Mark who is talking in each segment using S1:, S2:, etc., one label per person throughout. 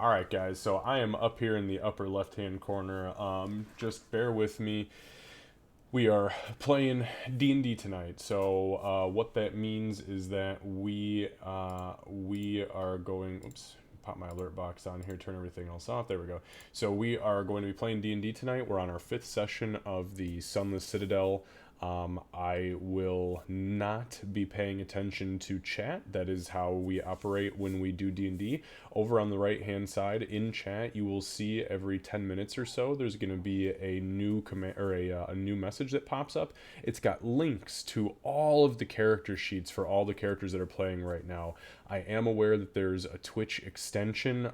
S1: Alright guys, so I am up here in the upper left hand corner. Just bear with me. We are playing D&D tonight. So what that means is that we are going, oops, pop my alert box on here, turn everything else off. There we go. So we are going to be playing D&D tonight. We're on our 5th session of the Sunless Citadel. I will not be paying attention to chat. That is how we operate when we do D&D. Over on the right hand side in chat, you will see every 10 minutes or so there's going to be a new command or a new message that pops up. It's got links to all of the character sheets for all the characters that are playing right now. I am aware that there's a Twitch extension,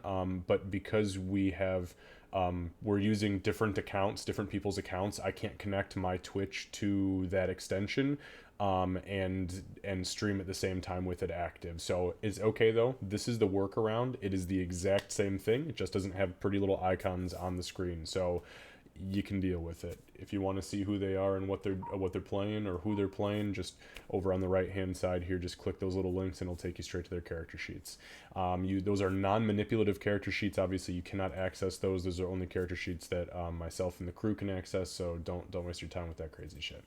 S1: but because we're using different accounts, different people's accounts, I can't connect my Twitch to that extension and stream at the same time with it active. So it's okay though. This is the workaround. It is the exact same thing. It just doesn't have pretty little icons on the screen. So you can deal with it. If you want to see who they are and what they're playing or who they're playing, just over on the right hand side here, just click those little links and it'll take you straight to their character sheets. Those are non-manipulative character sheets. Obviously, you cannot access those. Those are only character sheets that myself and the crew can access. So don't waste your time with that crazy shit.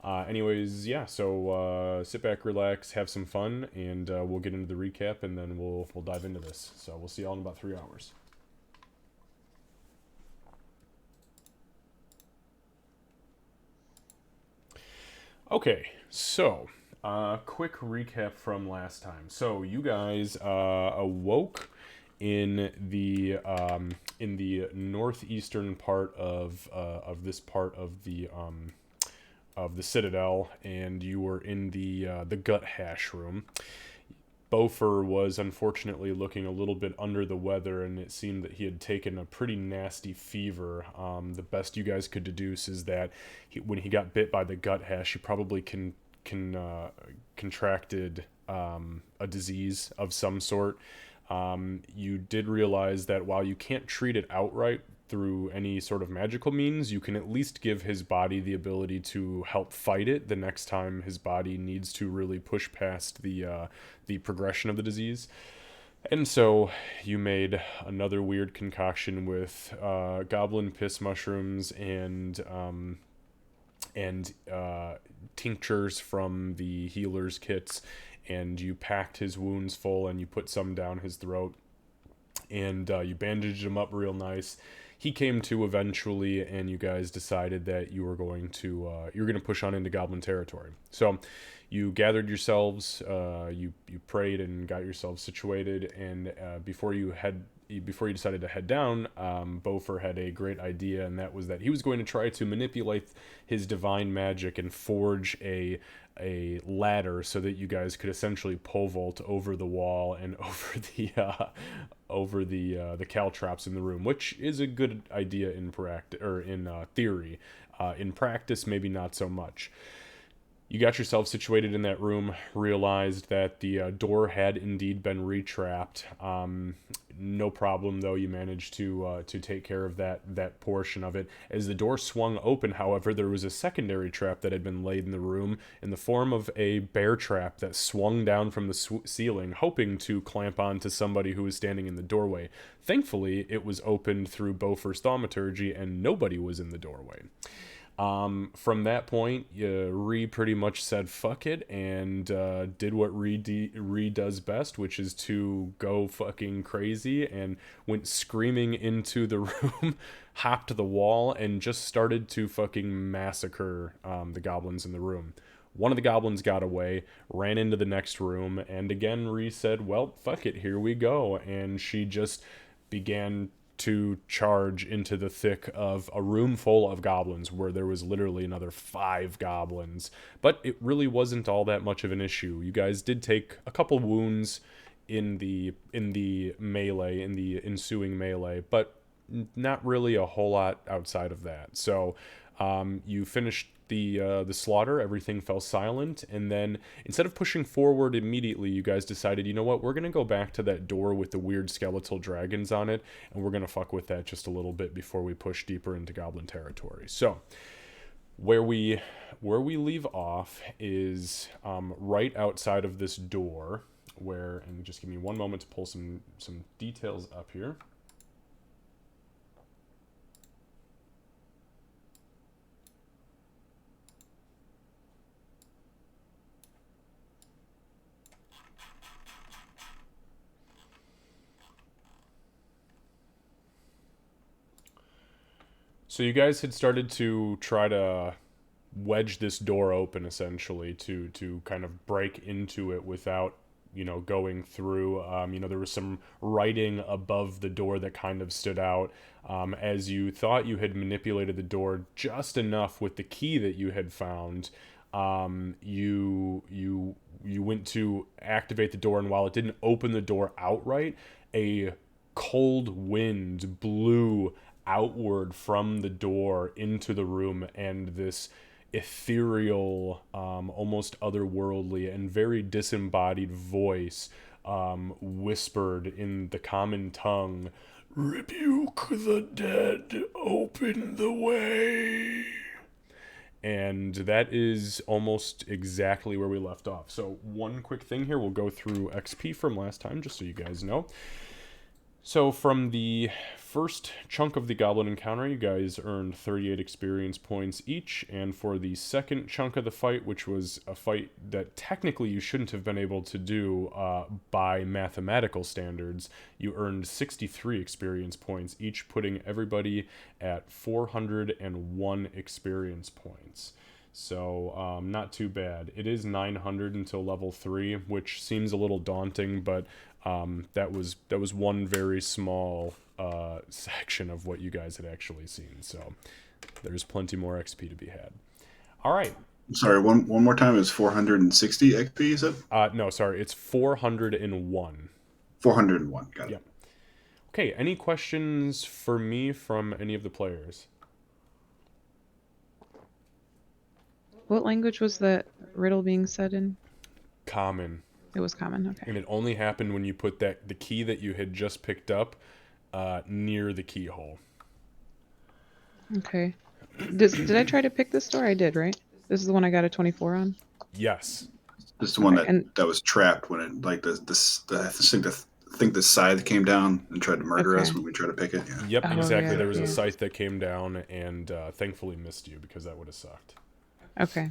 S1: Anyways, yeah. So sit back, relax, have some fun, and we'll get into the recap, and then we'll dive into this. So we'll see y'all in about 3 hours. Okay, so quick recap from last time. So you guys awoke in the northeastern part of this part of the Citadel, and you were in the gut hash room. Bofer was unfortunately looking a little bit under the weather, and it seemed that he had taken a pretty nasty fever. The best you guys could deduce is that when he got bit by the gut hash, he probably contracted a disease of some sort. You did realize that while you can't treat it outright through any sort of magical means, you can at least give his body the ability to help fight it the next time his body needs to really push past the progression of the disease. And so you made another weird concoction with goblin piss mushrooms and tinctures from the healer's kits, and you packed his wounds full and you put some down his throat, and you bandaged him up real nice. He came to eventually, and you guys decided that you were going to push on into Goblin territory. So you gathered yourselves, you prayed and got yourselves situated, and before you decided to head down, Bofer had a great idea, and that was that he was going to try to manipulate his divine magic and forge a ladder so that you guys could essentially pole vault over the wall and over the caltrops in the room, which is a good idea in practice or in theory. In practice, maybe not so much. You got yourself situated in that room, realized that the door had indeed been retrapped. No problem, though. You managed to take care of that portion of it. As the door swung open, however, there was a secondary trap that had been laid in the room in the form of a bear trap that swung down from the ceiling, hoping to clamp on to somebody who was standing in the doorway. Thankfully, it was opened through Beaufort's thaumaturgy, and nobody was in the doorway. From that point, Ree pretty much said fuck it and did what Ree does best, which is to go fucking crazy, and went screaming into the room, hopped the wall, and just started to fucking massacre the goblins in the room. One of the goblins got away, ran into the next room, and again Ree said, well, fuck it, here we go. And she just began to charge into the thick of a room full of goblins where there was literally another 5 goblins. But it really wasn't all that much of an issue. You guys did take a couple wounds in the melee, in the ensuing melee, but not really a whole lot outside of that. So you finished the slaughter, everything fell silent, and then instead of pushing forward immediately, you guys decided, you know what, we're gonna go back to that door with the weird skeletal dragons on it, and we're gonna fuck with that just a little bit before we push deeper into goblin territory. So where we leave off is right outside of this door, where, and just give me one moment to pull some details up here. So you guys had started to try to wedge this door open essentially to kind of break into it without going through. There was some writing above the door that kind of stood out. As you thought you had manipulated the door just enough with the key that you had found, you went to activate the door, and while it didn't open the door outright, a cold wind blew outward from the door into the room, and this ethereal, almost otherworldly and very disembodied voice whispered in the common tongue, "Rebuke the dead, open the way." And that is almost exactly where we left off. So one quick thing here, we'll go through XP from last time, just so you guys know. So from the first chunk of the Goblin encounter, you guys earned 38 experience points each, and for the second chunk of the fight, which was a fight that technically you shouldn't have been able to do by mathematical standards, you earned 63 experience points each, putting everybody at 401 experience points. So not too bad. It is 900 until level 3, which seems a little daunting, but that was one very small section of what you guys had actually seen. So there's plenty more XP to be had. All right.
S2: Sorry, one more time. Is 460 XP, you said?
S1: No, sorry. It's 401.
S2: 401. Got it.
S1: Yep. Okay, any questions for me from any of the players?
S3: What language was that riddle being said in?
S1: Common.
S3: It was common, okay.
S1: And it only happened when you put the key that you had just picked up near the keyhole.
S3: Okay. Did I try to pick this door? I did, right? This is the one I got a 24 on?
S1: Yes.
S2: This is the one that was trapped when it, like, I think the scythe came down and tried to murder us when we tried to pick it. Yeah.
S1: Yep, exactly.
S3: Yeah,
S1: there was a scythe that came down and thankfully missed you, because that would have sucked.
S3: Okay.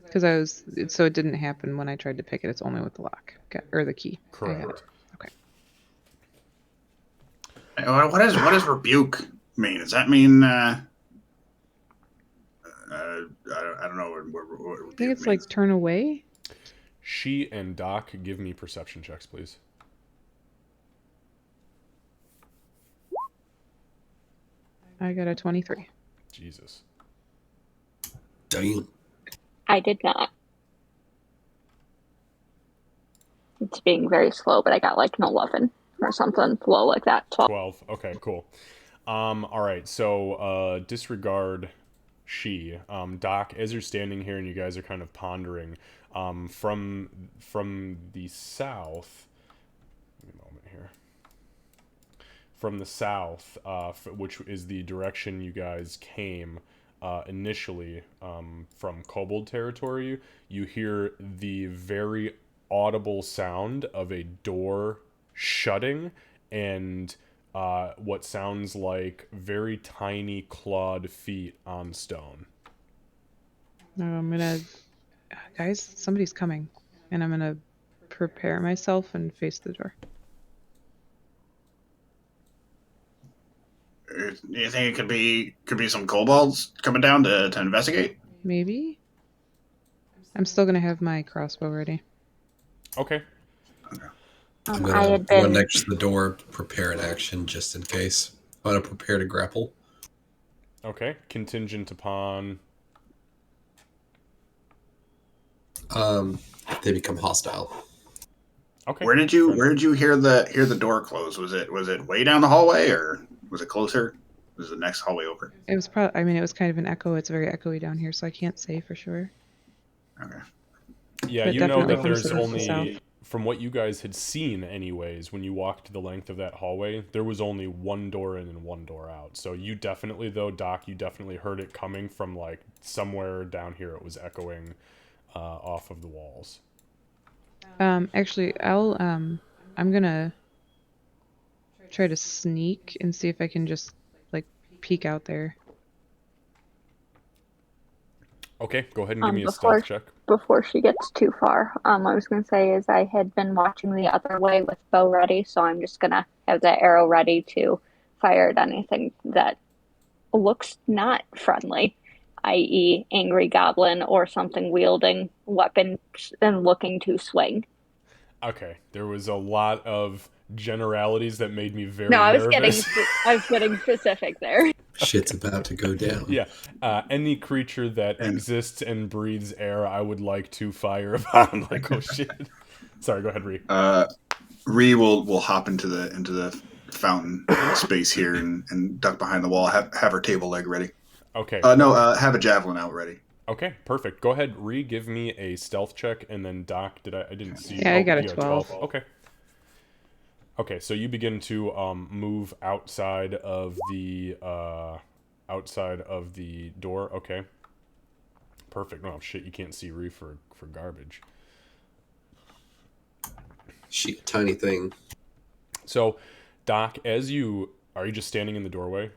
S3: Because so it didn't happen when I tried to pick it. It's only with the lock or the key.
S1: Correct.
S3: Okay.
S2: What does rebuke mean? Does that mean? I don't know what
S3: I think it's like turn away.
S1: She and Doc, give me perception checks, please.
S3: I got a 23.
S1: Jesus.
S4: Damn.
S5: I did not. It's being very slow, but I got like an 11 or something low like that.
S1: 12. Okay, cool. All right, so disregard she. Doc, as you're standing here and you guys are kind of pondering, from the south. Give me a moment here. From the south, which is the direction you guys came initially, from Kobold territory, you hear the very audible sound of a door shutting and what sounds like very tiny clawed feet on stone.
S3: Guys, somebody's coming, and I'm gonna prepare myself and face the door.
S2: You think it could be some kobolds coming down to investigate?
S3: Maybe. I'm still gonna have my crossbow ready.
S1: Okay.
S4: I'm gonna go next to the door, prepare an action just in case. I'm gonna prepare to grapple.
S1: Okay. Contingent upon.
S4: They become hostile.
S1: Okay.
S2: Where did you hear the door close? Was it way down the hallway, or was it closer? Was the next hallway over?
S3: It was probably. I mean, it was kind of an echo. It's very echoey down here, so I can't say for sure.
S2: Okay.
S1: Yeah,
S3: But
S1: you know that
S3: definitely
S1: there's
S3: closer to the
S1: only,
S3: south.
S1: from what you guys had seen anyways, when you walked the length of that hallway, there was only one door in and one door out. So you definitely, though, Doc, you definitely heard it coming from like somewhere down here. It was echoing off of the walls.
S3: Actually, I'm gonna try to sneak and see if I can just like peek out there.
S1: Okay, go ahead and give me a stealth check.
S5: Before she gets too far, I was going to say is I had been watching the other way with bow ready, so I'm just going to have that arrow ready to fire at anything that looks not friendly, i.e., angry goblin or something wielding weapons and looking to swing.
S1: Okay, there was a lot of generalities that made me very
S5: No,
S1: nervous.
S5: I was getting specific there.
S4: Shit's about to go down.
S1: Yeah, any creature that exists and breathes air, I would like to fire upon. Like, oh shit. Sorry, go ahead, Ree.
S2: Ree will hop into the fountain space here and duck behind the wall. Have her table leg ready.
S1: Okay.
S2: Have a javelin out ready.
S1: Okay, perfect. Go ahead, Ree. Give me a stealth check, and then Doc. I didn't see.
S3: Yeah, I got a 12.
S1: Okay. Okay, so you begin to move outside of the door. Okay. Perfect. Oh shit, you can't see Ree for garbage.
S4: She tiny thing.
S1: So, Doc, are you just standing in the doorway?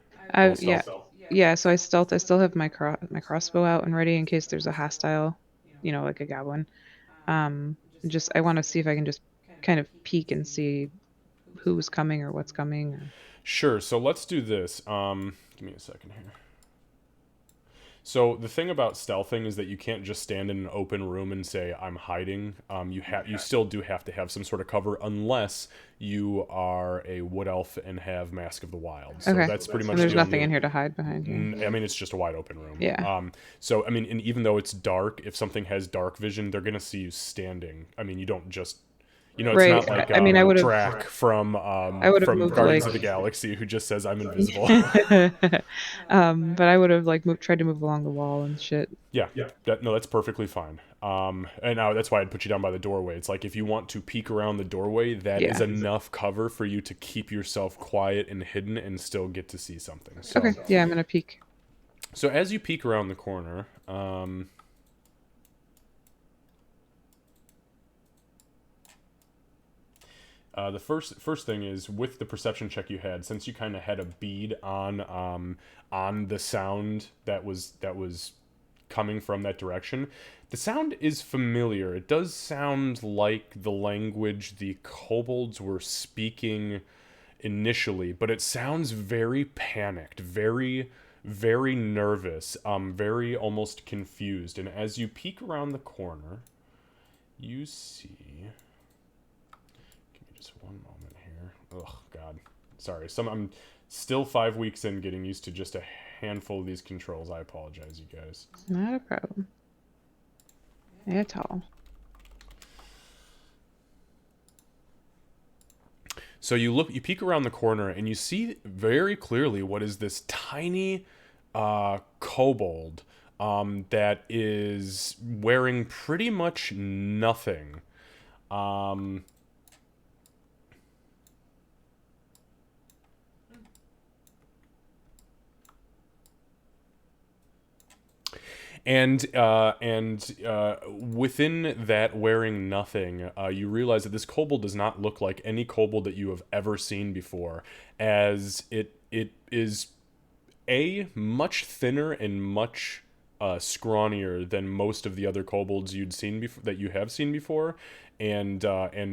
S3: Yeah. So I still have my crossbow out and ready in case there's a hostile, like a goblin. I want to see if I can just kind of peek and see who's coming or what's coming.
S1: Sure. So let's do this. Give me a second here. So the thing about stealthing is that you can't just stand in an open room and say I'm hiding. You still do have to have some sort of cover unless you are a wood elf and have Mask of the Wild. So that's pretty much.
S3: And there's nothing in here to hide behind here.
S1: I mean, it's just a wide open room.
S3: Yeah.
S1: So I mean, and even though it's dark, if something has dark vision, they're gonna see you standing. I mean, you don't just. It's not like Drac from Guardians of the Galaxy who just says I'm invisible.
S3: But I would have tried to move along the wall and shit.
S1: Yeah. That's perfectly fine. And now that's why I'd put you down by the doorway. It's like if you want to peek around the doorway, that is enough cover for you to keep yourself quiet and hidden and still get to see something. So,
S3: okay. Yeah, I'm gonna peek.
S1: So as you peek around the corner, the first thing is with the perception check you had, since you kind of had a bead on the sound that was coming from that direction, the sound is familiar. It does sound like the language the kobolds were speaking initially, but it sounds very panicked, very very nervous, very almost confused. And as you peek around the corner, you see. Just one moment here. Oh God, sorry. I'm still 5 weeks in, getting used to just a handful of these controls. I apologize, you guys.
S3: Not a problem. At all.
S1: So you peek around the corner, and you see very clearly what is this tiny kobold that is wearing pretty much nothing. And within that wearing nothing, you realize that this kobold does not look like any kobold that you have ever seen before, as it is much thinner and much scrawnier than most of the other kobolds that you have seen before, and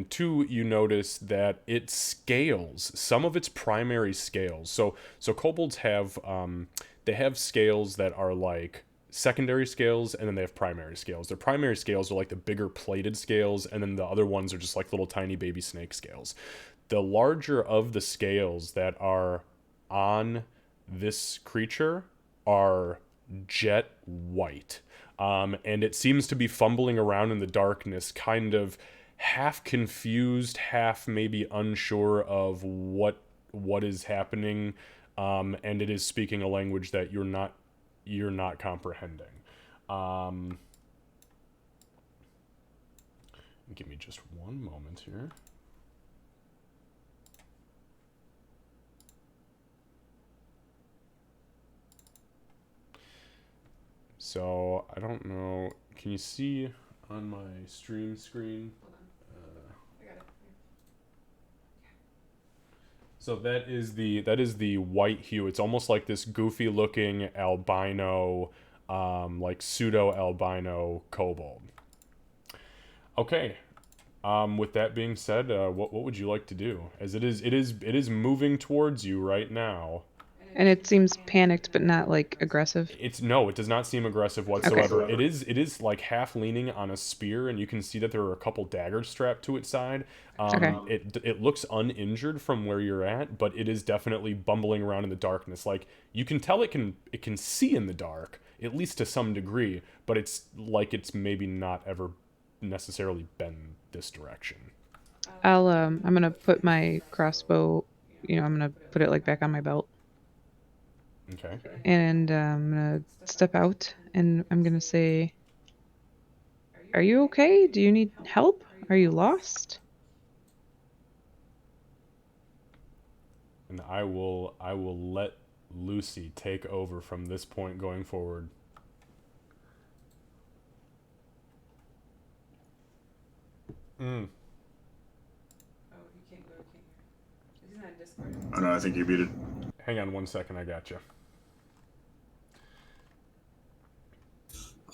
S1: two, you notice that it scales some of its primary scales. So kobolds have they have scales that are like secondary scales, and then they have primary scales. Their primary scales are like the bigger plated scales, and then the other ones are just like little tiny baby snake scales. The larger of the scales that are on this creature are jet white, and it seems to be fumbling around in the darkness, kind of half confused, half maybe unsure of what is happening, and it is speaking a language that you're not comprehending. Give me just one moment here. So I don't know. Can you see on my stream screen?
S3: I got it.
S1: So that is the white hue. It's almost like this goofy looking albino, like pseudo albino kobold. Okay. With that being said, what would you like to do? As it is moving towards you right now.
S3: And it seems panicked, but not like aggressive.
S1: It does not seem aggressive whatsoever. Okay. It is like half leaning on a spear, and you can see that there are a couple daggers strapped to its side.
S3: Okay.
S1: It looks uninjured from where you're at, but it is definitely bumbling around in the darkness. Like, you can tell it can see in the dark, at least to some degree, but it's like it's maybe not ever necessarily been this direction.
S3: I'm gonna put my crossbow, I'm gonna put it like back on my belt.
S1: Okay.
S3: And I'm gonna step out, and I'm gonna say, "Are you okay? Do you need help? Are you lost?"
S1: And I will let Lucy take over from this point going forward.
S2: Oh no, I think you beat it.
S1: Hang on 1 second, I got you.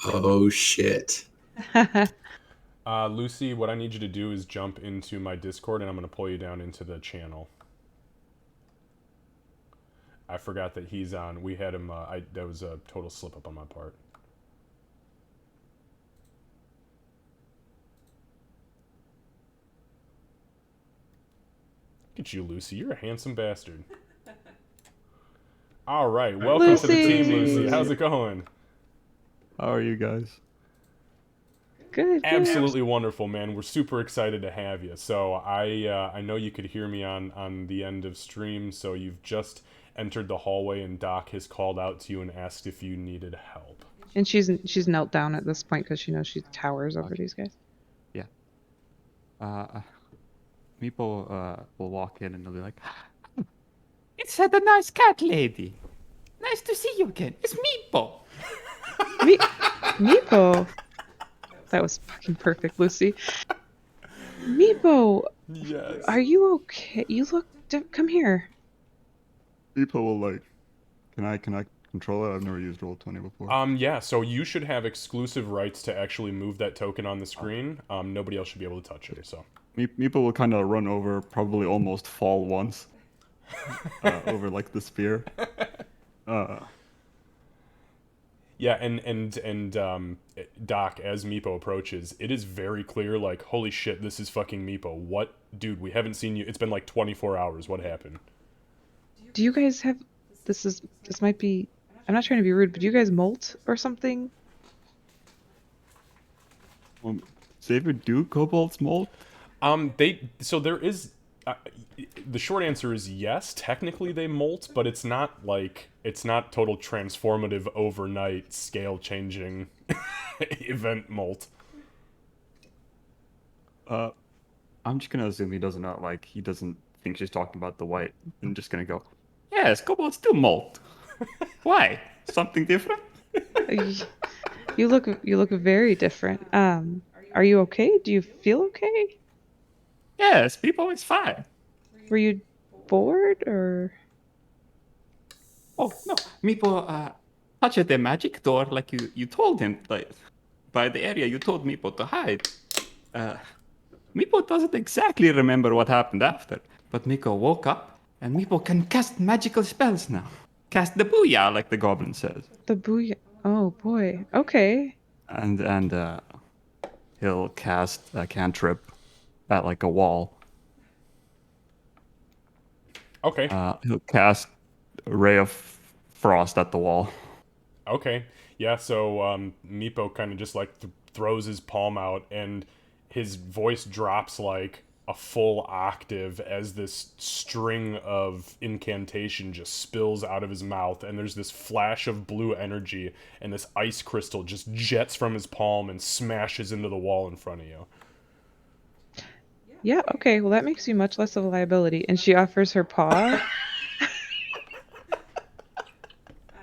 S4: Oh shit.
S1: Lucy, what I need you to do is jump into my Discord, and I'm going to pull you down into the channel. I forgot that he's on. We had him. That was a total slip up on my part. Look at you, Lucy. You're a handsome bastard. All right, welcome to the team, Lucy. How's it going?
S6: How are you guys?
S3: Good.
S1: Absolutely wonderful, man. We're super excited to have you. So I know you could hear me on the end of stream. So you've just entered the hallway, and Doc has called out to you and asked if you needed help.
S3: And she's knelt down at this point because she knows she towers over these guys.
S6: Yeah. Meepo will walk in and they'll be like, "It's the nice cat lady. Nice to see you again. It's Meepo."
S3: Meepo. That was fucking perfect, Lucy. Meepo.
S1: Yes.
S3: Are you okay? You look. Come here.
S6: Meepo will like, can I control it? I've never used Roll20 before.
S1: Yeah. So you should have exclusive rights to actually move that token on the screen. Nobody else should be able to touch it. So.
S6: Meepo will kind of run over, probably almost fall once, over like the spear.
S1: Yeah, and Doc, as Meepo approaches, it is very clear, like, holy shit, this is fucking Meepo. What? Dude, we haven't seen you. It's been like 24 hours. What happened?
S3: Do you guys have... This might be... I'm not trying to be rude, but do you guys molt or something?
S6: Xavier, do kobolds molt?
S1: So there is... the short answer is yes. Technically they molt, but it's not total transformative overnight scale changing event molt.
S6: I'm just gonna assume he doesn't know, like, he doesn't think she's talking about the white. I'm just gonna go, yes, kobolds do molt. Why? Something different?
S3: You look very different. Are you okay? Do you feel okay?
S6: Yes, Meepo is fine.
S3: Were you bored, or?
S6: Oh, no. Meepo touched the magic door like you told him, like, by the area you told Meepo to hide. Meepo doesn't exactly remember what happened after, but Meepo woke up, and Meepo can cast magical spells now. Cast the booyah, like the goblin says.
S3: The booyah. Oh, boy. Okay.
S6: And he'll cast a cantrip at, like, a wall.
S1: Okay.
S6: He'll cast a ray of frost at the wall.
S1: Okay. Yeah, so Meepo kind of just like throws his palm out, and his voice drops like a full octave as this string of incantation just spills out of his mouth, and there's this flash of blue energy, and this ice crystal just jets from his palm and smashes into the wall in front of you.
S3: Yeah, okay, well that makes you much less of a liability. And she offers her paw.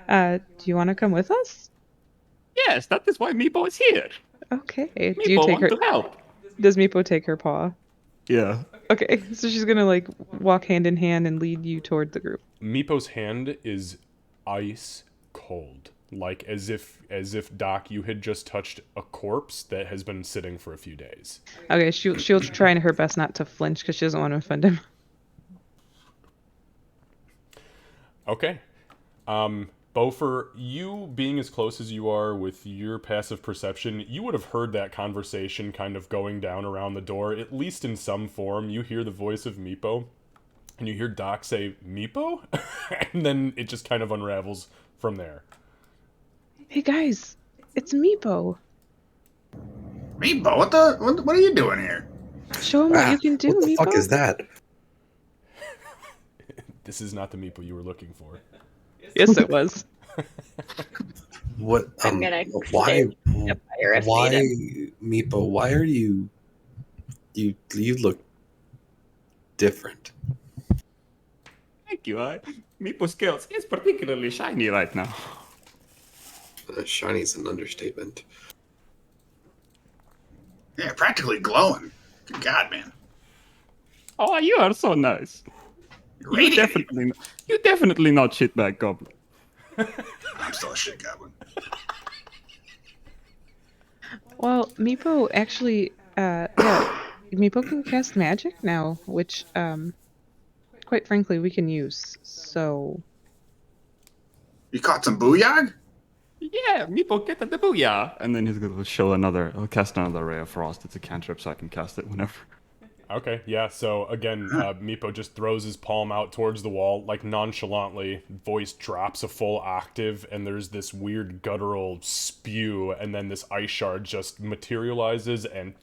S3: Do you want to come with us?
S6: Yes, that is why Meepo is here.
S3: Okay.
S6: Meepo
S3: Do you take her?
S6: To help.
S3: Does Meepo take her paw?
S6: Yeah.
S3: Okay, so she's gonna like walk hand in hand and lead you toward the group.
S1: Meepo's hand is ice cold, like as if Doc, you had just touched a corpse that has been sitting for a few days.
S3: Okay, she'll try her best not to flinch because she doesn't want to offend him.
S1: Okay. Bofer, you being as close as you are with your passive perception, you would have heard that conversation kind of going down around the door, at least in some form. You hear the voice of Meepo, and you hear Doc say, Meepo? And then it just kind of unravels from there.
S3: Hey guys, it's Meepo.
S2: Meepo, what are you doing here?
S3: Show him what you can do,
S4: what the
S3: Meepo.
S4: fuck is that?
S1: This is not the Meepo you were looking for.
S3: Yes, it was.
S4: What?
S5: I'm gonna
S4: why?
S5: if
S4: Why,
S5: needed.
S4: Meepo? Why are you? You look different.
S6: Thank you. Meepo's scales is particularly shiny right now.
S4: Shiny's an understatement.
S2: Yeah, practically glowing. Good God, man.
S6: Oh, you are so nice. You definitely not shitbag Goblin.
S2: I'm still a shit goblin.
S3: Well, Meepo actually, Meepo can cast magic now, which, quite frankly, we can use. So.
S2: You caught some booyah?
S6: Yeah, Meepo, get the booyah! And then he's gonna he'll cast another Ray of Frost. It's a cantrip, so I can cast it whenever.
S1: Okay, yeah, so again, Meepo just throws his palm out towards the wall, like nonchalantly, voice drops a full octave, and there's this weird guttural spew, and then this ice shard just materializes and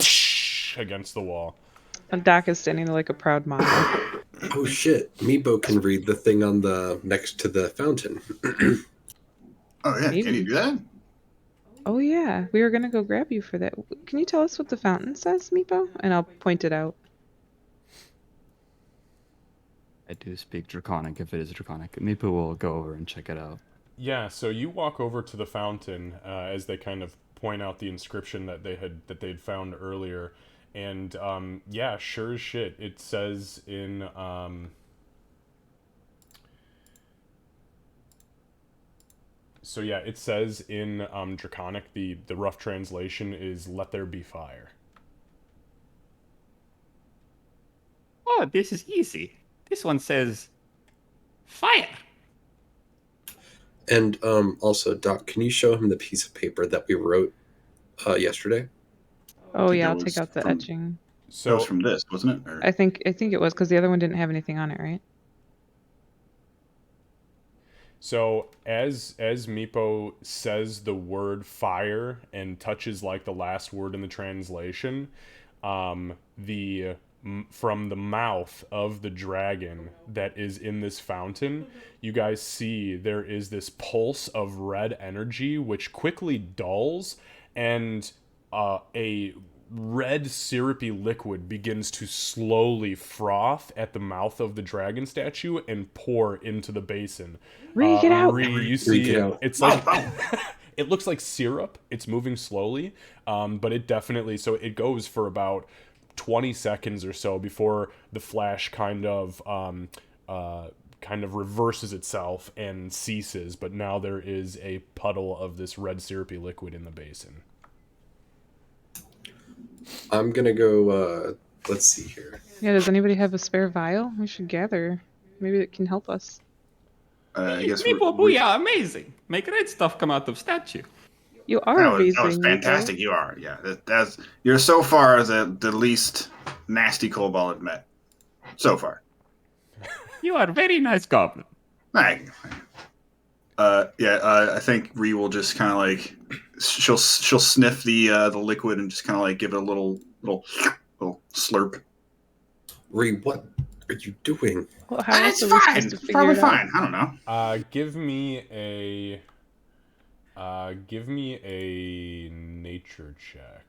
S1: against the wall.
S3: And Doc is standing there like a proud mom.
S4: Oh shit, Meepo can read the thing on the next to the fountain.
S2: Oh yeah,
S3: Maybe.
S2: Can you do that?
S3: Oh yeah, we were gonna go grab you for that. Can you tell us what the fountain says, Meepo? And I'll point it out.
S6: I do speak Draconic if it is Draconic. Meepo will go over and check it out.
S1: Yeah, so you walk over to the fountain as they kind of point out the inscription that they'd found earlier, and yeah, sure as shit, it says in so yeah, it says in Draconic, the rough translation is "Let there be fire."
S6: Oh, this is easy. This one says fire.
S4: And also, Doc, can you show him the piece of paper that we wrote yesterday?
S3: Oh yeah, I'll
S2: that
S3: take
S2: was
S3: out the
S2: from-
S3: etching.
S2: That
S1: So
S2: was from this, wasn't it? Or...
S3: I think it was because the other one didn't have anything on it, right?
S1: So as Meepo says the word fire and touches like the last word in the translation, from the mouth of the dragon that is in this fountain, you guys see there is this pulse of red energy which quickly dulls, and a red syrupy liquid begins to slowly froth at the mouth of the dragon statue and pour into the basin.
S3: Ree, get out!
S1: You see,
S4: get out.
S1: it's like it looks like syrup. It's moving slowly, but it definitely, so it goes for about 20 seconds or so before the flash kind of reverses itself and ceases. But now there is a puddle of this red syrupy liquid in the basin.
S4: I'm gonna go. Let's see here.
S3: Yeah, does anybody have a spare vial? We should gather. Maybe it can help us.
S2: I guess
S6: Meepo, booyah, amazing. Make red stuff come out of statue.
S3: You are
S2: that
S3: amazing.
S2: was
S3: Meepo.
S2: fantastic. You are, yeah. That's you're so far the least nasty kobold I've met. So far.
S6: You are very nice Goblin.
S2: Thank you. I think Ree will just kind of like she'll sniff the liquid and just kind of like give it a little slurp.
S4: Ree, what are you doing?
S3: Well, how else
S2: It's
S3: are we
S2: fine.
S3: supposed to
S2: It's
S3: figure
S2: probably
S3: it out?
S2: fine. I don't know.
S1: Give me a nature check.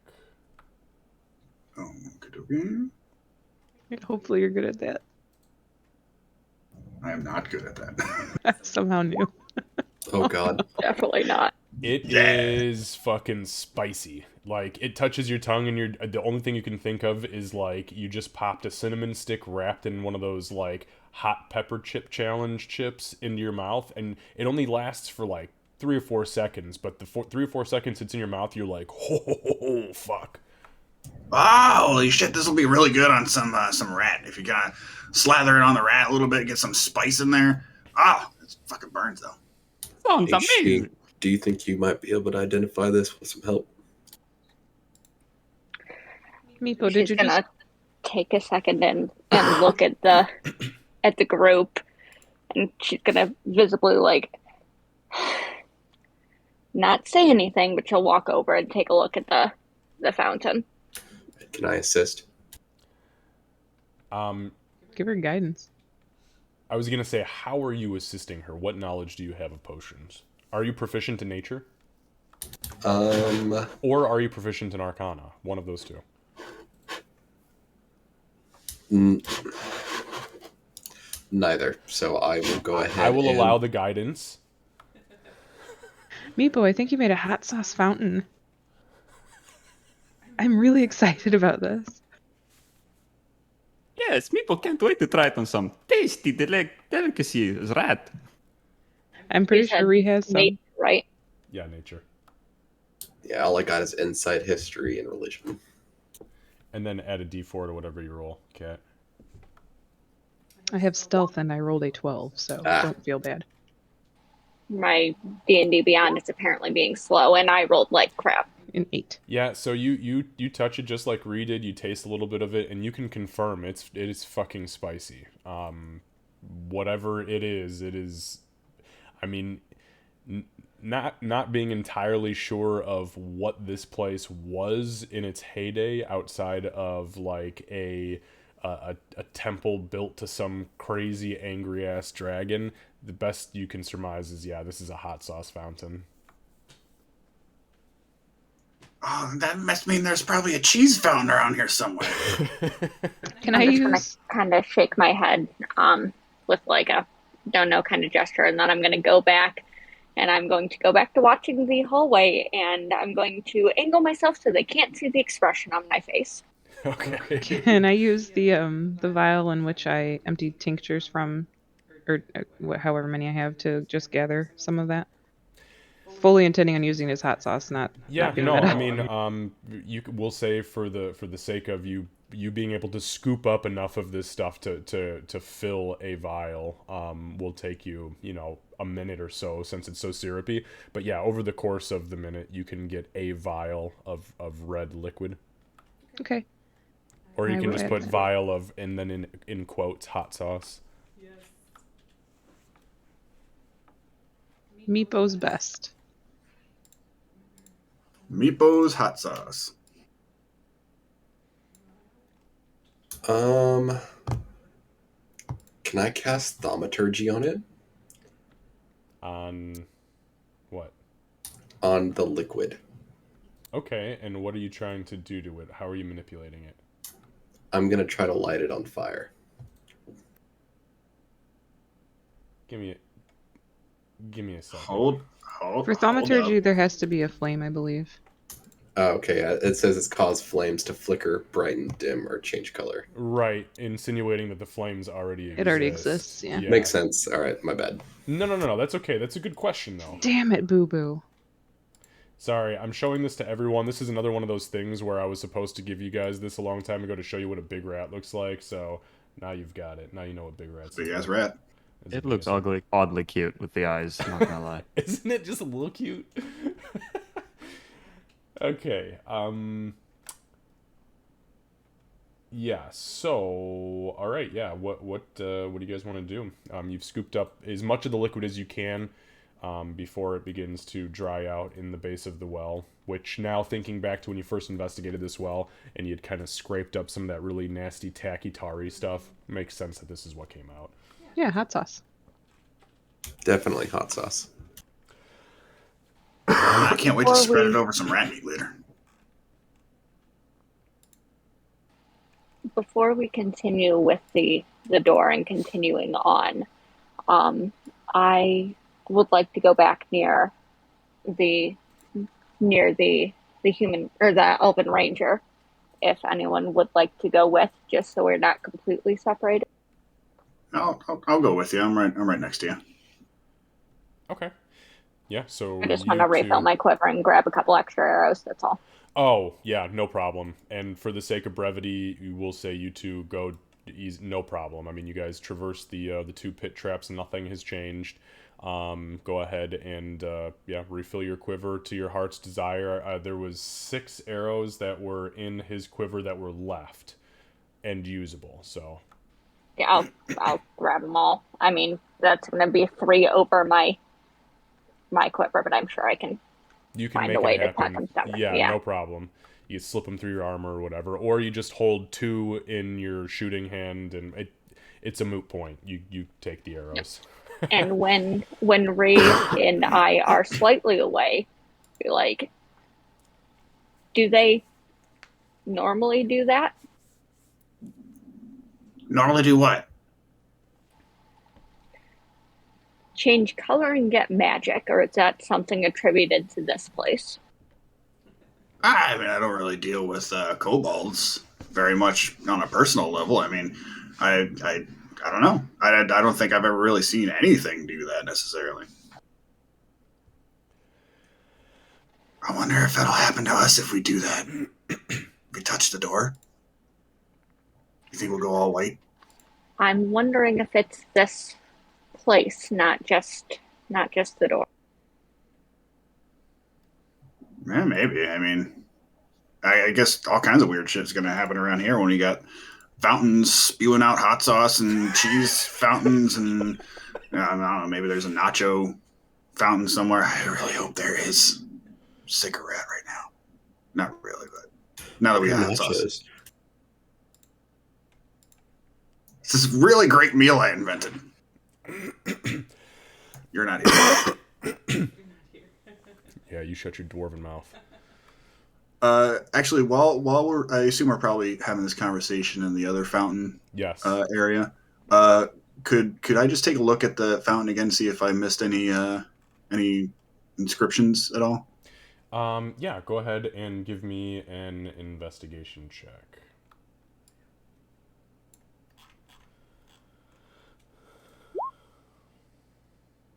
S2: Oh, okay.
S3: Hopefully you're good at that.
S2: I am not good at that.
S3: I somehow knew.
S4: Oh God.
S5: Definitely not.
S1: It is fucking spicy. Like, it touches your tongue, and the only thing you can think of is like you just popped a cinnamon stick wrapped in one of those like hot pepper chip challenge chips into your mouth, and it only lasts for like 3 or 4 seconds. But the 3 or 4 seconds it's in your mouth, you're like, oh fuck.
S2: Oh, holy shit! This will be really good on some rat. If you gotta slather it on the rat a little bit, get some spice in there. Oh, it fucking burns though.
S6: Sounds amazing.
S4: Do you think you might be able to identify this with some help?
S3: Meepo,
S5: She's gonna take a second and look at the group, and she's gonna visibly like not say anything, but she'll walk over and take a look at the fountain.
S4: Can I assist?
S3: Give her guidance.
S1: I was gonna say, how are you assisting her? What knowledge do you have of potions? Are you proficient in nature? Or are you proficient in arcana? One of those two.
S4: Neither. So I will go ahead.
S1: I will allow the guidance.
S3: Meepo, I think you made a hot sauce fountain. I'm really excited about this.
S6: Yes, Meepo can't wait to try it on some tasty delicacy as rat.
S3: I'm pretty sure Ree has some.
S5: Nature, right?
S1: Yeah, nature.
S4: Yeah, all I got is insight, history, and religion.
S1: And then add a d4 to whatever you roll, Cat.
S3: I have stealth and I rolled a 12, so don't feel bad.
S5: My D&D Beyond is apparently being slow, and I rolled like crap.
S3: An 8.
S1: Yeah, so you touch it just like Ree did. You taste a little bit of it, and you can confirm it is fucking spicy. Whatever it is. I mean, not being entirely sure of what this place was in its heyday, outside of like a temple built to some crazy angry ass dragon. The best you can surmise is, yeah, this is a hot sauce fountain.
S2: Oh, that must mean there's probably a cheese fountain around here somewhere.
S3: Can I use...
S5: kind of shake my head with like a don't know kind of gesture, and then I'm going to go back, and I'm going to go back to watching the hallway, and I'm going to angle myself so they can't see the expression on my face.
S1: Okay.
S3: Can I use the vial in which I emptied tinctures from, or however many I have, to just gather some of that? Fully intending on using it as hot sauce, not doing that.
S1: I mean, we'll say for the sake of you being able to scoop up enough of this stuff to fill a vial, will take you, a minute or so, since it's so syrupy. But yeah, over the course of the minute, you can get a vial of red liquid.
S3: Okay.
S1: Or you can just put vial of, and then in quotes, hot sauce.
S3: Meepo's best.
S2: Meepo's hot sauce.
S4: Can I cast thaumaturgy on it?
S1: On what?
S4: On the liquid.
S1: Okay, and what are you trying to do to it? How are you manipulating it?
S4: I'm gonna try to light it on fire.
S1: Give me a second.
S2: Hold.
S3: For thaumaturgy, there has to be a flame, I believe.
S4: Oh, okay. It says it's caused flames to flicker, brighten, dim, or change color.
S1: Right, insinuating that the flames already exist.
S3: It already exists, yeah.
S4: Makes sense. All right, my bad.
S1: No, that's okay. That's a good question, though.
S3: Damn it, boo-boo.
S1: Sorry, I'm showing this to everyone. This is another one of those things where I was supposed to give you guys this a long time ago to show you what a big rat looks like, so now you've got it. Now you know what big rats look like.
S2: Big-ass rat.
S6: It looks oddly cute with the eyes, not gonna lie.
S1: Isn't it just a little cute? Okay, yeah, so, alright, yeah, what do you guys want to do? You've scooped up as much of the liquid as you can, before it begins to dry out in the base of the well, which now, thinking back to when you first investigated this well, and you had kind of scraped up some of that really nasty, tacky, tarry stuff, makes sense that this is what came out.
S3: Yeah, hot sauce.
S4: Definitely hot sauce.
S2: I can't wait to spread it over some rat meat later.
S5: Before we continue with the door and continuing on, I would like to go back near the human or the elven ranger, if anyone would like to go with, just so we're not completely separated.
S2: I'll go with you. I'm right next to you.
S1: Okay. Yeah, so
S5: I just want to refill my quiver and grab a couple extra arrows, that's all.
S1: Oh, yeah, no problem. And for the sake of brevity, we will say you two go easy, no problem. I mean, you guys traverse the two pit traps, nothing has changed. Go ahead and refill your quiver to your heart's desire. There was 6 arrows that were in his quiver that were left and usable. So
S5: yeah, I'll grab them all. I mean, that's going to be 3 over my quiver, but I'm sure I can.
S1: You can
S5: find
S1: make
S5: a way
S1: it happen.
S5: to tuck them together.
S1: Yeah, no problem. You slip them through your armor or whatever, or you just hold 2 in your shooting hand, and it's a moot point. You take the arrows.
S5: And when Ray and I are slightly away, you're like, do they normally do that?
S2: Normally do what?
S5: Change color and get magic, or is that something attributed to this place?
S2: I mean, I don't really deal with kobolds very much on a personal level. I mean, I don't know. I don't think I've ever really seen anything do that necessarily. I wonder if that'll happen to us if we do that. If we touch the door. You think we'll go all white?
S5: I'm wondering if it's this place, not just the door.
S2: Yeah, maybe. I mean, I guess all kinds of weird shit's going to happen around here when you got fountains spewing out hot sauce and cheese fountains, and I don't know, maybe there's a nacho fountain somewhere. I really hope there is. I'm sick of rat right now. Not really, but now that we got hot sauce. It's this really great meal I invented. You're not here.
S1: Yeah, you shut your dwarven mouth.
S2: Actually, while I assume we're probably having this conversation in the other fountain area. Could I just take a look at the fountain again, see if I missed any inscriptions at all?
S1: Yeah, go ahead and give me an investigation check.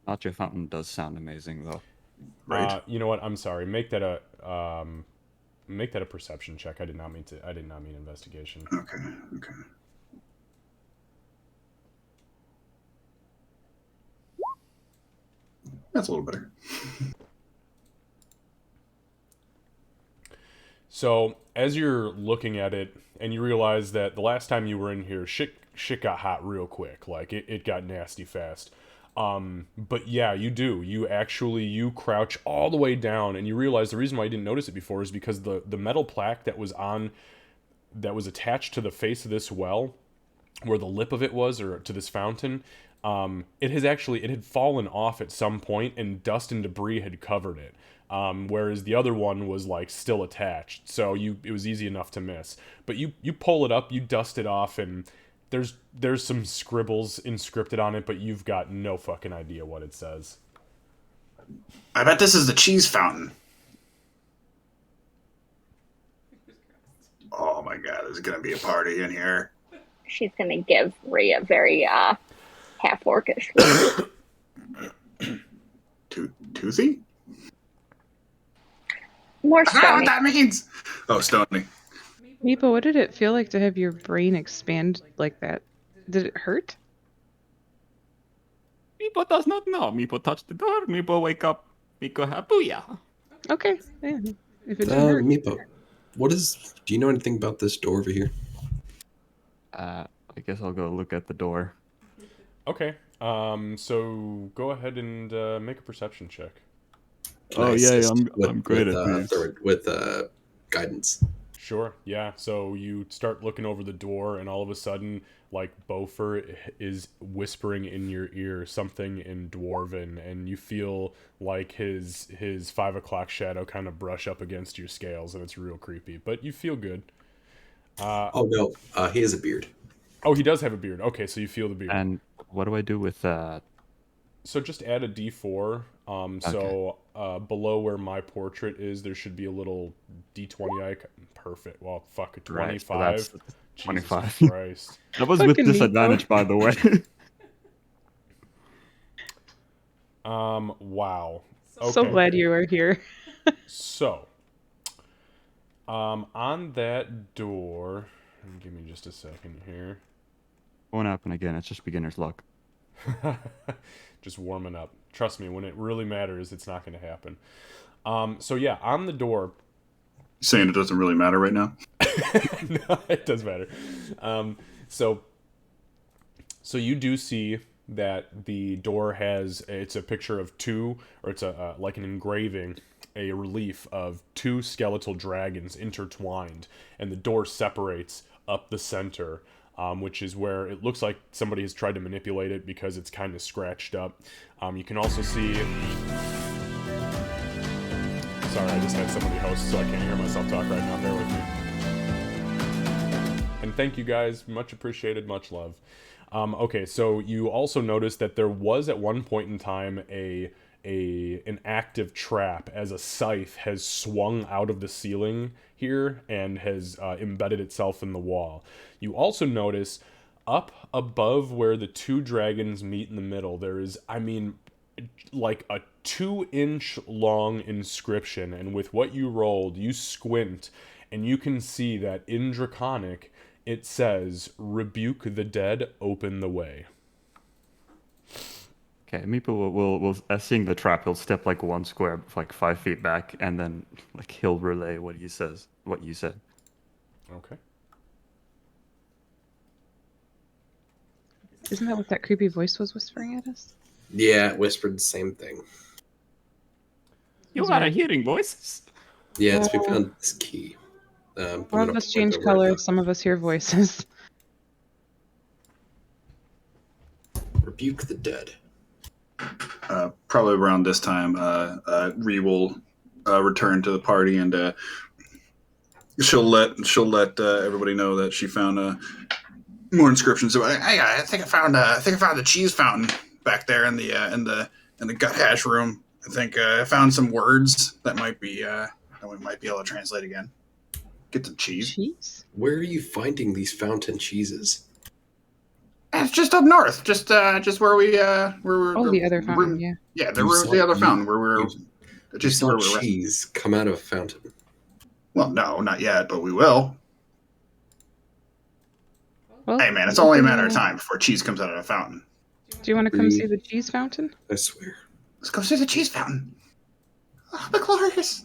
S6: Nacho fountain does sound amazing, though.
S2: Right.
S1: You know what? I'm sorry. Make that a perception check. I did not mean investigation.
S2: Okay. That's a little better.
S1: So, as you're looking at it, and you realize that the last time you were in here, shit got hot real quick. Like, it got nasty fast. But yeah, you do. You crouch all the way down, and you realize the reason why you didn't notice it before is because the metal plaque that was attached to the face of this well, where the lip of it was, or to this fountain, it had fallen off at some point, and dust and debris had covered it. Whereas the other one was like still attached, so it was easy enough to miss. But you pull it up, you dust it off, and there's some scribbles inscripted on it, but you've got no fucking idea what it says.
S2: I bet this is the cheese fountain. Oh my god, there's gonna be a party in here.
S5: She's gonna give Ray a very half-orcish look.
S2: Toothy?
S5: More
S2: I don't know
S5: stony.
S2: what that means. Oh, stony.
S3: Meepo, what did it feel like to have your brain expand like that? Did it hurt?
S6: Meepo does not know. Meepo touched the door. Meepo wake up. Meepo booyah.
S3: Okay. Yeah. If it didn't hurt.
S4: Meepo, do you know anything about this door over here?
S6: I guess I'll go look at the door.
S1: Okay. So go ahead and make a perception check.
S6: I'm great at these.
S4: With guidance.
S1: Sure, yeah. So you start looking over the door, and all of a sudden, like, Beaufort is whispering in your ear something in Dwarven, and you feel like his 5 o'clock shadow kind of brush up against your scales, and it's real creepy. But you feel good.
S4: Oh no, he has a beard.
S1: Oh, he does have a beard. Okay, so you feel the beard.
S6: And what do I do with that?
S1: So just add a D4. So below where my portrait is, there should be a little D20 icon. Perfect. Well, fuck, a 25.
S6: Right, so 25.
S1: Jesus Christ.
S6: That was with disadvantage, by the way.
S1: Wow. Okay.
S3: So glad you are here.
S1: So, on that door, give me just a second here.
S6: Won't happen again. It's just beginner's luck.
S1: Just warming up. Trust me, when it really matters, it's not going to happen. So yeah, on the door.
S2: Saying it doesn't really matter right now?
S1: No, it does matter. So you do see that the door has, it's a picture of two, or it's a like an engraving, a relief of two skeletal dragons intertwined, and the door separates up the center, which is where it looks like somebody has tried to manipulate it because it's kind of scratched up. You can also see... Sorry, I just had somebody host, so I can't hear myself talk right now. Bear with me. And thank you guys. Much appreciated. Much love. Okay, so you also noticed that there was at one point in time an active trap, as a scythe has swung out of the ceiling here and has embedded itself in the wall. You also notice up above where the two dragons meet in the middle, there is, I mean, like a 2-inch long inscription, and with what you rolled, you squint and you can see that in Draconic it says, "Rebuke the dead, open the way."
S6: Okay, Meepo will seeing the trap, he'll step like 1 square, like 5 feet back, and then like he'll relay what he says, what you said.
S1: Okay.
S3: Isn't that what that creepy voice was whispering at us?
S4: Yeah, it whispered the same thing.
S6: You are hearing voices?
S4: Yeah, we found this key.
S3: Some of us change colors, some of us hear voices.
S4: Rebuke the dead.
S2: Probably around this time, Ree will return to the party, and she'll let everybody know that she found more inscriptions. So I think I found the cheese fountain back there in the gut hash room. I think I found some words that might be that we might be able to translate again. Get some cheese.
S3: Cheese?
S4: Where are you finding these fountain cheeses?
S2: It's just up north, just where we where
S3: Oh, the other fountain, yeah.
S2: Yeah, the other fountain where we're
S4: just saw cheese come out of a fountain.
S2: Well, no, not yet, but we will.
S3: Well,
S2: Hey, man, it's only a matter of time before cheese comes out of a fountain.
S3: Do you want to come see the cheese fountain?
S4: I swear.
S2: Let's go see the cheese fountain. Oh, the glorious.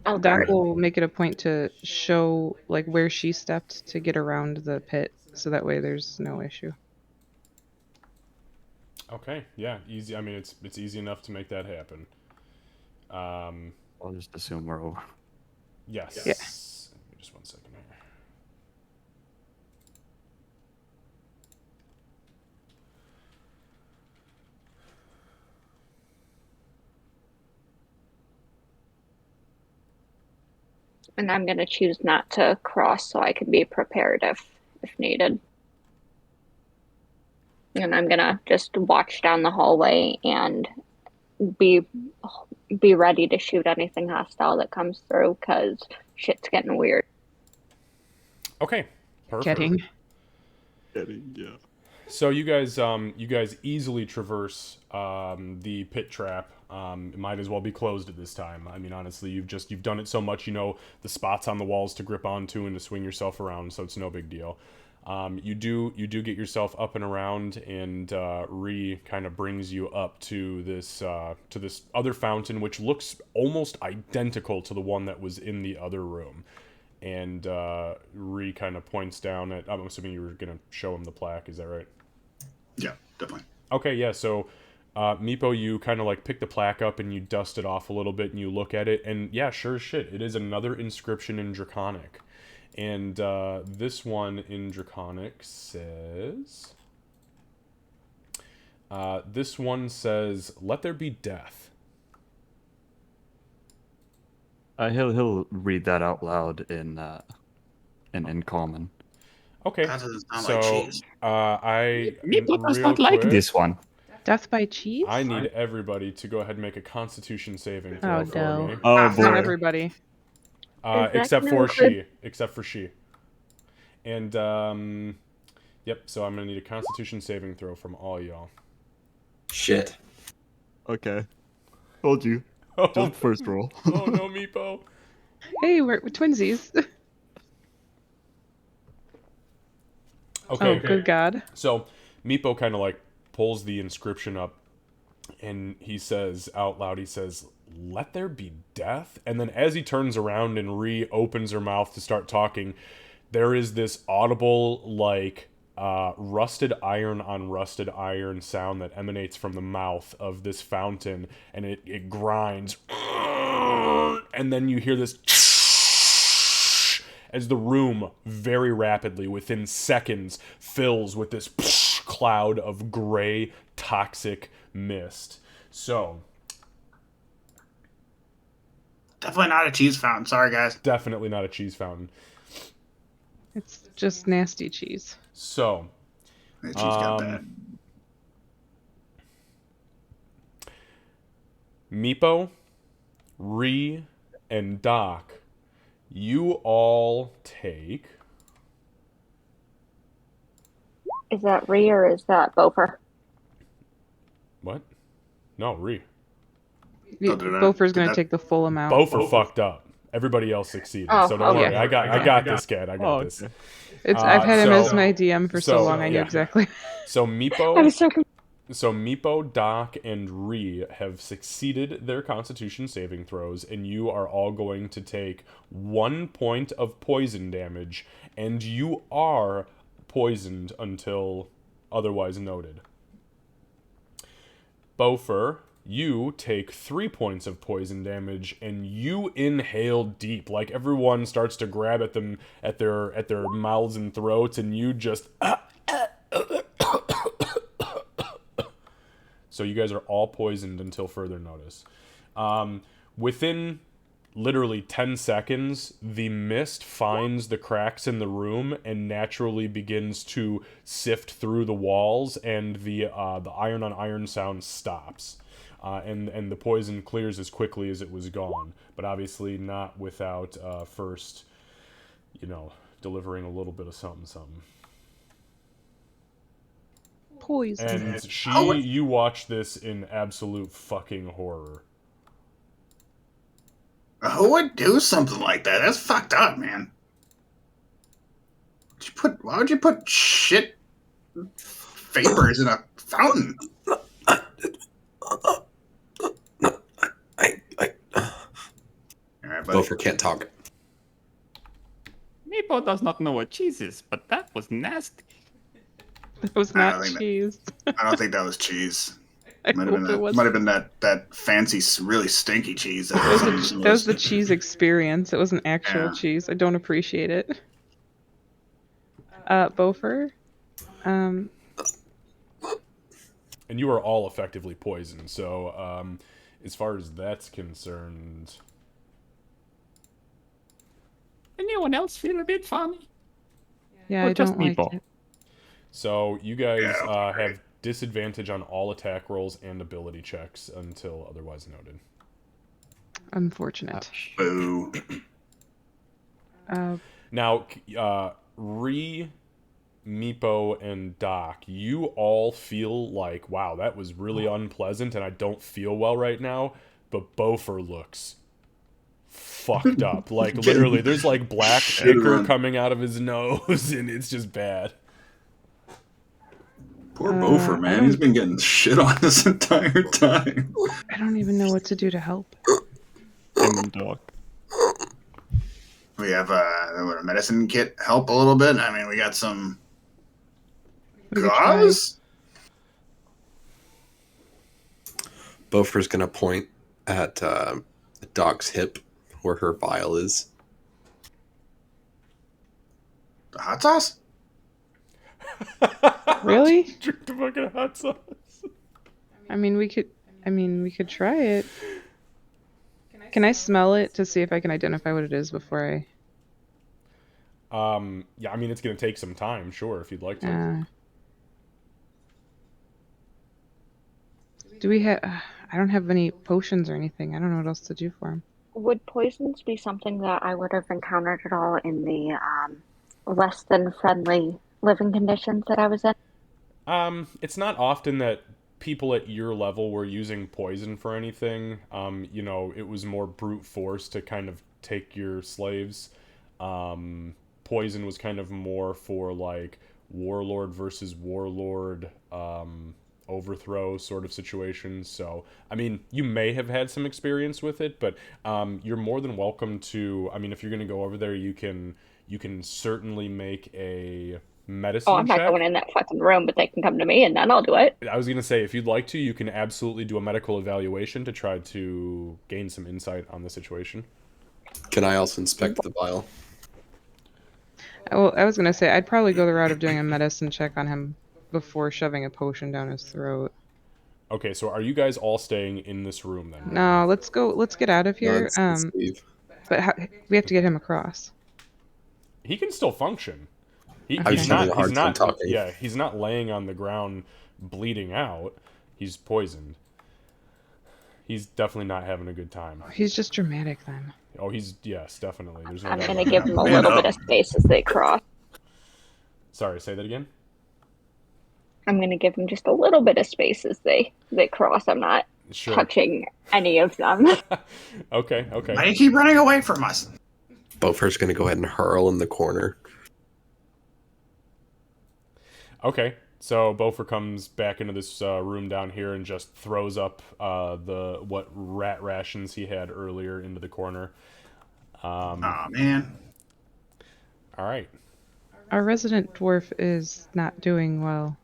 S3: Doc will make it a point to show like where she stepped to get around the pit, so that way there's no issue.
S1: Okay, yeah, easy. I mean, it's easy enough to make that happen.
S6: I'll just assume we're over.
S1: Yes.
S3: Yeah.
S1: Give me just 1 second here.
S5: And I'm going to choose not to cross so I can be prepared if needed. And I'm going to just watch down the hallway and be ready to shoot anything hostile that comes through, because shit's getting weird.
S1: Okay, perfect.
S6: Getting, yeah.
S1: So you guys easily traverse the pit trap. It might as well be closed at this time. I mean, honestly, you've done it so much, you know the spots on the walls to grip onto and to swing yourself around, so it's no big deal. You do get yourself up and around, and Ree kind of brings you up to this other fountain, which looks almost identical to the one that was in the other room. And Ree kind of points down at, I'm assuming you were going to show him the plaque, is that right?
S2: Yeah, definitely.
S1: Okay, yeah, so Meepo, you kind of like pick the plaque up and you dust it off a little bit and you look at it, and yeah, sure as shit, it is another inscription in Draconic. And this one in Draconic says... this one says, "Let there be death."
S6: He'll read that out loud in common.
S2: That
S1: Okay,
S2: doesn't sound
S1: so
S2: like cheese.
S6: Meepo does
S1: real
S6: not like
S1: quick,
S6: this one.
S3: Death by cheese?
S1: I need everybody to go ahead and make a Constitution saving throw
S3: Oh,
S1: for
S3: no.
S1: me.
S6: Oh
S3: Not
S6: boy.
S3: everybody.
S1: Except for she. And yep. So I'm gonna need a Constitution saving throw from all y'all.
S4: Shit.
S6: Okay. Told you. Just first roll.
S1: Oh no, Meepo.
S3: Hey, we're twinsies.
S1: Okay.
S3: Oh, good God.
S1: So Meepo kind of like pulls the inscription up And he says out loud, he says, "Let there be death." And then as he turns around and reopens her mouth to start talking, there is this audible, like, rusted iron on rusted iron sound that emanates from the mouth of this fountain, and it grinds. And then you hear this as the room very rapidly, within seconds, fills with this cloud of gray, toxic mist. So,
S2: Definitely not a cheese fountain. Sorry, guys.
S1: definitely not a cheese fountain.
S3: It's just nasty cheese.
S1: So,
S2: The cheese got bad.
S1: Meepo, Ree, and Doc, you all take...
S5: Is that Ree or is that Bofer?
S1: What? No, Ree.
S3: Bofer's going to take the full amount.
S1: Bofer fucked up. Everybody else succeeded,
S5: Oh,
S1: so don't worry.
S3: yeah.
S1: I got this, kid. I got this.
S3: I've had him as my DM for so long. I knew
S1: yeah.
S3: exactly.
S1: So Meepo,
S5: I'm so confused.
S1: Doc, and Ree have succeeded their Constitution saving throws, and you are all going to take 1 point of poison damage, and you are poisoned until otherwise noted. Bofer, you take 3 points of poison damage, and you inhale deep. Like, everyone starts to grab at them at their mouths and throats, and you just so you guys are all poisoned until further notice. Within literally 10 seconds, the mist finds the cracks in the room and naturally begins to sift through the walls, and the iron on iron sound stops. And the poison clears as quickly as it was gone, but obviously not without first, delivering a little bit of something.
S3: Poison.
S1: And you watch this in absolute fucking horror.
S2: Who would do something like that? That's fucked up, man. Why would you put shit vapors in a fountain?
S4: Bofer can't talk.
S6: Meepo does not know what cheese is, but that was nasty.
S3: It was not cheese.
S2: I don't think that was cheese.
S3: I
S2: Might
S3: hope it was.
S2: have been that fancy, really stinky cheese.
S3: That was the cheese experience. It wasn't actual cheese. I don't appreciate it. Bofer.
S1: And you are all effectively poisoned, so as far as that's concerned...
S6: Anyone else feel a bit funny?
S3: Yeah,
S6: Or
S3: I
S6: just
S3: don't like
S6: Meepo?
S3: it.
S1: So you guys have disadvantage on all attack rolls and ability checks until otherwise noted.
S3: Unfortunate.
S2: Boo.
S1: Now, Ree, Meepo, and Doc, you all feel like, wow, that was really unpleasant and I don't feel well right now, but Bofer looks fucked up. Like, literally, there's like black ichor coming out of his nose and it's just bad.
S2: Poor Bofer, man. He's been getting shit on this entire time.
S3: I don't even know what to do to help.
S6: Dog.
S2: We have a medicine kit help a little bit. I mean, we got some gauze.
S4: Bofer's gonna point at Doc's hip where her vial is.
S2: The hot sauce?
S3: Really?
S1: Drink the fucking hot sauce.
S3: I mean, we could try it. Can I smell it to see if I can identify what it is before I...
S1: Yeah, I mean, it's gonna take some time, sure, if you'd like to.
S3: Do we have... I don't have any potions or anything. I don't know what else to do for him.
S5: Would poisons be something that I would have encountered at all in the less than friendly living conditions that I was in?
S1: It's not often that people at your level were using poison for anything. It was more brute force to kind of take your slaves. Poison was kind of more for, like, warlord versus warlord, overthrow sort of situations. So, I mean, you may have had some experience with it, but you're more than welcome to. I mean, if you're going to go over there, you can certainly make a medicine
S5: Oh, I'm not
S1: check.
S5: going in that fucking room, but they can come to me and then I'll do it.
S1: I was going to say, if you'd like to, you can absolutely do a medical evaluation to try to gain some insight on the situation.
S4: Can I also inspect the vial?
S3: Well, I was gonna say I'd probably go the route of doing a medicine check on him before shoving a potion down his throat.
S1: Okay, so are you guys all staying in this room then?
S3: No, let's go. Let's get out of here.
S4: Let's leave.
S3: But we have to get him across.
S1: He can still function.
S3: He's
S4: having a hard time talking.
S1: Yeah, he's not laying on the ground bleeding out. He's poisoned. He's definitely not having a good time.
S3: He's just dramatic then.
S1: Oh, yes, definitely. There's no
S5: I'm
S1: doubt
S5: going to
S1: about
S5: give
S1: that.
S5: them a little bit of space as they cross.
S1: Sorry, say that again?
S5: I'm going to give them just a little bit of space as they cross. I'm not touching any of them.
S1: Okay.
S2: Why do you keep running away from us?
S4: Beaufort's going to go ahead and hurl in the corner.
S1: Okay, so Beaufort comes back into this room down here and just throws up what rat rations he had earlier into the corner.
S2: Aw, man.
S1: All right.
S3: Our resident dwarf is not doing well.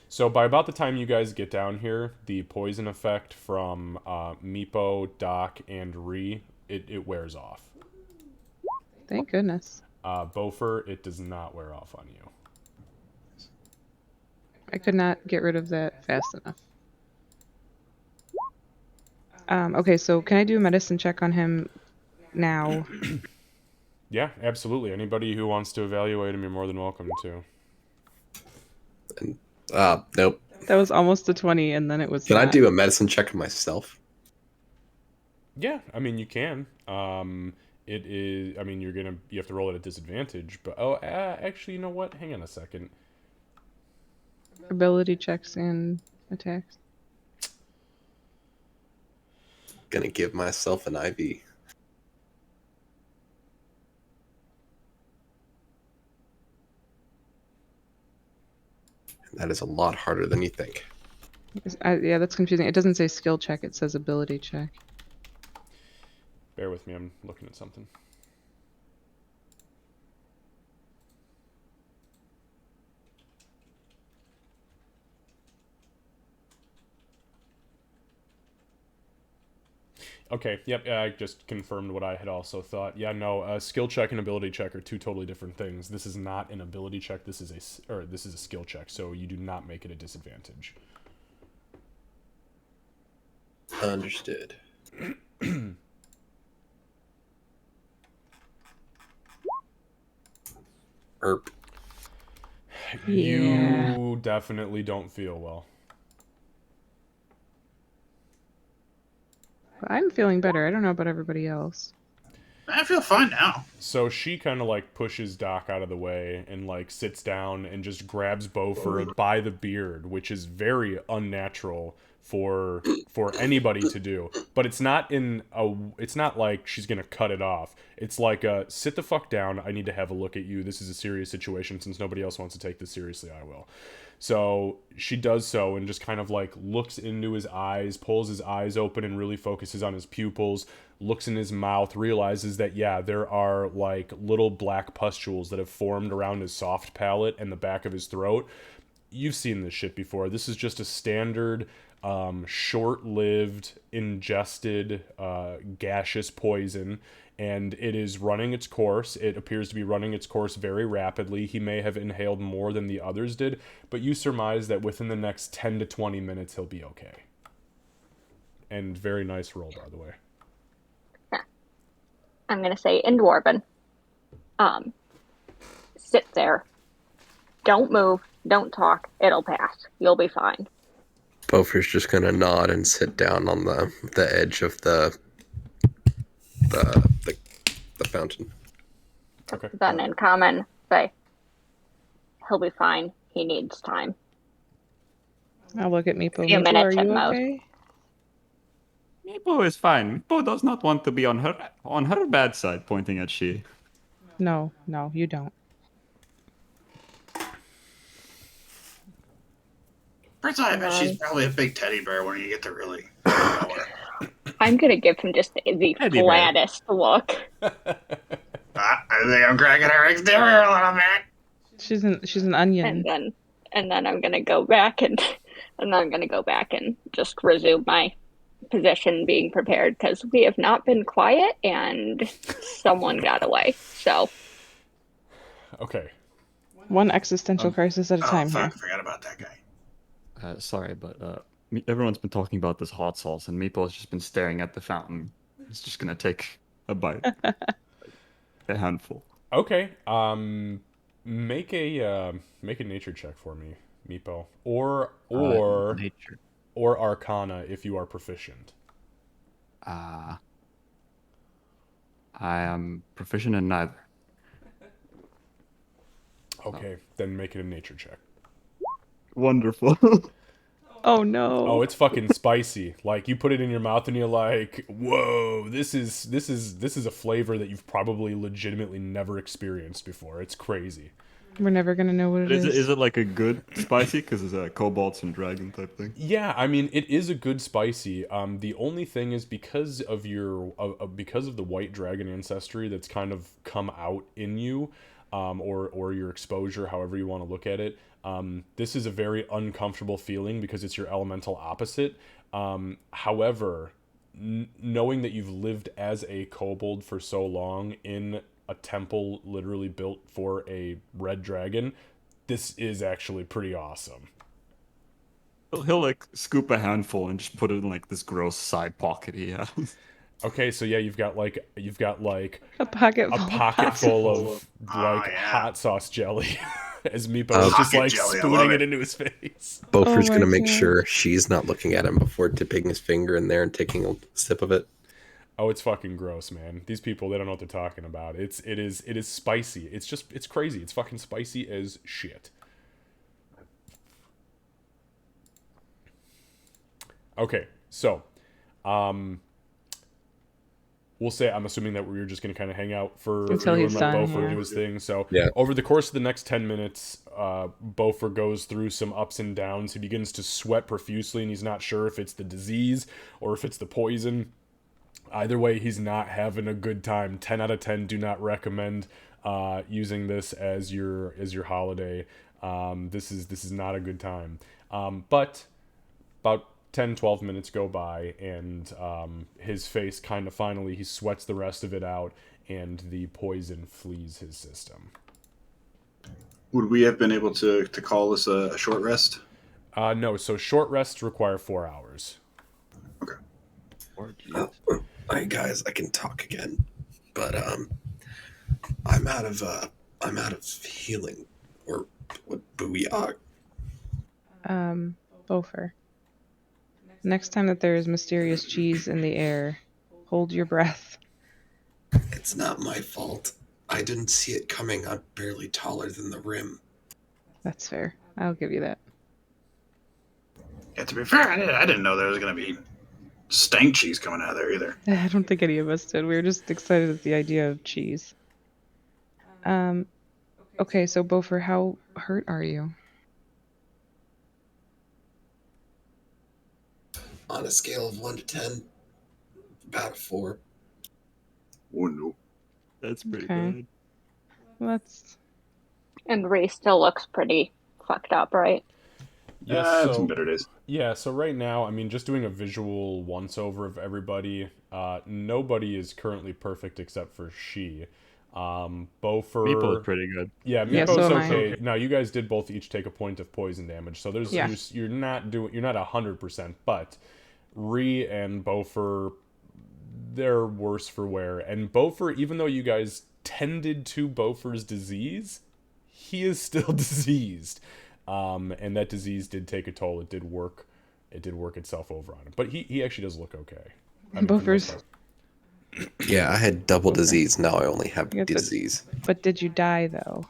S1: So by about the time you guys get down here, the poison effect from Meepo, Doc, and Ree, it wears off.
S3: Thank goodness.
S1: Beaufort, it does not wear off on you.
S3: I could not get rid of that fast enough. Okay, so can I do a medicine check on him now?
S1: Yeah, absolutely. Anybody who wants to evaluate him, you're more than welcome to.
S4: Nope.
S3: That was almost a 20, and then it was.
S4: Can I do a medicine check on myself?
S1: Yeah, I mean you can. It is. I mean you have to roll at a disadvantage. But actually, you know what? Hang on a second.
S3: Ability checks and attacks.
S4: Gonna give myself an IV. That is a lot harder than you think.
S3: Yeah, that's confusing. It doesn't say skill check, it says ability check.
S1: Bear with me, I'm looking at something. Okay, yep, I just confirmed what I had also thought. Yeah, no, skill check and ability check are two totally different things. This is not an ability check, this is a skill check, so you do not make it a disadvantage.
S4: Understood. Erp.
S3: Yeah.
S1: You definitely don't feel well.
S3: I'm feeling better. I don't know about everybody else.
S2: I feel fine now.
S1: So she kind of like pushes Doc out of the way and like sits down and just grabs Beaufort by the beard, which is very unnatural for anybody to do. But it's not like she's gonna cut it off. It's like sit the fuck down. I need to have a look at you. This is a serious situation. Since nobody else wants to take this seriously, I will. So she does so and just kind of like looks into his eyes, pulls his eyes open and really focuses on his pupils, looks in his mouth, realizes that, yeah, there are like little black pustules that have formed around his soft palate and the back of his throat. You've seen this shit before. This is just a standard, short-lived, ingested, gaseous poison. And it is running its course. It appears to be running its course very rapidly. He may have inhaled more than the others did, but you surmise that within the next 10 to 20 minutes, he'll be okay. And very nice roll, by the way.
S5: I'm going to say in Dwarven, sit there. Don't move. Don't talk. It'll pass. You'll be fine.
S4: Beaufort's just going to nod and sit down on the edge of the fountain.
S1: Okay.
S5: Then in common, say, he'll be fine. He needs time.
S3: I'll look at Meepo.
S5: Few
S3: Meepo,
S5: minutes
S3: are
S5: at
S3: you
S5: most.
S3: okay?
S6: Meepo is fine. Meepo does not want to be on her bad side, pointing at she.
S3: No, you don't.
S2: I bet she's probably a big teddy bear when you get to really know her.
S5: I'm gonna give him just the flattest look.
S2: I think I'm cracking her exterior a little bit.
S3: She's an onion.
S5: And then I'm gonna go back and just resume my position, being prepared, because we have not been quiet and someone got away. So.
S1: Okay.
S3: One existential crisis at a time here.
S2: I forgot about that guy.
S6: Sorry, but everyone's been talking about this hot sauce, and Meeple has just been staring at the fountain. He's just gonna take a bite, a handful.
S1: Okay. Make a nature check for me, Meepo, or
S6: nature,
S1: or Arcana if you are proficient.
S6: I am proficient in neither.
S1: Okay, then make it a nature check.
S6: Wonderful.
S3: Oh no.
S1: Oh, it's fucking spicy. Like, you put it in your mouth and you're like, whoa, this is a flavor that you've probably legitimately never experienced before. It's crazy.
S3: We're never gonna know what it is.
S6: Is it like a good spicy? Because it's a kobolds and dragon type thing.
S1: Yeah, I mean, it is a good spicy. The only thing is because of because of the white dragon ancestry that's kind of come out in you, or your exposure, however you want to look at it. This is a very uncomfortable feeling because it's your elemental opposite. However, knowing that you've lived as a kobold for so long in a temple literally built for a red dragon, this is actually pretty awesome.
S6: He'll like scoop a handful and just put it in like this gross side pocket he has.
S1: Okay, so yeah, you've got like
S3: a pocket
S1: full of hot sauce jelly. As Meepo is just like spooning it into his face.
S4: Beaufort's gonna make sure she's not looking at him before dipping his finger in there and taking a sip of it.
S1: Oh, it's fucking gross, man. These people, they don't know what they're talking about. It is spicy. It's crazy. It's fucking spicy as shit. Okay, so we'll say, I'm assuming that we're just going to kind of hang out for
S3: until he's done,
S1: Beaufort do his thing. So over the course of the next 10 minutes, Beaufort goes through some ups and downs. He begins to sweat profusely, and he's not sure if it's the disease or if it's the poison. Either way, he's not having a good time. 10 out of 10 do not recommend using this as your holiday. This is not a good time. But about 10-12 minutes go by, and his face kind of finally, he sweats the rest of it out, and the poison flees his system.
S2: Would we have been able to call this a short rest?
S1: No, so short rests require 4 hours.
S2: Okay.
S4: Alright guys, I can talk again, but I'm out of healing, or what booyah.
S3: Beaufort. Next time that there is mysterious cheese in the air, hold your breath.
S4: It's not my fault. I didn't see it coming. I'm barely taller than the rim.
S3: That's fair. I'll give you that.
S2: Yeah, to be fair, I didn't know there was going to be stank cheese coming out of there either.
S3: I don't think any of us did. We were just excited at the idea of cheese. Okay, so Beaufort, how hurt are you?
S4: On a scale of 1 to 10, about a 4.
S2: Oh no.
S6: That's pretty bad.
S5: And Ray still looks pretty fucked up, right?
S1: Yeah,
S2: some better days.
S1: Yeah, so right now, I mean, just doing a visual once-over of everybody, nobody is currently perfect except for she. Beaufort...
S6: Meeple's pretty good.
S1: Yeah, Meeple's okay. Now, you guys did both each take a point of poison damage, so there's you're not 100%, but Ree and Beaufort, they're worse for wear. And Beaufort, even though you guys tended to Beaufort's disease, he is still diseased. And that disease did take a toll. It did work itself over on him. But he actually does look okay.
S3: Beaufort's...
S4: Yeah, I had double disease. Now I only have disease.
S3: But did you die, though?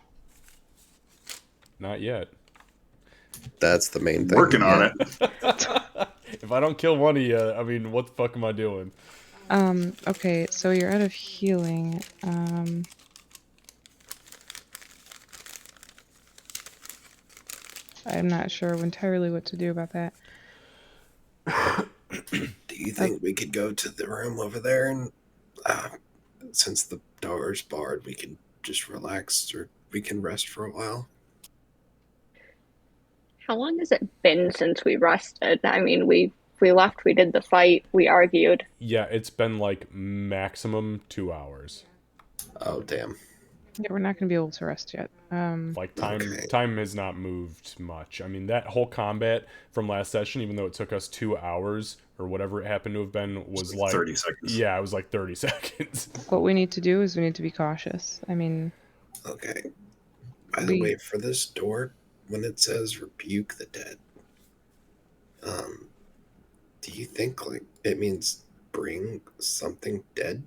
S1: Not yet.
S4: That's the main thing.
S2: Working on it.
S1: If I don't kill one of you, I mean, what the fuck am I doing?
S3: Okay, so you're out of healing. I'm not sure entirely what to do about that.
S4: Do you think we could go to the room over there and, since the door is barred, we can just relax or we can rest for a while?
S5: How long has it been since we rested? I mean, we left, we did the fight, we argued.
S1: Yeah, it's been like maximum 2 hours.
S4: Oh, damn.
S3: Yeah, we're not going to be able to rest yet.
S1: Like
S4: Okay.
S1: time has not moved much. I mean, that whole combat from last session, even though it took us 2 hours or whatever it happened to have been, was like
S2: 30 seconds.
S1: Yeah, it was like 30 seconds.
S3: What we need to do is we need to be cautious. I mean,
S4: Okay. By the way, for this door, when it says rebuke the dead, do you think like it means bring something dead?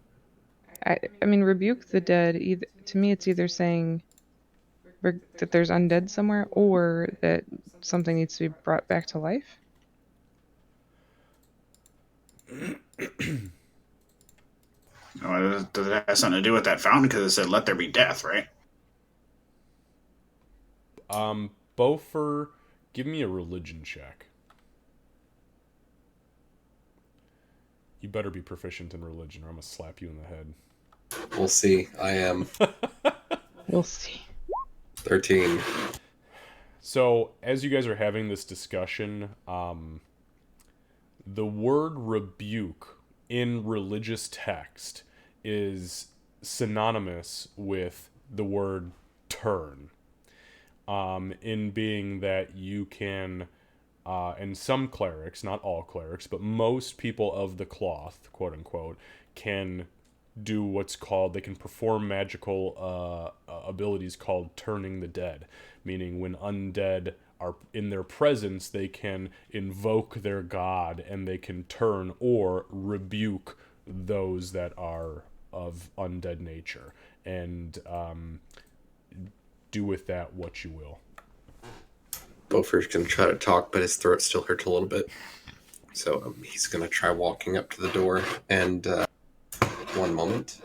S3: I mean, rebuke the dead. Either, to me, it's either saying that there's undead somewhere, or that something needs to be brought back to life.
S2: Does it have something to do with that fountain? Because it said, "Let there be death," right?
S1: Bofer, give me a religion check. You better be proficient in religion, or I'm gonna slap you in the head.
S4: We'll see. I am.
S3: We'll see.
S4: 13.
S1: So, as you guys are having this discussion, the word rebuke in religious text is synonymous with the word turn. In being that you can, and some clerics, not all clerics, but most people of the cloth, quote unquote, can do what's called, they can perform magical abilities called turning the dead, meaning when undead are in their presence, they can invoke their god and they can turn or rebuke those that are of undead nature, and do with that what you will.
S4: Bofer's going to try to talk, but his throat still hurts a little bit. So he's going to try walking up to the door. And one moment.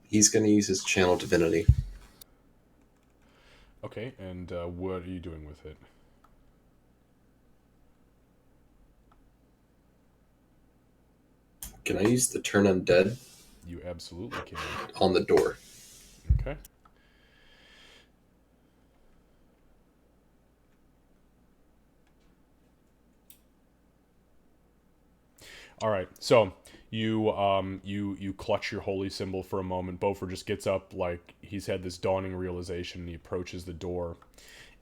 S4: He's going to use his channel divinity.
S1: Okay, and what are you doing with it?
S4: Can I use the turn undead?
S1: You absolutely can.
S4: On the door.
S1: Okay. All right, so you clutch your holy symbol for a moment. Bofer just gets up like he's had this dawning realization, and he approaches the door.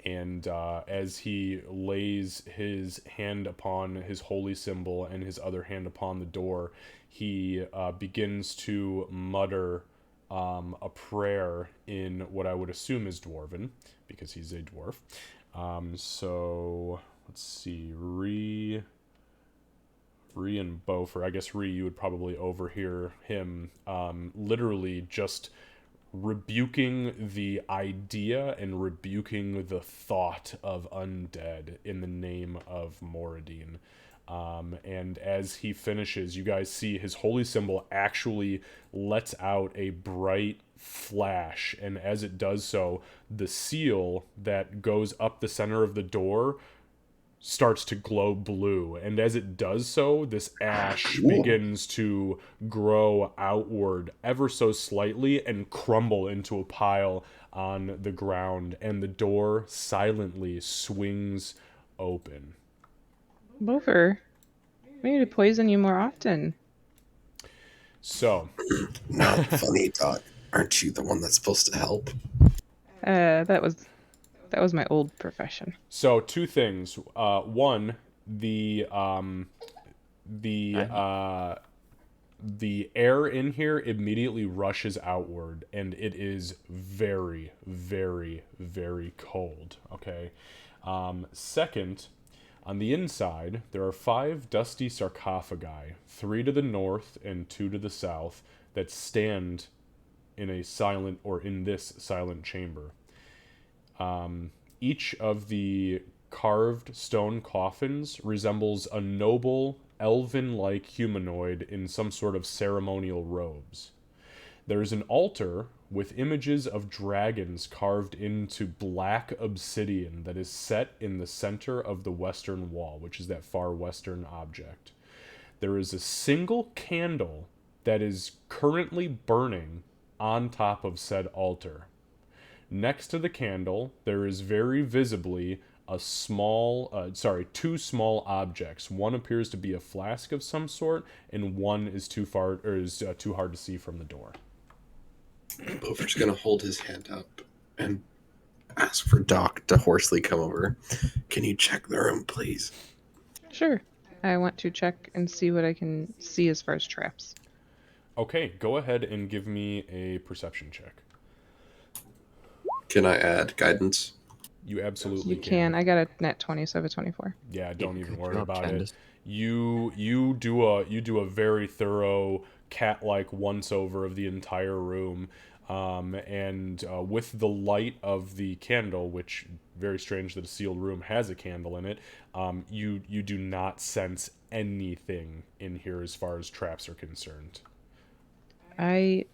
S1: And as he lays his hand upon his holy symbol and his other hand upon the door, he begins to mutter a prayer in what I would assume is Dwarven, because he's a dwarf. So let's see, Ree and Bofer. I guess Ree, you would probably overhear him literally just rebuking the idea and rebuking the thought of undead in the name of Moradin. And as he finishes, you guys see his holy symbol actually lets out a bright flash, and as it does so, the seal that goes up the center of the door starts to glow blue, and as it does so, this ash begins to grow outward ever so slightly and crumble into a pile on the ground, and the door silently swings open.
S3: Bofer, we need to poison you more often.
S1: So,
S4: not funny, Doc. Aren't you the one that's supposed to help?
S3: That was my old profession.
S1: So two things. One, the air in here immediately rushes outward, and it is very, very, very cold. Okay. Second, on the inside, there are 5 dusty sarcophagi, 3 to the north and 2 to the south, that stand in this silent chamber. Each of the carved stone coffins resembles a noble elven-like humanoid in some sort of ceremonial robes. There is an altar with images of dragons carved into black obsidian that is set in the center of the western wall, which is that far western object. There is a single candle that is currently burning on top of said altar. Next to the candle, there is very visibly two small objects. One appears to be a flask of some sort, and one is too hard to see from the door.
S4: Bofer's gonna hold his hand up and ask for Doc to hoarsely come over. Can you check the room, please?
S3: Sure. I want to check and see what I can see as far as traps.
S1: Okay, go ahead and give me a perception check.
S4: Can I add guidance?
S1: You absolutely
S3: You can. I got a net 20, so I have a 24.
S1: Yeah, don't even
S7: good
S1: worry
S7: job,
S1: about
S7: Candace.
S1: it. You do a very thorough cat-like once-over of the entire room, and with the light of the candle, which very strange that a sealed room has a candle in it, you do not sense anything in here as far as traps are concerned.
S3: I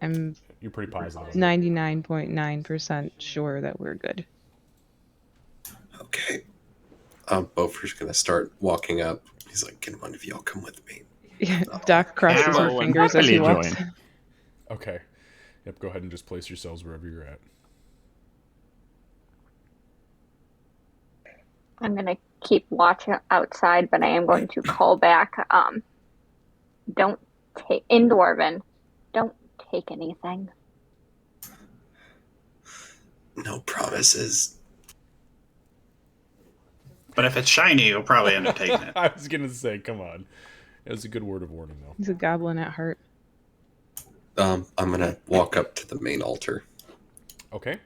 S3: am
S1: You're pretty positive.
S3: 99.9% sure that we're good.
S4: Okay. Bofer's gonna start walking up. He's like, "Can one of y'all come with me?"
S3: Doc crosses her
S6: Well,
S3: fingers as he
S6: happily
S3: walks.
S6: join.
S1: Okay. Yep, go ahead and just place yourselves wherever you're at.
S5: I'm gonna keep watch outside, but I am going to call back. Don't take in Dwarven. Don't take anything.
S4: No promises.
S2: But if it's shiny, you'll probably end up taking it.
S1: I was gonna say, come on. It was a good word of warning, though.
S3: He's a goblin at heart.
S4: I'm gonna walk up to the main altar.
S1: Okay.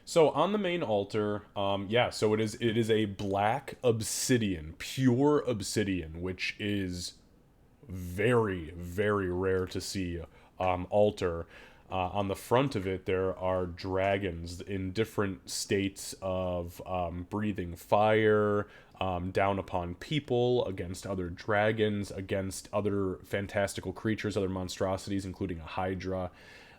S1: So on the main altar, so it is a black obsidian, pure obsidian, which is very, very rare to see altar. On the front of it, there are dragons in different states of breathing fire, down upon people, against other dragons, against other fantastical creatures, other monstrosities, including a hydra.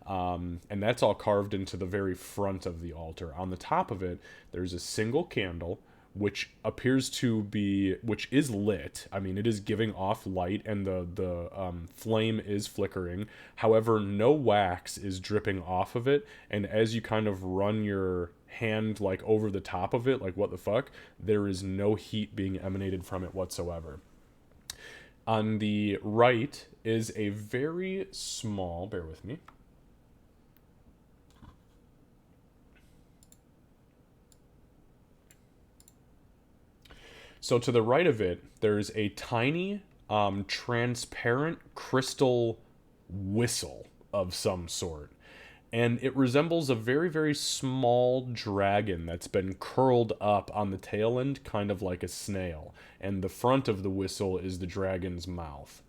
S1: And that's all carved into the very front of the altar. On the top of it, there's a single candle, which is lit. I mean, it is giving off light, and the flame is flickering. However, no wax is dripping off of it, and as you kind of run your hand like over the top of it, like what the fuck, there is no heat being emanated from it whatsoever. On the right is a very small, bear with me. So to the right of it, there's a tiny, transparent crystal whistle of some sort. And it resembles a very, very small dragon that's been curled up on the tail end, kind of like a snail. And the front of the whistle is the dragon's mouth.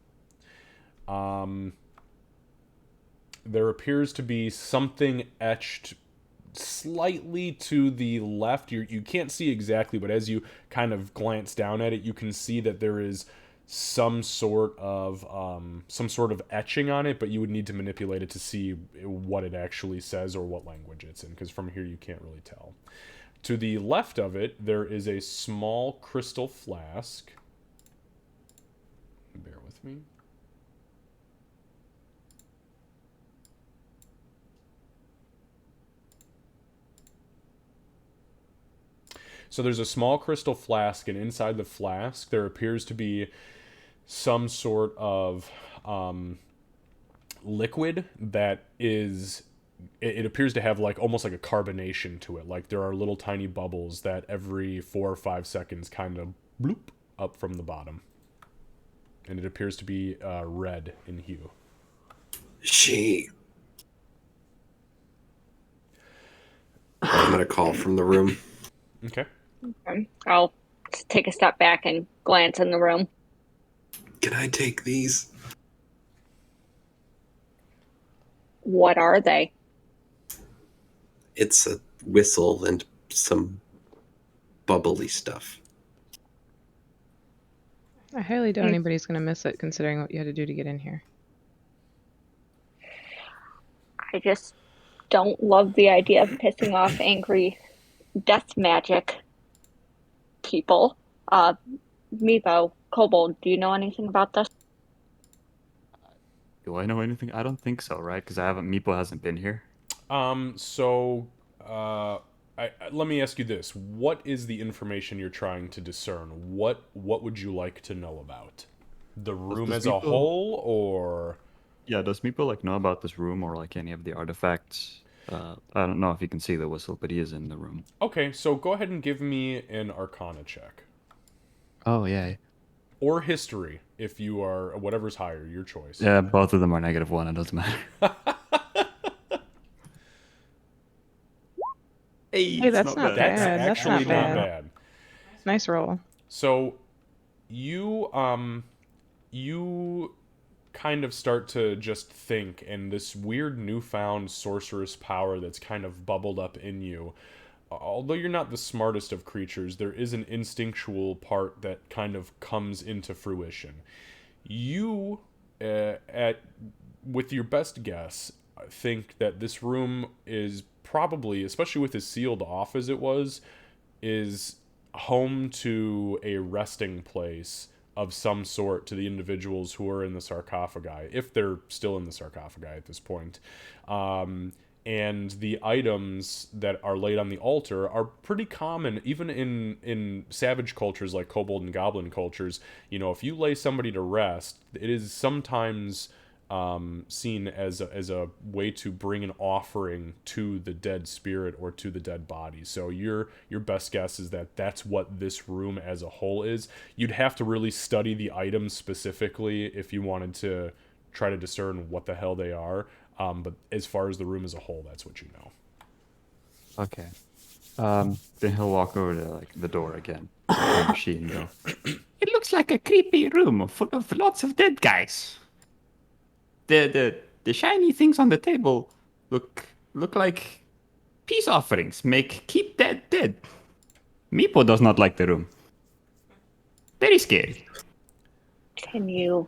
S1: There appears to be something etched slightly to the left. You can't see exactly, but as you kind of glance down at it, you can see that there is some sort of etching on it, but you would need to manipulate it to see what it actually says or what language it's in, because from here you can't really tell. To the left of it, there is a small crystal flask. Bear with me. So there's a small crystal flask, and inside the flask there appears to be some sort of liquid that is... It appears to have like almost like a carbonation to it. Like there are little tiny bubbles that every 4 or 5 seconds kind of bloop up from the bottom. And it appears to be red in hue.
S4: I'm gonna call from the room.
S1: Okay.
S5: I'll take a step back and glance in the room.
S4: Can I take these?
S5: What are they?
S4: It's a whistle and some bubbly stuff.
S3: I highly doubt anybody's going to miss it, considering what you had to do to get in here.
S5: I just don't love the idea of pissing off angry death magic people. Meepo, Kobold, do you know anything about this?
S6: Do I know anything? I don't think so, right? Because Meepo hasn't been here.
S1: Let me ask you this: what is the information you're trying to discern? What would you like to know about the room
S6: does
S1: as a
S6: Meepo-
S1: whole, or?
S6: Yeah, does Meepo like know about this room or like any of the artifacts? I don't know if you can see the whistle, but he is in the room.
S1: Okay, so go ahead and give me an Arcana check.
S6: Oh yeah.
S1: Or history, if you are whatever's higher, your choice.
S6: Yeah, both of them are -1. It doesn't matter.
S3: Hey, that's not
S1: That's
S3: bad.
S1: actually
S3: That's not
S1: not
S3: bad.
S1: bad.
S3: Nice roll.
S1: So, you kind of start to just think, and this weird newfound sorceress power that's kind of bubbled up in you. Although you're not the smartest of creatures, there is an instinctual part that kind of comes into fruition. You, with your best guess, think that this room is probably, especially with as sealed off as it was, is home to a resting place of some sort to the individuals who are in the sarcophagi, if they're still in the sarcophagi at this point. And the items that are laid on the altar are pretty common, even in savage cultures like kobold and goblin cultures. You know, if you lay somebody to rest, it is sometimes seen as a way to bring an offering to the dead spirit or to the dead body. So your best guess is that that's what this room as a whole is. You'd have to really study the items specifically if you wanted to try to discern what the hell they are. But as far as the room as a whole, that's what you know.
S6: Okay. Then he'll walk over to like the door again. The machine go. It looks like a creepy room full of lots of dead guys. The shiny things on the table look like peace offerings. Keep dead. Meepo does not like the room. Very scary.
S5: Can you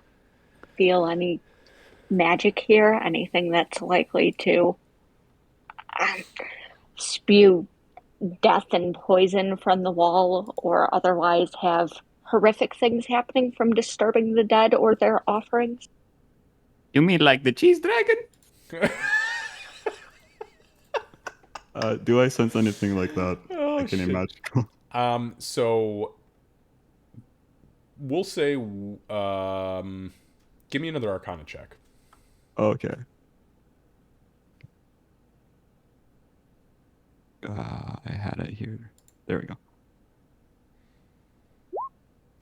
S5: feel any magic here? Anything that's likely to spew death and poison from the wall, or otherwise have horrific things happening from disturbing the dead or their offerings?
S6: You mean like the cheese dragon? Do I sense anything like that?
S1: Oh,
S6: like any
S1: shit.
S6: magical?
S1: So we'll say, give me another Arcana check.
S6: Okay. I had it here. There we go.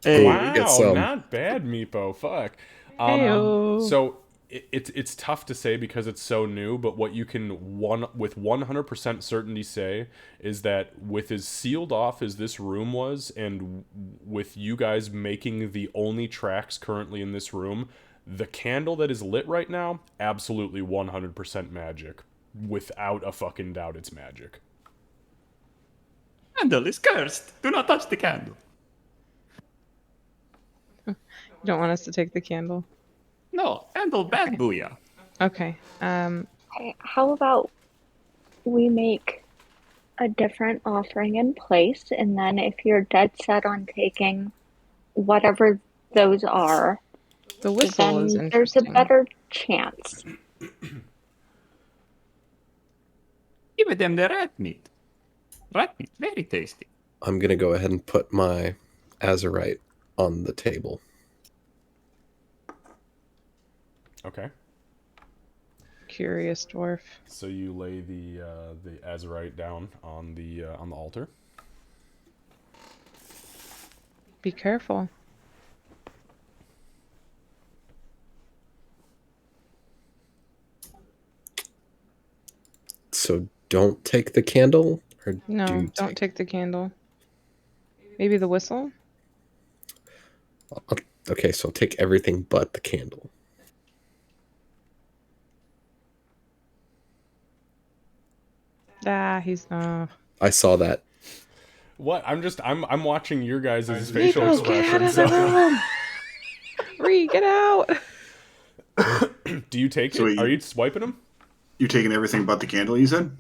S6: Hey.
S1: Wow, not bad, Meepo. Fuck.
S3: Heyo.
S1: So it's tough to say because it's so new, but what you can with 100% certainty say is that with as sealed off as this room was, and with you guys making the only tracks currently in this room, the candle that is lit right now, absolutely 100% magic. Without a fucking doubt, it's magic.
S6: Candle is cursed. Do not touch the candle.
S3: You don't want us to take the candle?
S6: No, candle bad, booyah.
S3: Okay.
S5: How about we make a different offering in place, and then if you're dead set on taking whatever those are,
S3: The whistle is
S5: then there's a
S3: interesting.
S5: better chance.
S6: Give them the rat meat. Rat meat, very tasty.
S4: I'm going to go ahead and put my azurite on the table.
S1: Okay.
S3: Curious dwarf.
S1: So you lay the azurite down on the altar.
S3: Be careful.
S4: So don't take the candle? Or
S3: No, don't take the candle. Maybe the whistle?
S4: Okay, so I'll take everything but the candle.
S3: He's
S4: I saw that.
S1: What? I'm watching your guys' facial
S3: Meepo, get out
S1: expressions.
S3: of the
S1: So.
S3: room! Get out!
S1: Do you take
S2: So
S1: it? Are you swiping them?
S2: You're taking everything but the candle, you said?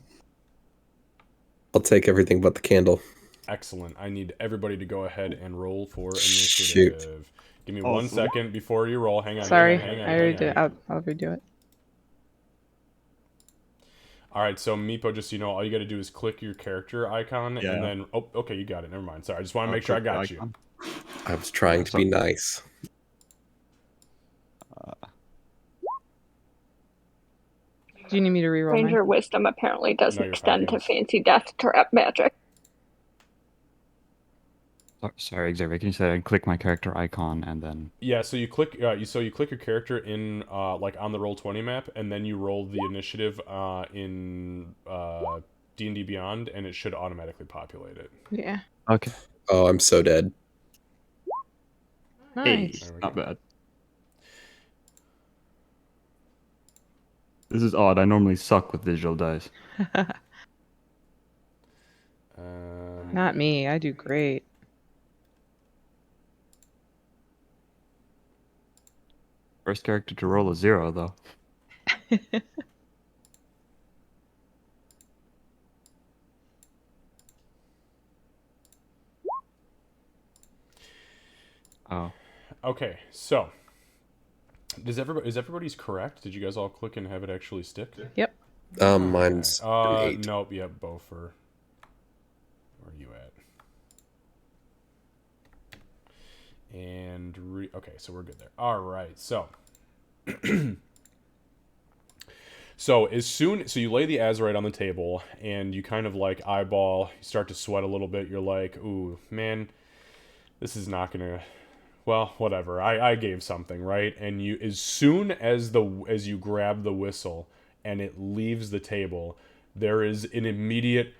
S4: I'll take everything but the candle.
S1: Excellent. I need everybody to go ahead and roll for
S4: Shoot.
S1: initiative. Give me 1 second before you roll. Hang on.
S3: Sorry,
S1: hang on,
S3: I already did. I'll redo it.
S1: All right, so Meepo, just so you know, all you got to do is click your character icon, and then okay, you got it. Never mind. Sorry, I just want to make sure I got you.
S4: I was trying to be nice.
S3: Do you need me to reroll
S5: Ranger
S3: mine?
S5: Wisdom apparently doesn't
S1: No, you're fine,
S5: extend to
S1: Candace.
S5: fancy death trap magic.
S6: Sorry, Xavier. Can you say I click my character icon and then?
S1: Yeah, so you click you click your character in like on the Roll20 map, and then you roll the initiative in D&D Beyond, and it should automatically populate it.
S3: Yeah.
S6: Okay.
S4: Oh, I'm so dead.
S3: Nice.
S6: Hey, not bad. This is odd. I normally suck with visual dice.
S3: Not me. I do great.
S6: First character to roll a 0, though. Oh.
S1: Okay, so is everybody's correct? Did you guys all click and have it actually stick?
S3: Yep.
S4: Mine's an 8.
S1: Nope. Yep. Bofer. Where are you at? And okay, so we're good there. All right, so so you lay the azurite on the table, and you kind of like eyeball. You start to sweat a little bit. You're like, ooh, man, this is not gonna. Well, whatever. I gave something, right? And you, as soon as you grab the whistle and it leaves the table, there is an immediate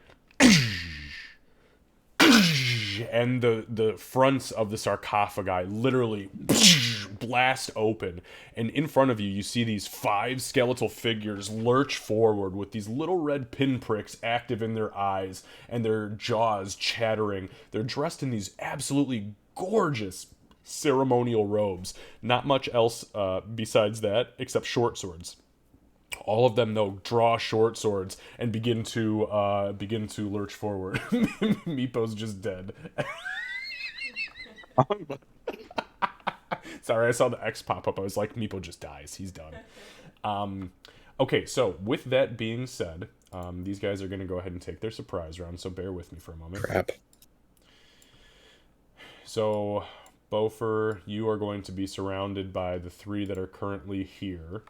S1: and the fronts of the sarcophagi literally blast open, and in front of you you see these 5 skeletal figures lurch forward with these little red pinpricks active in their eyes and their jaws chattering. They're dressed in these absolutely gorgeous ceremonial robes. Not much else besides that, except short swords. All of them, though, draw short swords and begin to lurch forward. Meepo's just dead. Sorry, I saw the X pop up. I was like, Meepo just dies. He's done. Okay, so with that being said, these guys are going to go ahead and take their surprise round, so bear with me for a moment.
S4: Crap.
S1: So, Bofer, you are going to be surrounded by the 3 that are currently here.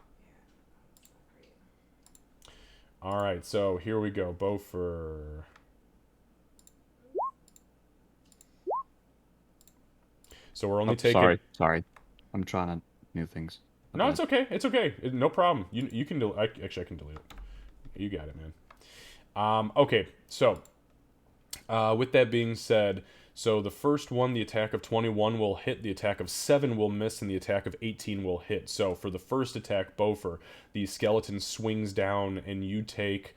S1: All right, so here we go. Bofer. So we're only taking...
S6: Sorry. I'm trying to new things.
S1: No, it's okay. It's okay. No problem. You can actually, I can delete it. You got it, man. Okay, so with that being said, so the first one, the attack of 21 will hit, the attack of 7 will miss, and the attack of 18 will hit. So for the first attack, Bofer, the skeleton swings down, and you take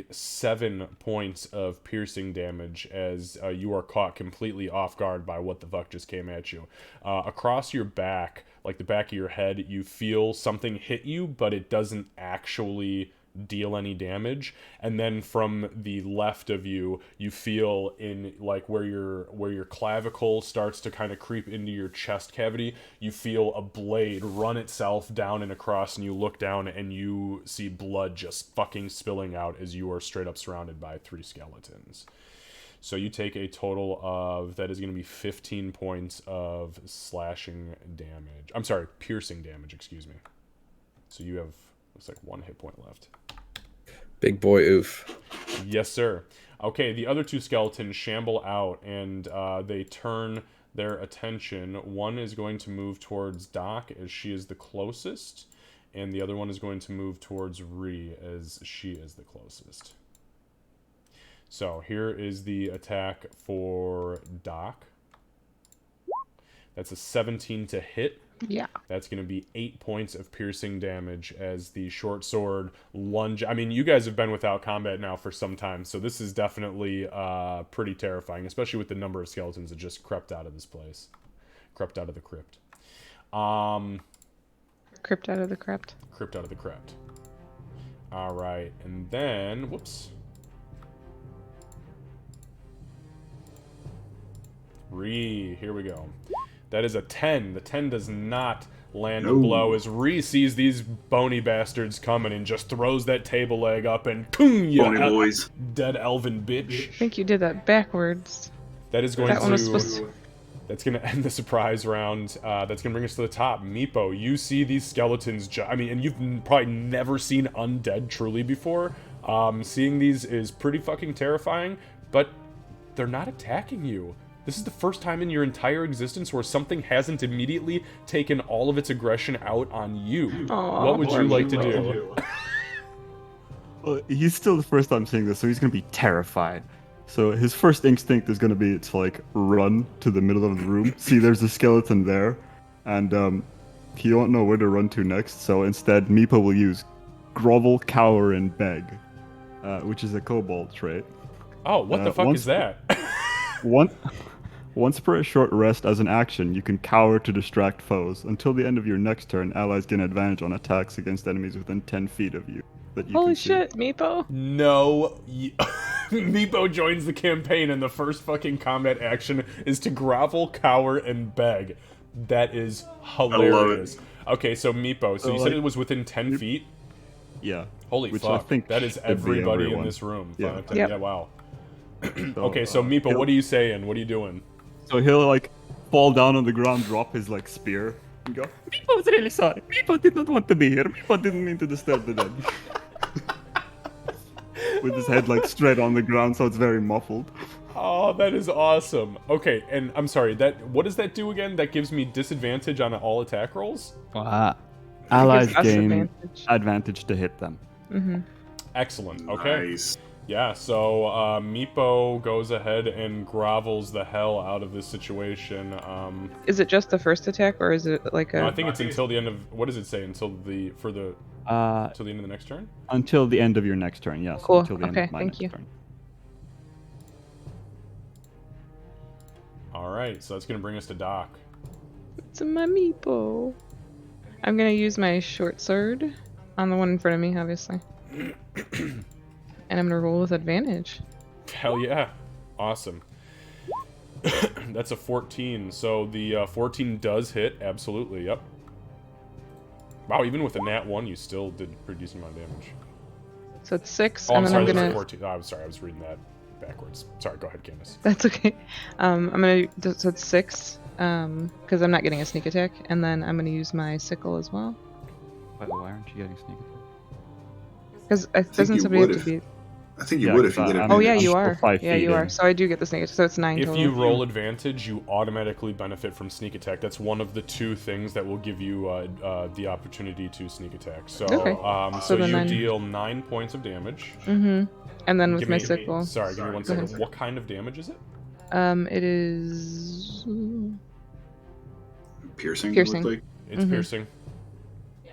S1: 7 points of piercing damage as you are caught completely off guard by what the fuck just came at you. Across your back, like the back of your head, you feel something hit you, but it doesn't actually deal any damage. And then from the left of you, you feel in like where your clavicle starts to kind of creep into your chest cavity, you feel a blade run itself down and across, and you look down and you see blood just fucking spilling out as you are straight up surrounded by 3 skeletons. So you take a total of, that is going to be 15 points of slashing damage. I'm sorry, piercing damage, excuse me. So you have, looks like 1 hit point left.
S4: Big boy oof.
S1: Yes, sir. Okay, the other 2 skeletons shamble out, and they turn their attention. One is going to move towards Doc, as she is the closest, and the other one is going to move towards Ree, as she is the closest. So here is the attack for Doc. That's a 17 to hit.
S3: Yeah.
S1: That's going to be 8 points of piercing damage as the short sword lunge. I mean, you guys have been without combat now for some time, so this is definitely pretty terrifying, especially with the number of skeletons that just crept out of this place. Crept out of the crypt.
S3: Crypt out of the crypt.
S1: Crypt out of the crypt. All right, and then whoops. Here we go. That is a 10. The 10 does not land a blow as Ree sees these bony bastards coming and just throws that table leg up and boom, you
S2: Bony boys.
S1: dead elven bitch.
S3: I think you did that backwards.
S1: That is going
S3: That one was supposed to...
S1: That's going to end the surprise round. That's going to bring us to the top. Meepo, you see these skeletons... I mean, and you've probably never seen undead truly before. Seeing these is pretty fucking terrifying, but they're not attacking you. This is the first time in your entire existence where something hasn't immediately taken all of its aggression out on you.
S3: Aww,
S1: what would you like to do?
S7: Well, he's still the first time seeing this, so he's going to be terrified. So his first instinct is going to be to, like, run to the middle of the room. See, there's a skeleton there, and he won't know where to run to next. So instead, Meepo will use Grovel, Cower, and Beg, which is a kobold trait.
S1: Oh, what the fuck is that?
S7: Once per short rest as an action, you can cower to distract foes. Until the end of your next turn, allies gain advantage on attacks against enemies within 10 feet of you. That you
S3: Holy
S7: can see.
S3: shit, Meepo.
S1: No. Meepo joins the campaign and the first fucking combat action is to grovel, cower, and beg. That is hilarious. Okay, so Meepo, so you said it was within 10 feet?
S7: Yeah.
S1: Holy
S7: which
S1: fuck.
S7: I think
S1: that is
S7: should be
S1: everybody in
S7: everyone.
S1: this room.
S7: Yeah.
S3: Yep.
S1: Yeah, wow. Okay, so Meepo, what are you saying? What are you doing?
S7: So he'll, like, fall down on the ground, drop his, like, spear, and go, Meepo was really sorry. Meepo did not want to be here. Meepo didn't mean to disturb the dead. With his head, like, straight on the ground, so it's very muffled.
S1: Oh, that is awesome. Okay, and I'm sorry, what does that do again? That gives me disadvantage on all attack rolls?
S7: Allies
S3: us
S7: gain advantage to hit them.
S3: Mm-hmm.
S1: Excellent, okay.
S2: Nice.
S1: Yeah, so Meepo goes ahead and grovels the hell out of this situation.
S3: Is it just the first attack, or is it like a...
S1: No, I think it's until the end of... What does it say? Until the end of the next turn?
S7: Until the end of your next turn, yes.
S3: Cool,
S7: Until the end
S3: okay,
S7: of my
S3: thank
S7: next
S3: you.
S7: turn.
S1: Alright, so that's going to bring us to Doc.
S3: It's my Meepo. I'm gonna use my short sword on the one in front of me, obviously. And I'm gonna roll with advantage.
S1: Hell yeah. Awesome. That's a 14, so the 14 does hit, absolutely, yep. Wow, even with a nat 1, you still did a pretty decent amount of damage.
S3: So it's 6,
S1: Oh, I'm
S3: and then
S1: sorry,
S3: I'm
S1: that's
S3: gonna...
S1: a 14. Oh, I'm sorry, I was reading that backwards. Sorry, go ahead, Candace.
S3: That's okay. I'm gonna... So it's 6, because I'm not getting a sneak attack, and then I'm gonna use my sickle as well.
S7: Why aren't you getting sneak attack?
S3: Because doesn't somebody have to be...
S2: I think you would if you get
S7: I'm-
S2: it.
S3: Oh yeah,
S7: I'm
S3: you
S7: still
S3: are.
S7: 5
S3: Yeah,
S7: feet
S3: you are.
S7: in.
S3: So I do get the sneak attack, so it's 9
S1: If
S3: total.
S1: you roll advantage, you automatically benefit from sneak attack. That's one of the 2 things that will give you the opportunity to sneak attack. So,
S3: Okay.
S1: so
S3: So then
S1: you
S3: 9.
S1: deal 9 points of damage.
S3: Mm-hmm. And then with
S1: Give
S3: my
S1: me-
S3: sickle...
S1: Sorry, give me one
S3: Go ahead.
S1: second. What kind of damage is it?
S3: It is...
S2: Piercing.
S3: Piercing.
S2: It looked like.
S1: It's
S3: Mhm.
S1: piercing.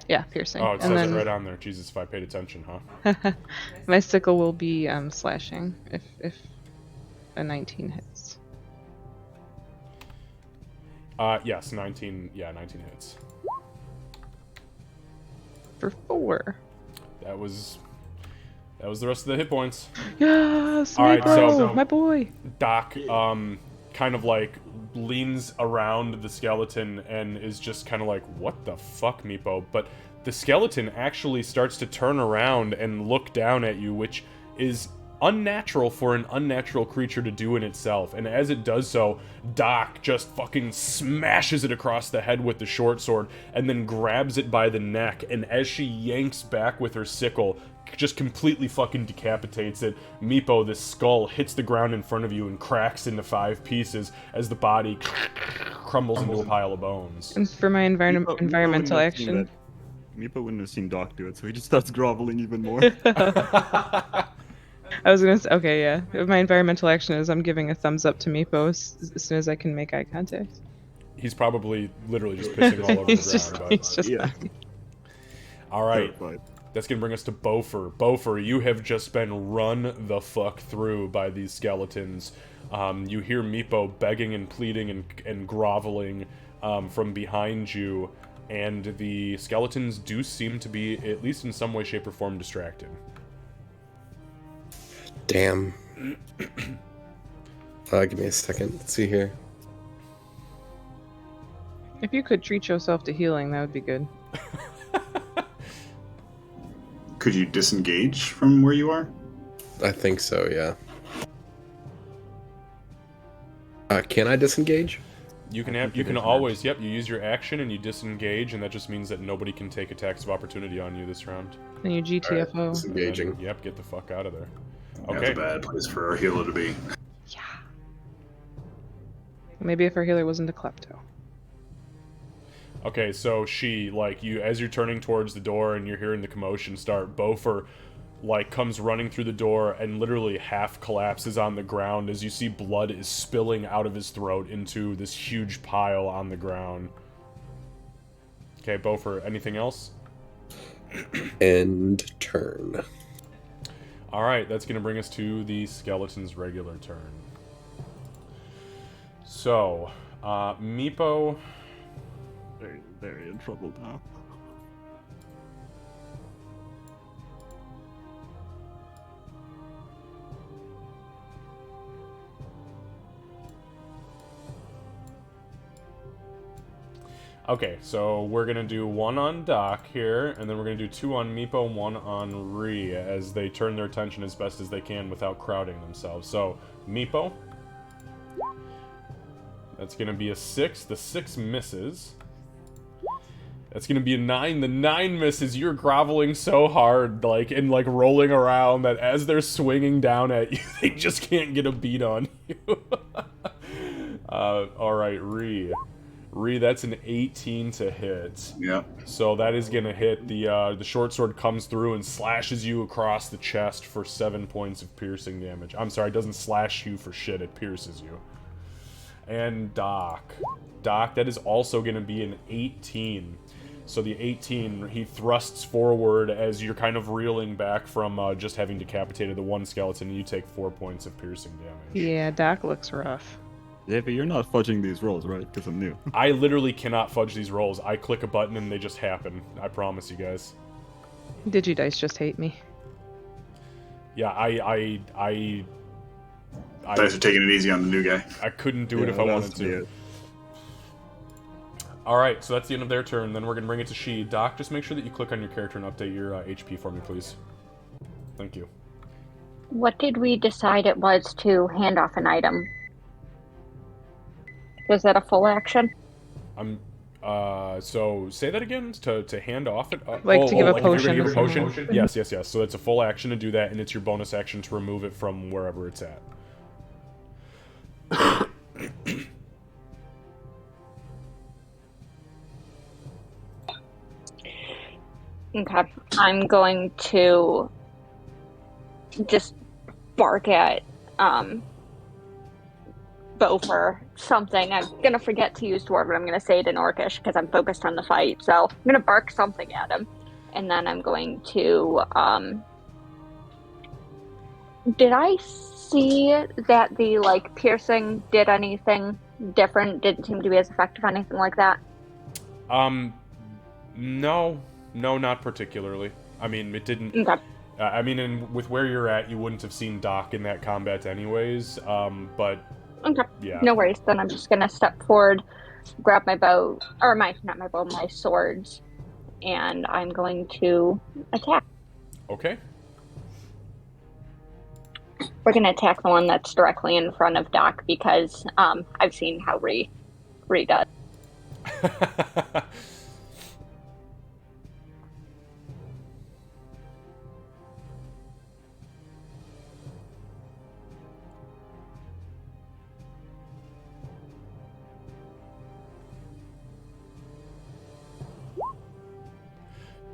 S3: Yeah, piercing.
S1: Oh, it says
S3: and
S1: it
S3: then
S1: right on there. Jesus, if I paid attention, huh?
S3: my sickle will be slashing if a 19 hits.
S1: Yes, 19. Yeah, 19 hits.
S3: For 4.
S1: That was the rest of the hit points.
S3: Yes,
S1: All right, so-
S3: my boy.
S1: Doc, kind of like leans around the skeleton and is just kind of like, what the fuck, Meepo? But the skeleton actually starts to turn around and look down at you, which is unnatural for an unnatural creature to do in itself. And as it does so, Doc just fucking smashes it across the head with the short sword and then grabs it by the neck. And as she yanks back with her sickle, just completely fucking decapitates it. Meepo, this skull, hits the ground in front of you and cracks into 5 pieces as the body crumbles into a pile of bones.
S3: And for my
S7: Meepo
S3: environmental
S7: wouldn't have seen
S3: action.
S7: that. Meepo wouldn't have seen Doc do it, so he just starts groveling even more.
S3: I was gonna say, okay, yeah. My environmental action is I'm giving a thumbs up to Meepo as soon as I can make eye contact.
S1: He's probably literally just pissing all over
S3: he's
S1: the
S3: just,
S1: ground.
S3: he's just.
S7: Yeah.
S1: All right.
S7: Terrified.
S1: That's going to bring us to Bofer. Bofer, you have just been run the fuck through by these skeletons. You hear Meepo begging and pleading and groveling from behind you, and the skeletons do seem to be, at least in some way, shape, or form, distracted.
S4: Damn. Give me a second. Let's see here.
S3: If you could treat yourself to healing, that would be good.
S2: Could you disengage from where you are?
S4: I think so, yeah. Can I disengage?
S1: You can always, yep, you use your action and you disengage, and that just means that nobody can take attacks of opportunity on you this round.
S3: Then you GTFO.
S4: Right, disengaging.
S1: And, yep, get the fuck out of there.
S2: That's
S1: Okay.
S2: a bad place for our healer to be.
S3: Yeah. Maybe if our healer wasn't a klepto.
S1: Okay, so she, like, you, as you're turning towards the door and you're hearing the commotion start, Beaufort, like, comes running through the door and literally half collapses on the ground as you see blood is spilling out of his throat into this huge pile on the ground. Okay, Beaufort, anything else?
S4: End turn.
S1: Alright, that's going to bring us to the skeleton's regular turn. So, Meepo...
S7: Very, very in trouble now.
S1: Okay, so we're going to do 1 on Doc here, and then we're going to do 2 on Meepo, 1 on Ree, as they turn their attention as best as they can without crowding themselves. So, Meepo. That's going to be a 6. The 6 misses. That's going to be a 9. The 9 misses. You're groveling so hard, like, and, like, rolling around that as they're swinging down at you, they just can't get a beat on you. Alright, Ree. Ree, that's an 18 to hit.
S2: Yep.
S1: So that is going to hit. The short sword comes through and slashes you across the chest for 7 points of piercing damage. I'm sorry, it doesn't slash you for shit, it pierces you. And Doc. Doc, that is also going to be an 18. So the 18, he thrusts forward as you're kind of reeling back from just having decapitated the one skeleton, and you take 4 points of piercing damage.
S3: Yeah, Doc looks rough.
S7: Yeah, but you're not fudging these rolls, right? Because I'm new.
S1: I literally cannot fudge these rolls. I click a button and they just happen. I promise you guys.
S3: Digidice just hate me.
S1: Yeah, I
S2: Thanks for taking it easy on the new guy.
S1: I couldn't do it if I wanted to. Alright, so that's the end of their turn. Then we're going to bring it to She. Doc, just make sure that you click on your character and update your HP for me, please. Thank you.
S5: What did we decide it was to hand off an item? Was that a full action?
S1: So say that again, to hand off it?
S3: Like to give a
S1: if you're gonna
S3: potion
S1: give
S3: or
S1: a potion?
S3: something?
S1: Yes. So it's a full action to do that, and it's your bonus action to remove it from wherever it's at.
S5: Okay. I'm going to just bark at Bo for something. I'm gonna forget to use dwarf, but I'm gonna say it in Orcish because I'm focused on the fight. So I'm gonna bark something at him, and then I'm going to. Did I see that the piercing did anything different? Didn't seem to be as effective, anything like that.
S1: No, not particularly. I mean, it didn't.
S5: Okay.
S1: I mean, and with where you're at, you wouldn't have seen Doc in that combat anyways. But
S5: Okay.
S1: yeah.
S5: No worries. Then I'm just gonna step forward, grab my bow, or my swords, and I'm going to attack.
S1: Okay.
S5: We're gonna attack the one that's directly in front of Doc because I've seen how Ree does.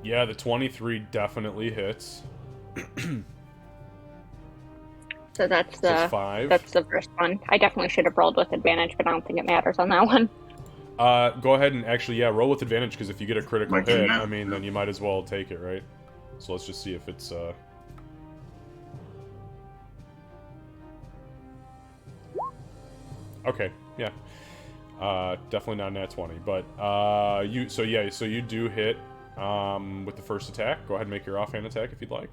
S1: Yeah, the 23 definitely hits.
S5: So that's
S1: So 5.
S5: That's the first one. I definitely should have rolled with advantage, but I don't think it matters on that one.
S1: Go ahead and actually, yeah, roll with advantage, because if you get a critical
S2: Like,
S1: hit,
S2: yeah.
S1: I mean, then you might as well take it, right? So let's just see if it's, Okay, yeah. Definitely not nat 20, but so you do hit with the first attack. Go ahead and make your offhand attack if you'd like.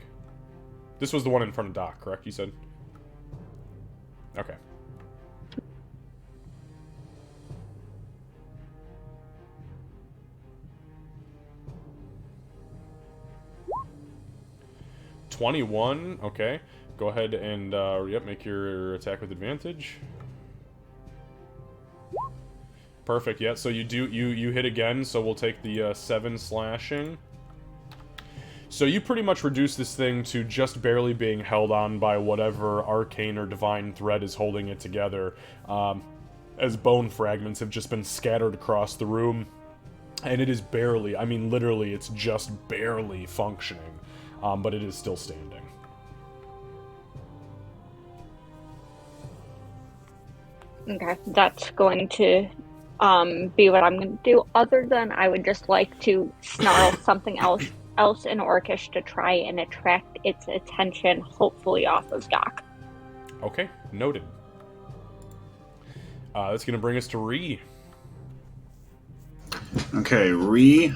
S1: This was the one in front of Doc, correct? You said. Okay. $21. Okay. Go ahead and make your attack with advantage. Perfect. Yeah. So you hit again. So we'll take the 7 slashing. So you pretty much reduce this thing to just barely being held on by whatever arcane or divine thread is holding it together, as bone fragments have just been scattered across the room, and it is barely, I mean literally, it's just barely functioning, but it is still standing.
S5: Okay, that's going to be what I'm going to do. Other than I would just like to snarl something else in Orcish to try and attract its attention, hopefully off of Doc.
S1: Okay, noted. That's going to bring us to Ree.
S2: Okay, Ree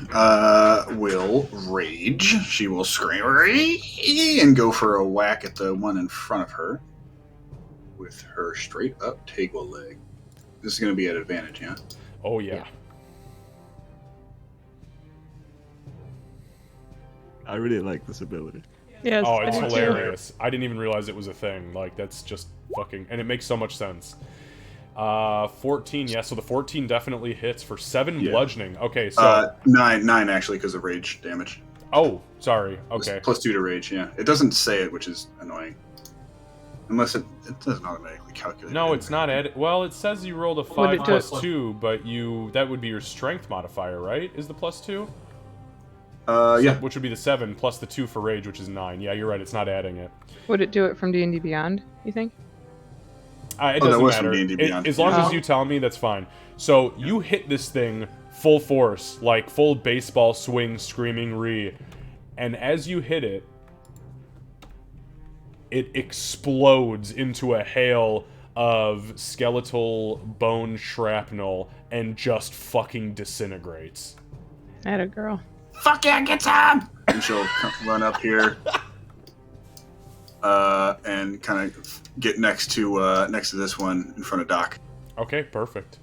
S2: will rage. She will scream Ree and go for a whack at the one in front of her with her straight up Tegel leg. This is going to be at advantage, yeah?
S1: Oh, yeah.
S7: I really like this ability.
S3: Yes.
S1: Oh, it's
S3: I do too.
S1: hilarious. I didn't even realize it was a thing. Like, that's just fucking... And it makes so much sense. 14, yeah, so the 14 definitely hits for 7 bludgeoning. Okay, so...
S2: 9 actually, because of rage damage.
S1: Oh, sorry. Okay.
S2: Plus 2 to rage, yeah. It doesn't say it, which is annoying. Unless it doesn't automatically calculate.
S1: No,
S2: it.
S1: it's not added. Well, it says you rolled a 5 plus 2, but that would be your strength modifier, right? Is the plus 2?
S2: Yeah.
S1: Which would be the 7 plus the 2 for rage, which is 9. Yeah, you're right. It's not adding it.
S3: Would it do it from D&D Beyond, you think?
S1: It doesn't
S2: was
S1: matter.
S2: from D&D Beyond.
S1: As long as you tell me, that's fine. So you hit this thing full force, like full baseball swing, screaming Ree, and as you hit it, it explodes into a hail of skeletal bone shrapnel and just fucking disintegrates.
S3: Atta girl.
S2: Fuck yeah, get some! And she'll run up here and kind of get next to this one in front of Doc.
S1: Okay, perfect.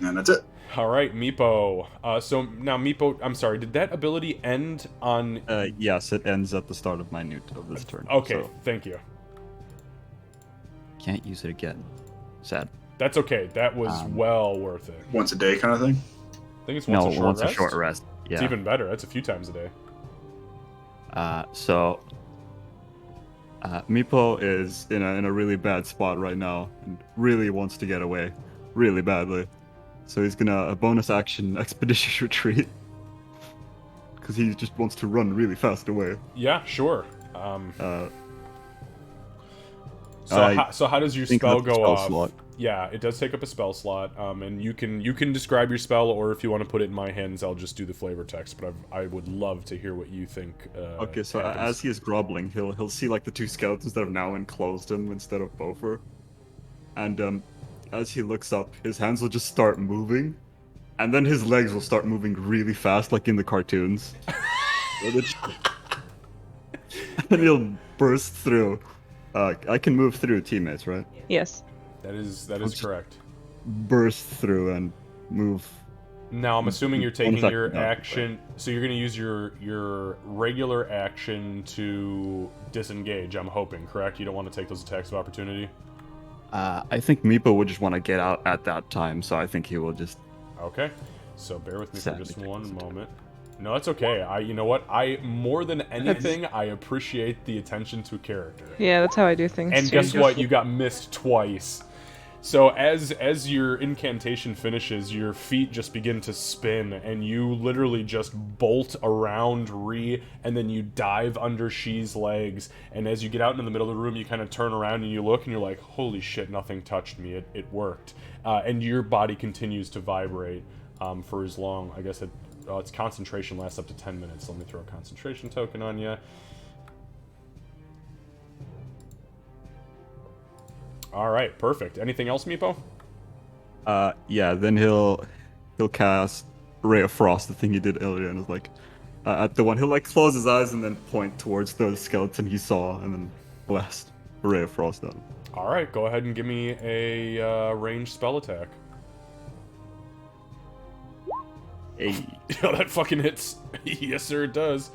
S2: And that's it.
S1: All right, Meepo. So now, Meepo, I'm sorry, did that ability end on...
S7: Yes, it ends at the start of my newt of this turn.
S1: Okay,
S7: so
S1: thank you.
S7: can't use it again. Sad.
S1: That's okay. That was well worth it.
S2: Once a day kind of thing?
S1: I think it's once
S7: a short rest. Yeah.
S1: It's even better. That's a few times a day.
S7: Meepo is in a really bad spot right now and really wants to get away really badly. So he's gonna a bonus action expeditious retreat because he just wants to run really fast away.
S1: Yeah, sure. So how does your spell go off?
S7: Slot.
S1: Yeah, it does take up a spell slot, and you can describe your spell, or if you want to put it in my hands, I'll just do the flavor text. But I would love to hear what you think.
S7: Okay, so
S1: happens.
S7: as he is groveling, he'll see like the two skeletons that have now enclosed him instead of Bofer, and as he looks up, his hands will just start moving, and then his legs will start moving really fast, like in the cartoons. And he'll burst through. I can move through teammates, right?
S3: Yes.
S1: That is correct.
S7: Burst through and move.
S1: Now I'm assuming you're taking
S7: One
S1: your
S7: second, no,
S1: action, so you're going to use your regular action to disengage. I'm hoping, correct? You don't want to take those attacks of opportunity.
S7: I think Meepo would just want to get out at that time, so I think he will just.
S1: Okay, so bear with me for just
S7: Sadly.
S1: one moment. No, that's okay. You know what? More than anything, I appreciate the attention to character.
S3: Yeah, that's how I do things.
S1: And
S3: too.
S1: guess what? You got missed twice. So as your incantation finishes, your feet just begin to spin, and you literally just bolt around Ree, and then you dive under She's legs. And as you get out into the middle of the room, you kind of turn around and you look, and you're like, "Holy shit! Nothing touched me. It worked." And your body continues to vibrate for as long. I guess its concentration lasts up to 10 minutes. Let me throw a concentration token on you. All right, perfect. Anything else, Meepo?
S7: Yeah. Then he'll cast Ray of Frost, the thing he did earlier, and it's like at the one he'll like close his eyes and then point towards the skeleton he saw, and then blast a Ray of Frost on him.
S1: All right, go ahead and give me a ranged spell attack.
S7: Hey.
S1: Yeah, that fucking hits. Yes, sir, it does.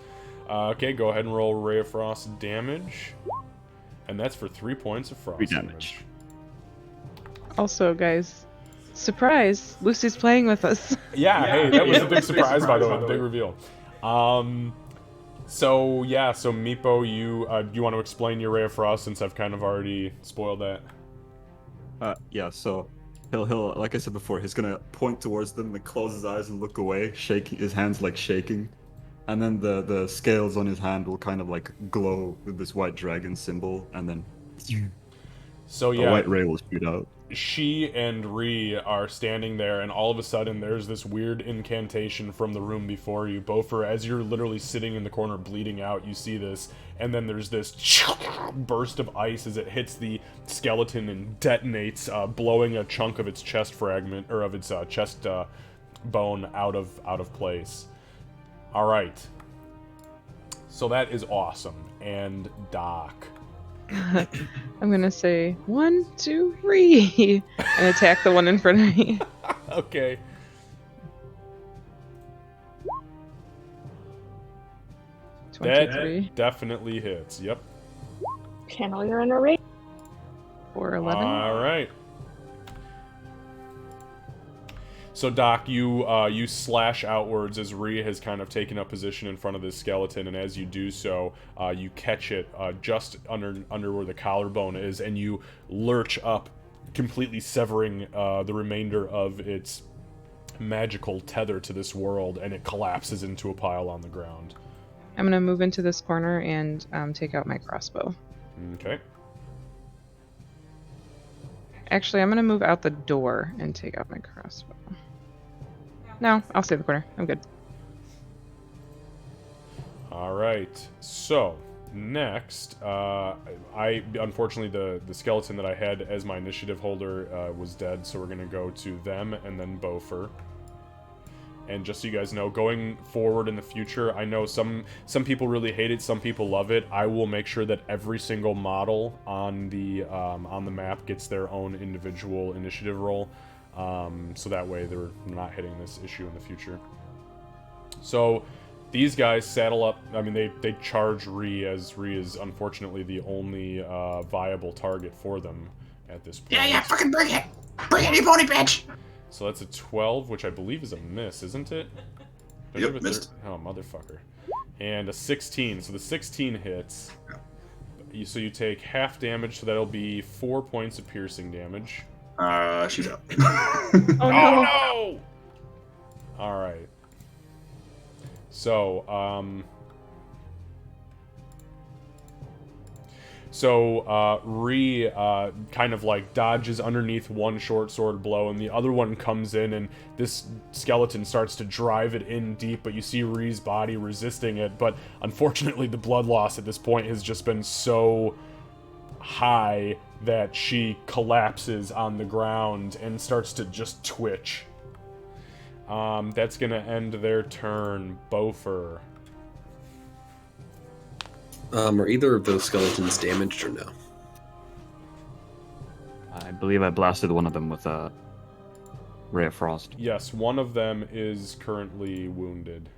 S1: Okay, go ahead and roll Ray of Frost damage. And that's for 3 points of frost
S7: 3 damage.
S3: Also, guys, surprise! Lucy's playing with us.
S1: Yeah, hey, that was a big surprise, by the way, the big reveal. So Meepo, you want to explain your Ray of Frost since I've kind of already spoiled that?
S7: Yeah. So he'll like I said before, he's gonna point towards them and close his eyes and look away, shaking his hands like shaking, and then the scales on his hand will kind of like glow with this white dragon symbol, and then
S1: So
S7: a
S1: yeah,
S7: white ray will shoot out.
S1: she and Ree are standing there, and all of a sudden there's this weird incantation from the room before you. Bofer, as you're literally sitting in the corner bleeding out, you see this, and then there's this burst of ice as it hits the skeleton and detonates, blowing a chunk of its chest fragment, or of its chest bone out of place. All right. So that is awesome. And Doc.
S3: I'm gonna say 1, 2, 3, and attack the one in front of me.
S1: Okay. That
S3: 23
S1: definitely hits. Yep.
S5: Channel your inner rage.
S3: or 11.
S1: All right. So Doc, you slash outwards as Rhea has kind of taken up position in front of this skeleton, and as you do so, you catch it just under where the collarbone is, and you lurch up, completely severing the remainder of its magical tether to this world, and it collapses into a pile on the ground.
S3: I'm gonna move into this corner and take out my crossbow.
S1: Okay.
S3: Actually, I'm gonna move out the door and take out my crossbow. No, I'll stay in the corner. I'm good.
S1: All right. So next, I unfortunately the skeleton that I had as my initiative holder was dead, so we're gonna go to them and then Bofer. And just so you guys know, going forward in the future, I know some people really hate it, some people love it. I will make sure that every single model on the map gets their own individual initiative roll, so that way they're not hitting this issue in the future. So these guys saddle up. I mean, they charge Ree, as Ree is unfortunately the only viable target for them at this point.
S2: Yeah, fucking bring it! Bring it, you pony bitch!
S1: So that's a 12, which I believe is a miss, isn't it? Don't you
S2: Yep,
S1: have a
S2: missed.
S1: Oh, motherfucker. And a 16. So the 16 hits. So you take half damage, so that'll be 4 points of piercing damage.
S2: She's up.
S3: Oh
S1: no! Alright. So, Ree kind of like dodges underneath one short sword blow, and the other one comes in, and this skeleton starts to drive it in deep, but you see Ree's body resisting it, but unfortunately the blood loss at this point has just been so high that she collapses on the ground and starts to just twitch. That's gonna end their turn. Bofer.
S4: Are either of those skeletons damaged or no?
S7: I believe I blasted one of them with a Ray of Frost.
S1: Yes, one of them is currently wounded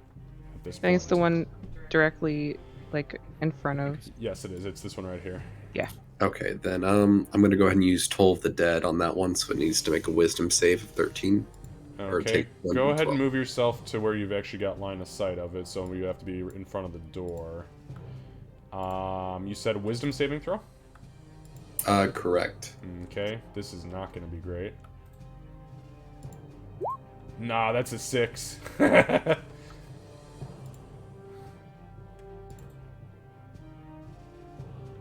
S1: at this
S3: I think
S1: point.
S3: it's the one directly, like, in front of.
S1: Yes, it is. It's this one right here.
S3: Yeah.
S4: Okay, then I'm gonna go ahead and use Toll of the Dead on that one, so it needs to make a Wisdom save of 13. Or
S1: Okay,
S4: take
S1: go ahead
S4: 1d12.
S1: and move yourself to where you've actually got line of sight of it, so you have to be in front of the door. You said wisdom saving throw?
S4: Correct.
S1: Okay, this is not going to be great. Nah, that's a 6.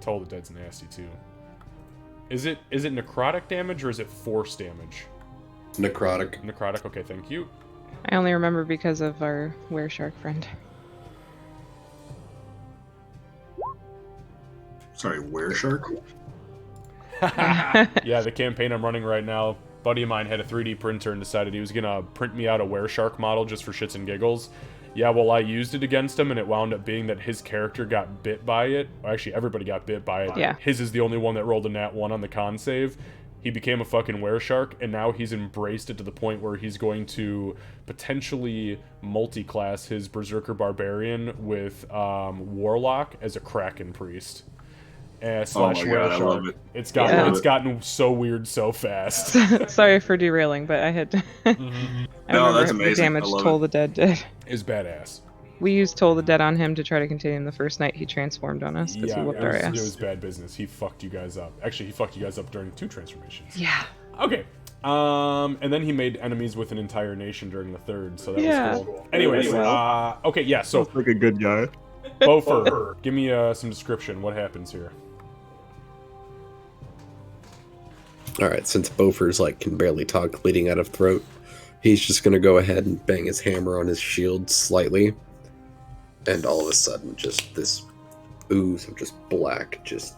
S1: Toll the Dead's nasty too. Is it necrotic damage or is it force damage?
S4: Necrotic.
S1: Necrotic, okay, thank you.
S3: I only remember because of our wereshark friend.
S2: Sorry, where shark?
S1: Yeah, the campaign I'm running right now buddy of mine had a 3D printer and decided he was gonna print me out a Wereshark model just for shits and giggles. Yeah, well, I used it against him, and it wound up being that his character got bit by it. Well, actually, everybody got bit by it.
S3: Yeah.
S1: His is the only one that rolled a nat 1 on the con save. He became a fucking Wereshark, and now he's embraced it to the point where he's going to potentially multi-class his Berserker Barbarian with Warlock as a Kraken Priest. Slash
S2: my God, I love
S1: Wereshark.
S2: it.
S1: It's gotten so weird so fast.
S3: Sorry for derailing, but I had to. I
S2: No,
S3: remember
S2: that's
S3: the
S2: amazing.
S3: damage
S2: I love
S3: Toll
S2: it.
S3: the Dead did.
S1: Is badass.
S3: We used Toll the Dead on him to try to contain him the first night he transformed on us because he
S1: Yeah,
S3: whooped
S1: it
S3: our
S1: was,
S3: ass.
S1: it was bad business. He fucked you guys up. Actually, he fucked you guys up during 2 transformations.
S3: Yeah.
S1: Okay. And then he made enemies with an entire nation during the 3rd, so that
S3: Yeah.
S1: was cool. Anyways, okay, yeah, so
S7: Sounds like a good guy.
S1: Beaufort, give me some description. What happens here?
S4: Alright, since Beaufort's like can barely talk, bleeding out of throat, he's just gonna go ahead and bang his hammer on his shield slightly. And all of a sudden, just this ooze of just black just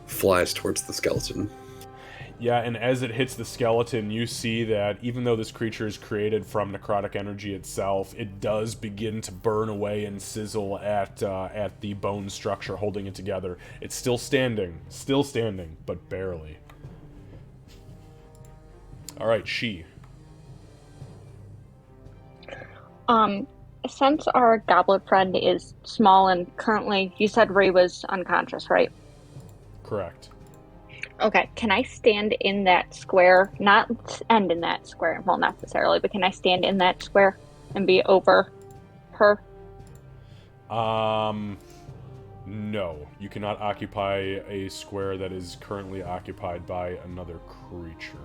S4: flies towards the skeleton.
S1: Yeah, and as it hits the skeleton, you see that even though this creature is created from necrotic energy itself, it does begin to burn away and sizzle at the bone structure holding it together. It's still standing, but barely. All right, she.
S5: Since our goblin friend is small and currently, you said Ray was unconscious, right?
S1: Correct.
S5: Okay, can I stand in that square? Not end in that square, well, not necessarily, but can I stand in that square and be over her?
S1: No, you cannot occupy a square that is currently occupied by another creature.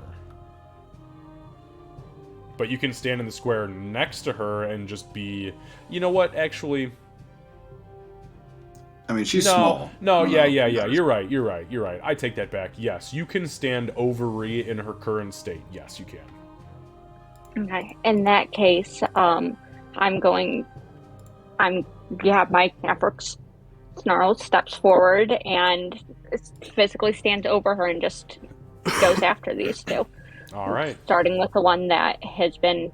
S1: But you can stand in the square next to her and just be... You know what, actually...
S2: I mean, she's small.
S1: No, yeah. You're right. I take that back. Yes, you can stand over Rhea in her current state. Yes, you can.
S5: Okay, in that case, my Network Snarl steps forward and physically stands over her and just goes after these two.
S1: All right.
S5: Starting with the one that has been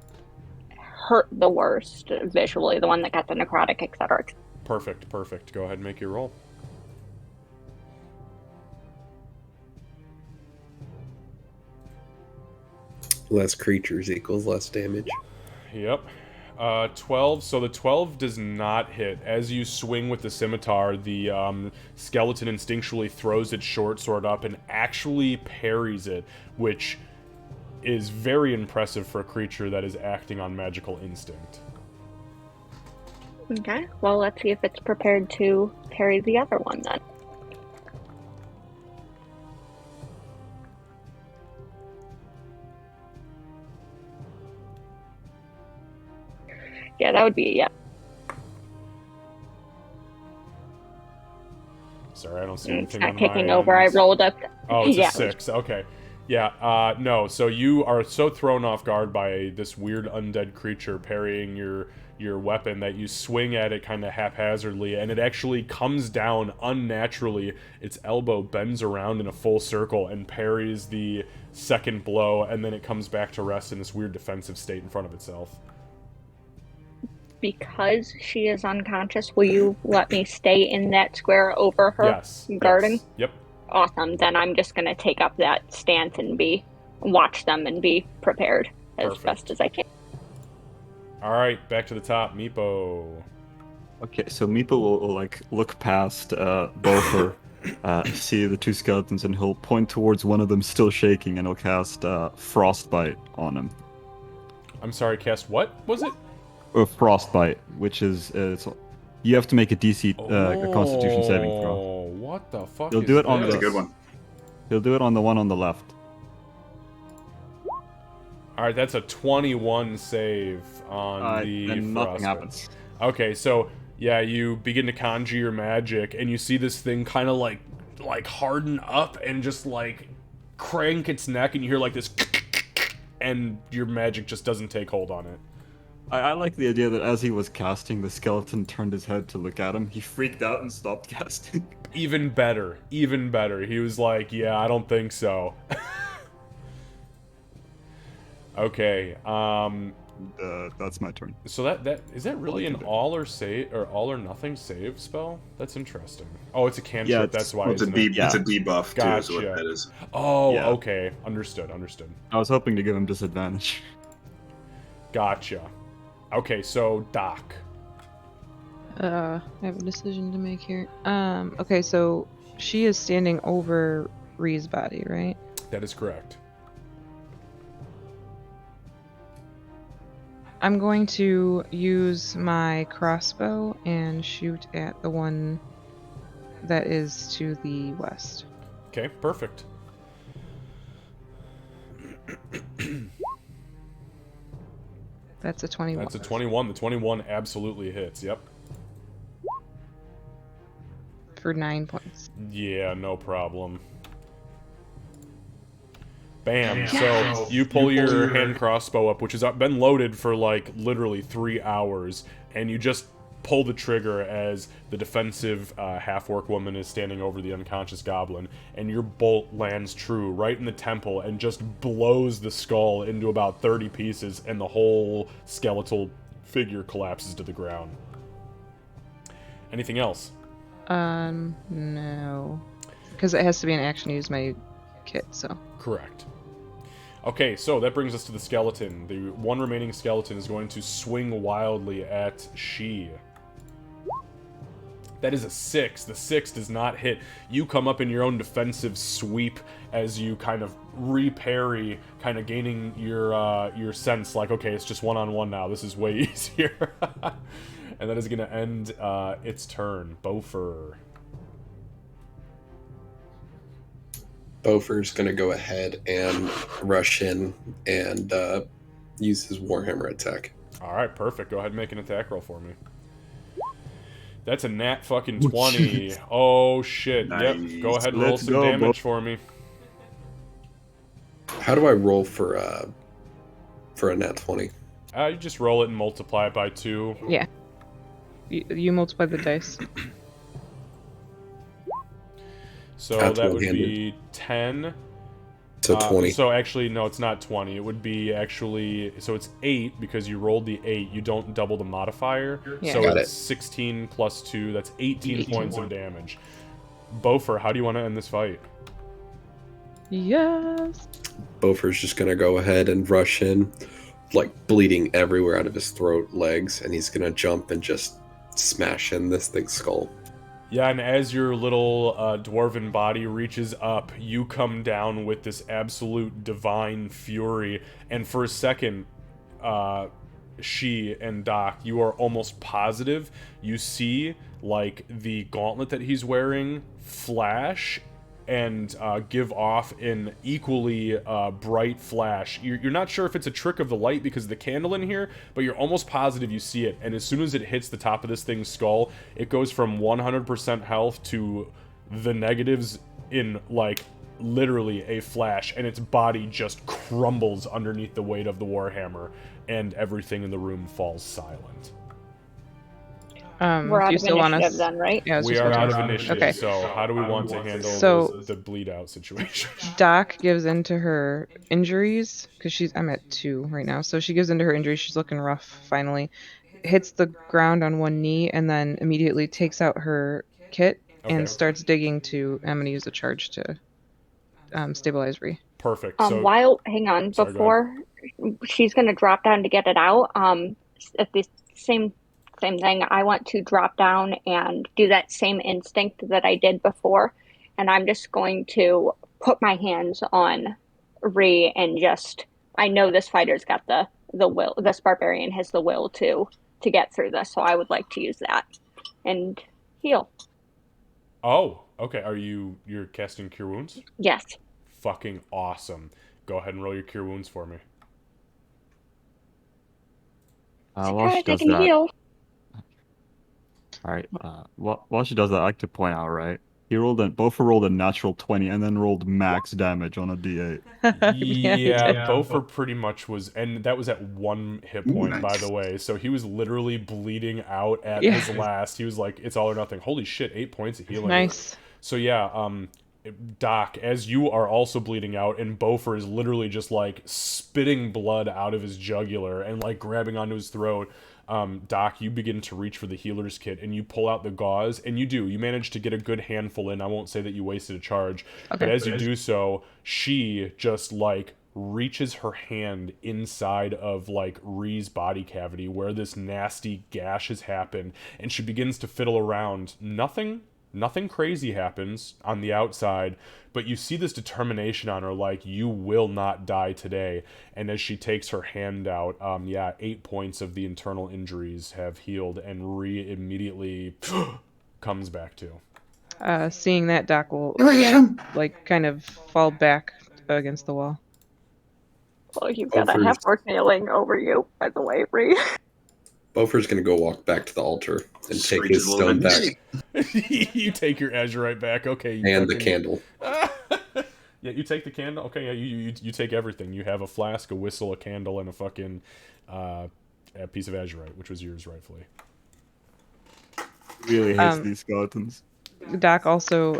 S5: hurt the worst visually, the one that got the necrotic, etc.
S1: Perfect. Go ahead and make your roll.
S4: Less creatures equals less damage.
S1: Yep. 12. So the 12 does not hit. As you swing with the scimitar, the skeleton instinctually throws its short sword up and actually parries it, which is very impressive for a creature that is acting on magical instinct.
S5: Okay, well, let's see if it's prepared to parry the other one then. Yeah, that would be, yeah.
S1: Sorry, I don't see
S5: It's
S1: anything
S5: not
S1: on
S5: kicking
S1: my
S5: over. I
S1: end.
S5: rolled up.
S1: Oh, it's
S5: Yeah.
S1: a 6. Okay. Yeah, no. So you are so thrown off guard by this weird undead creature parrying your weapon that you swing at it kind of haphazardly, and it actually comes down unnaturally. Its elbow bends around in a full circle and parries the second blow, and then it comes back to rest in this weird defensive state in front of itself.
S5: Because she is unconscious, will you let me stay in that square over her?
S1: Yes.
S5: Guarding?
S1: Yes. Yep.
S5: Awesome. Then I'm just going to take up that stance and watch them and be prepared as
S1: Perfect.
S5: best as I can.
S1: All right, back to the top. Meepo.
S7: Okay, so Meepo will like look past Beaufort, see the two skeletons, and he'll point towards one of them still shaking, and he'll cast Frostbite on him.
S1: I'm sorry, cast what was it?
S7: Frostbite, which is you have to make a DC a Constitution saving throw.
S1: Oh, what the fuck?
S7: He'll
S1: is
S7: do it on
S1: this?
S2: That's a good one.
S7: He'll do it on the one on the left.
S1: All right, that's a 21 save on the
S7: then nothing
S1: frostbite.
S7: happens.
S1: Okay, so yeah, you begin to conjure your magic, and you see this thing kind of like harden up and just like crank its neck, and you hear like this, and your magic just doesn't take hold on it.
S7: I like the idea that as he was casting, the skeleton turned his head to look at him. He freaked out and stopped casting.
S1: Even better. He was like, "Yeah, I don't think so." Okay.
S7: That's my turn.
S1: So that is that really an all or nothing save spell? That's interesting. Oh, it's a cantrip.
S7: Yeah,
S1: That's why.
S2: It's a
S1: Isn't it?
S2: it's a debuff too, is what
S1: Gotcha.
S2: that is.
S1: Oh,
S7: Yeah.
S1: okay. Understood.
S7: I was hoping to give him disadvantage.
S1: Gotcha. Okay, so Doc.
S3: I have a decision to make here. Okay, so she is standing over Ree's body, right?
S1: That is correct.
S3: I'm going to use my crossbow and shoot at the one that is to the west.
S1: Okay, perfect.
S3: That's a 21.
S1: That's a 21. The 21 absolutely hits. Yep.
S3: For 9 points.
S1: Yeah, no problem. Bam. So you pull your hand crossbow up, which has been loaded for like literally 3 hours, and you just pull the trigger as the defensive half-orc woman is standing over the unconscious goblin, and your bolt lands true right in the temple and just blows the skull into about 30 pieces, and the whole skeletal figure collapses to the ground. Anything else?
S3: No. Because it has to be an action to use my kit, so.
S1: Correct. Okay, so that brings us to the skeleton. The one remaining skeleton is going to swing wildly at She. That is a 6. The 6 does not hit. You come up in your own defensive sweep as you kind of re-parry, kind of gaining your sense, like, okay, it's just one-on-one now. This is way easier. And that is going to end its turn. Bofer.
S4: Bofer's gonna go ahead and rush in and use his Warhammer attack.
S1: Alright, perfect. Go ahead and make an attack roll for me. That's a nat fucking 20. Oh, shit.
S2: Nice.
S1: Yep. Go ahead and roll
S7: Let's
S1: some
S7: go,
S1: damage for me.
S4: How do I roll for a nat 20?
S1: You just roll it and multiply it by 2.
S3: Yeah. You multiply the dice.
S1: So
S4: That's
S1: that would
S4: one-handed.
S1: be 10.
S4: So 20.
S1: So actually, no, it's not 20. It would be actually... So it's 8 because you rolled the 8. You don't double the modifier.
S3: Yeah.
S1: So
S4: Got
S1: it's
S4: it.
S1: 16 plus 2. That's 18 points of damage. Bofer, how do you want to end this fight?
S3: Yes.
S4: Bofer's just gonna go ahead and rush in, like bleeding everywhere out of his throat, legs, and he's gonna jump and just smash in this thing's skull.
S1: Yeah, and as your little dwarven body reaches up, you come down with this absolute divine fury. And for a second, She and Doc, you are almost positive you see, like, the gauntlet that he's wearing flash and give off an equally bright flash. You're not sure if it's a trick of the light because of the candle in here, but you're almost positive you see it. And as soon as it hits the top of this thing's skull, it goes from 100% health to the negatives in, like, literally a flash, and its body just crumbles underneath the weight of the Warhammer, and everything in the room falls silent.
S5: We're
S3: do
S5: out
S3: you
S5: of
S3: still want
S5: initiative
S3: us?
S5: then, right?
S3: Yeah, I was
S1: We
S3: just
S1: are
S3: gonna
S1: out of
S3: ask.
S1: initiative,
S3: Okay.
S1: so how do we want to handle
S3: So-
S1: the bleed out situation?
S3: Doc gives into her injuries because I'm at 2 right now. So she gives into her injuries. She's looking rough. Finally, hits the ground on one knee and then immediately takes out her kit
S1: Okay.
S3: and starts digging to. I'm gonna use a charge to stabilize Ree.
S1: Perfect.
S5: Hang on,
S1: Sorry, go
S5: before she's gonna drop down to get it out, at the same thing, I want to drop down and do that same instinct that I did before, and I'm just going to put my hands on Ree and I know this fighter's got the will, this barbarian has the will to get through this, so I would like to use that and heal.
S1: Oh, okay. You're casting Cure Wounds?
S5: Yes.
S1: Fucking awesome. Go ahead and roll your Cure Wounds for me.
S7: While she
S5: I
S7: does
S5: can
S7: that,
S5: heal.
S7: all right. While she does that, I like to point out, right? Both rolled a natural 20 and then rolled max damage on a D8.
S1: Yeah, Bofer pretty much was, and that was at 1 hit point,
S2: Ooh,
S1: by
S2: nice.
S1: the way. So he was literally bleeding out at his last. He was like, it's all or nothing. Holy shit, 8 points of healing.
S3: Nice.
S1: So yeah, Doc, as you are also bleeding out, and Beaufort is literally just like spitting blood out of his jugular and like grabbing onto his throat. Doc, you begin to reach for the healer's kit and you pull out the gauze, and you manage to get a good handful in. I won't say that you wasted a charge, but as you do so, she just like reaches her hand inside of like Ree's body cavity where this nasty gash has happened, and she begins to fiddle around. Nothing crazy happens on the outside, but you see this determination on her, like, you will not die today. And as she takes her hand out, 8 points of the internal injuries have healed, and Ree immediately comes back to.
S3: Seeing that, Doc will like kind of fall back against the wall.
S5: Well, you've got a heifer nailing over you, by the way, Ree.
S4: Beaufort's gonna go walk back to the altar and take
S2: Screeches
S4: his
S2: a little
S4: stone
S2: bit.
S4: back
S1: You take your azurite back. Okay.
S4: and the candle.
S1: Yeah, you take the candle. Okay, yeah, you take everything. You have a flask, a whistle, a candle, and a fucking a piece of azurite, which was yours rightfully.
S7: Really hates these skeletons.
S3: Doc also,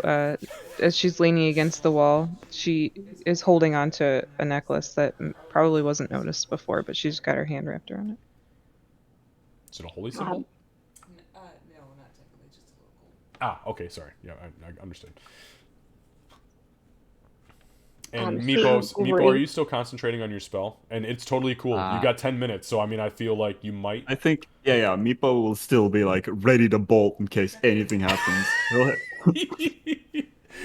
S3: as she's leaning against the wall, she is holding onto a necklace that probably wasn't noticed before, but she's got her hand wrapped around it.
S1: Is it a holy symbol?
S8: No, not technically, just a little gold.
S1: Okay, sorry. Yeah, I understood. And Meepo, are you still concentrating on your spell? And it's totally cool. You got 10 minutes, so I mean, I feel like you might.
S7: I think, yeah, Meepo will still be like ready to bolt in case anything happens.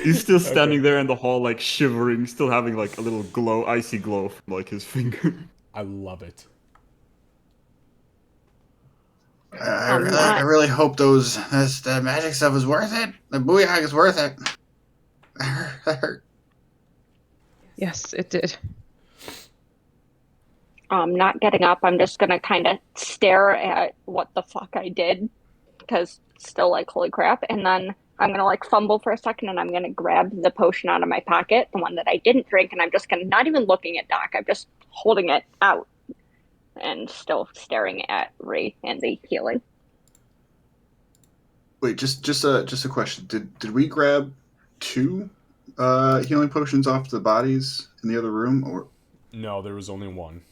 S7: He's still standing there in the hall, like shivering, still having like a little glow, icy glow from like his finger.
S1: I love it.
S2: I really hope that magic stuff is worth it. The booyah is worth it. That hurt.
S3: Yes, it did.
S5: Not getting up, I'm just gonna kind of stare at what the fuck I did, because still like, holy crap, and then I'm gonna like fumble for a second, and I'm gonna grab the potion out of my pocket, the one that I didn't drink, and I'm just gonna, not even looking at Doc, I'm just holding it out and still staring at Ree and the healing.
S2: Wait, just a question. Did we grab 2 healing potions off the bodies in the other room, or
S1: no? There was only one.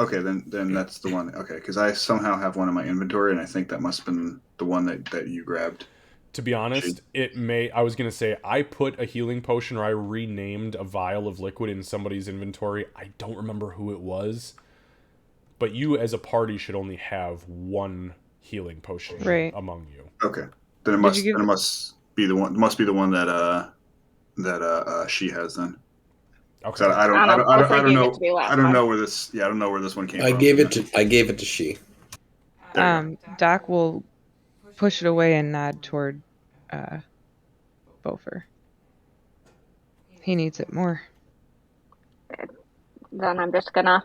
S2: Okay, then that's the one. Okay, because I somehow have one in my inventory, and I think that must have been the one that you grabbed.
S1: To be honest, I was going to say, I put a healing potion, or I renamed a vial of liquid in somebody's inventory. I don't remember who it was. But you, as a party, should only have one healing potion among you.
S2: Okay, then it must be the one. Must be the one that she has then.
S1: Okay.
S2: I don't know. I don't know where this. Yeah, I don't know where this one came from.
S4: I gave it to she.
S3: Doc will push it away and nod toward Beaufort. He needs it more.
S5: Then I'm just gonna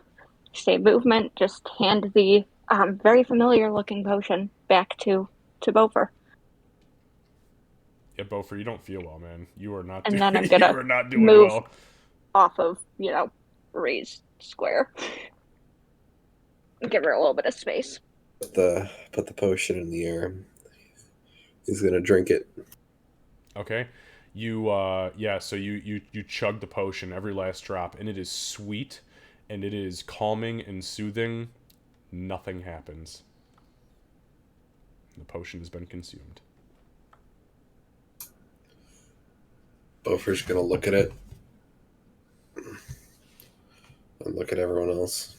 S5: stay movement, just hand the very familiar looking potion back to Beaufort.
S1: Yeah, Beaufort, you don't feel well, man. You are not.
S5: And then I'm gonna
S1: you are not doing
S5: move
S1: well.
S5: Off of Ree's square. Give her a little bit of space.
S4: Put the potion in the air. He's gonna drink it.
S1: Okay. So you chug the potion, every last drop, and it is sweet, and it is calming and soothing. Nothing happens. The potion has been consumed.
S4: Beaufort's gonna look at it. And look at everyone else.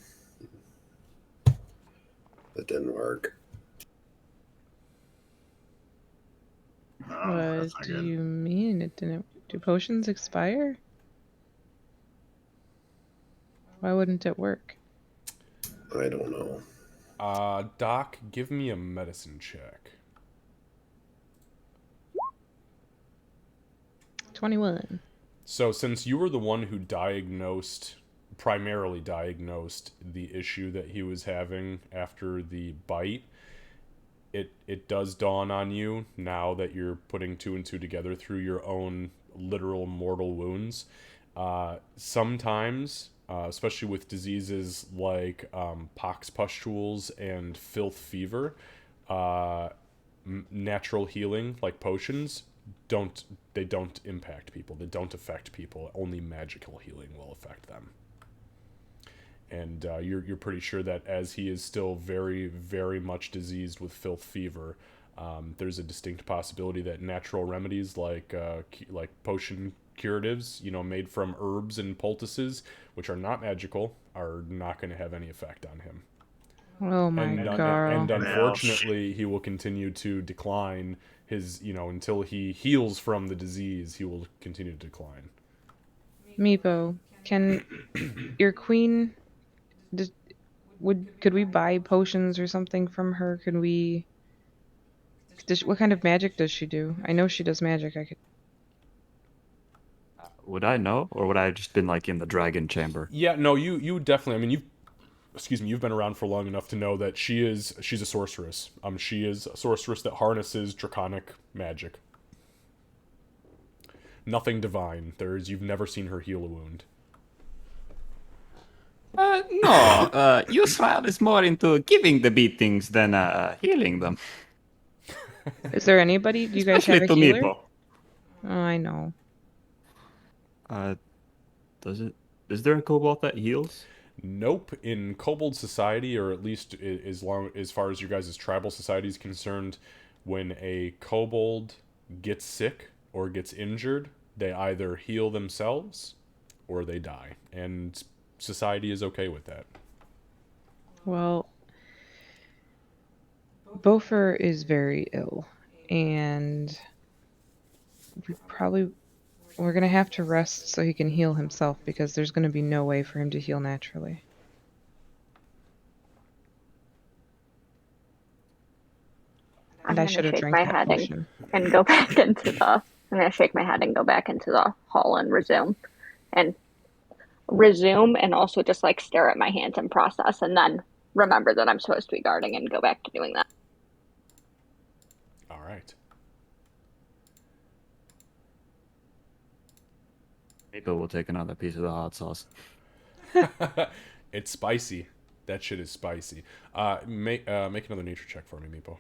S4: That didn't work.
S3: What do you mean it didn't? Do potions expire? Why wouldn't it work?
S4: I don't know.
S1: Doc, give me a medicine check.
S3: 21.
S1: So since you were the one who primarily diagnosed the issue that he was having after the bite, it does dawn on you now that you're putting 2 and 2 together through your own literal mortal wounds. Sometimes, especially with diseases like pox pustules and filth fever, natural healing like potions don't impact people. They don't affect people. Only magical healing will affect them. And you're pretty sure that as he is still very, very much diseased with filth fever, there's a distinct possibility that natural remedies like potion curatives, made from herbs and poultices, which are not magical, are not going to have any effect on him.
S3: Oh my god.
S1: And unfortunately, he will continue to decline his, until he heals from the disease, he will continue to decline.
S3: Meepo, can your queen could we buy potions or something from her? Could we what kind of magic does she do? I know she does magic. I could
S7: Would I know, or would I have just been like in the dragon chamber?
S1: Yeah, no, you definitely. I mean, you've been around for long enough to know that she's a sorceress. She is a sorceress that harnesses draconic magic. Nothing divine. You've never seen her heal a wound.
S6: No, Yusrael is more into giving the beatings than healing them.
S3: Is there anybody? Do you guys have a
S6: Especially to
S3: healer?
S6: Meepo.
S3: Oh, I know.
S7: Is there a kobold that heals?
S1: Nope. In Kobold Society, or at least as far as your guys' tribal society is concerned, when a kobold gets sick or gets injured, they either heal themselves or they die. And society is okay with that.
S3: Well, Bofer is very ill, and we're gonna have to rest so he can heal himself, because there's gonna be no way for him to heal naturally. And I should have drank that potion.
S5: And go back into the. I'm gonna shake my head and go back into the hall and resume, and also just like stare at my hands and process, and then remember that I'm supposed to be guarding and go back to doing that.
S1: All right.
S7: Maybe we'll take another piece of the hot sauce.
S1: It's spicy. That shit is spicy. Make another nature check for me, Meepo.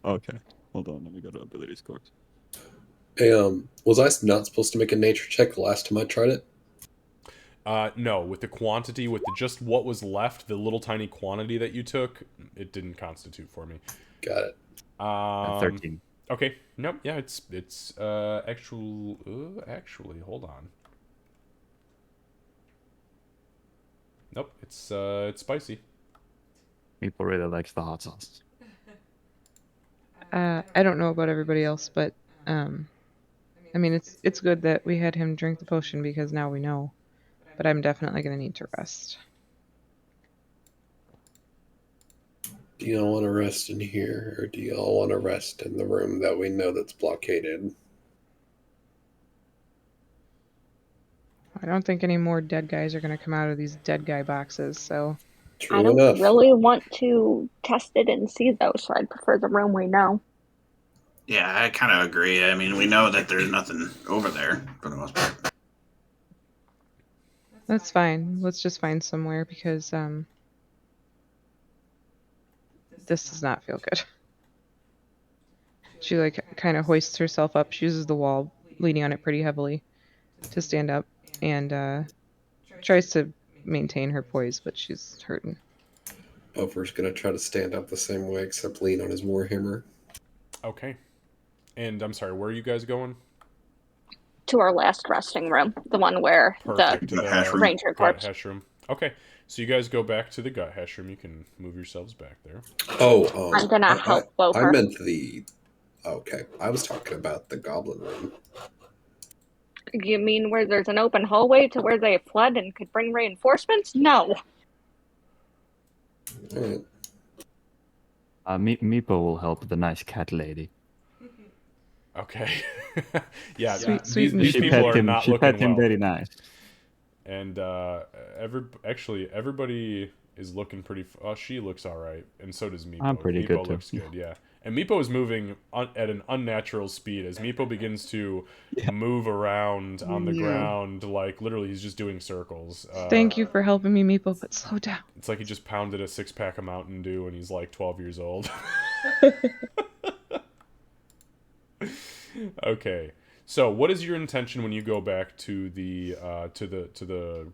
S7: Okay, hold on. Let me go to ability scores.
S4: Hey, was I not supposed to make a nature check the last time I tried it?
S1: No, with the quantity, just what was left, the little tiny quantity that you took, it didn't constitute for me.
S4: Got it.
S7: 13.
S1: Okay. Nope. Yeah, it's actually, hold on. Nope. It's spicy.
S7: Meepo really likes the hot sauce.
S3: I don't know about everybody else, but I mean, it's good that we had him drink the potion, because now we know. But I'm definitely gonna need to rest.
S4: Do y'all want to rest in here, or do y'all want to rest in the room that we know that's blockaded?
S3: I don't think any more dead guys are gonna come out of these dead guy boxes, so...
S4: True
S5: I don't
S4: enough.
S5: really want to test it and see, though, so I'd prefer the room we know.
S2: Yeah, I kind of agree. I mean, we know that there's nothing over there for the most part.
S3: That's fine. Let's just find somewhere, because this does not feel good. She kind of hoists herself up. She uses the wall, leaning on it pretty heavily, to stand up, and tries to maintain her poise, but she's hurting.
S4: Ofer's gonna try to stand up the same way, except lean on his warhammer.
S1: Okay. And I'm sorry, where are you guys going?
S5: To our last resting room, the one where
S1: Perfect.
S5: the
S1: To the
S5: ranger
S1: gut
S5: corpse.
S1: hash room. Okay. So you guys go back to the gut hash room. You can move yourselves back there.
S4: Oh,
S5: I'm gonna help
S4: I
S5: Bofer.
S4: meant the... Okay, I was talking about the goblin room.
S5: You mean where there's an open hallway to where they fled and could bring reinforcements? No.
S4: Alright.
S7: Meepo will help the nice cat lady.
S1: Okay. Yeah,
S3: Sweet
S1: these people are not
S7: She
S1: looking
S7: pet him
S1: well.
S7: very nice.
S1: And everybody is looking pretty... Oh, she looks all right, and so does Meepo.
S7: I'm pretty
S1: Meepo
S7: good, too.
S1: looks good, yeah. And Meepo is moving at an unnatural speed. As Meepo begins to move around on the ground, like, literally, he's just doing circles.
S3: Thank you for helping me, Meepo, but slow down.
S1: It's like he just pounded a 6-pack of Mountain Dew, and he's, like, 12 years old. Okay. So, what is your intention when you go back to the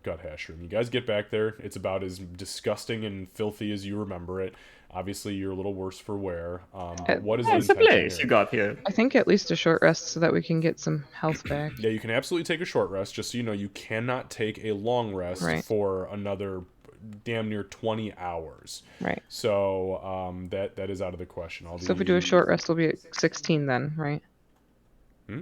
S1: gut hash room? You guys get back there. It's about as disgusting and filthy as you remember it. Obviously, you're a little worse for wear. But what is the
S6: It's a
S1: intention
S6: place
S1: here?
S6: you got here.
S3: I think at least a short rest so that we can get some health back.
S1: Yeah, you can absolutely take a short rest. Just so you know, you cannot take a long rest
S3: Right.
S1: for another damn near 20 hours.
S3: Right.
S1: So that is out of the question.
S3: So if we do a short rest, we'll be at 16 then, right?
S1: Hmm?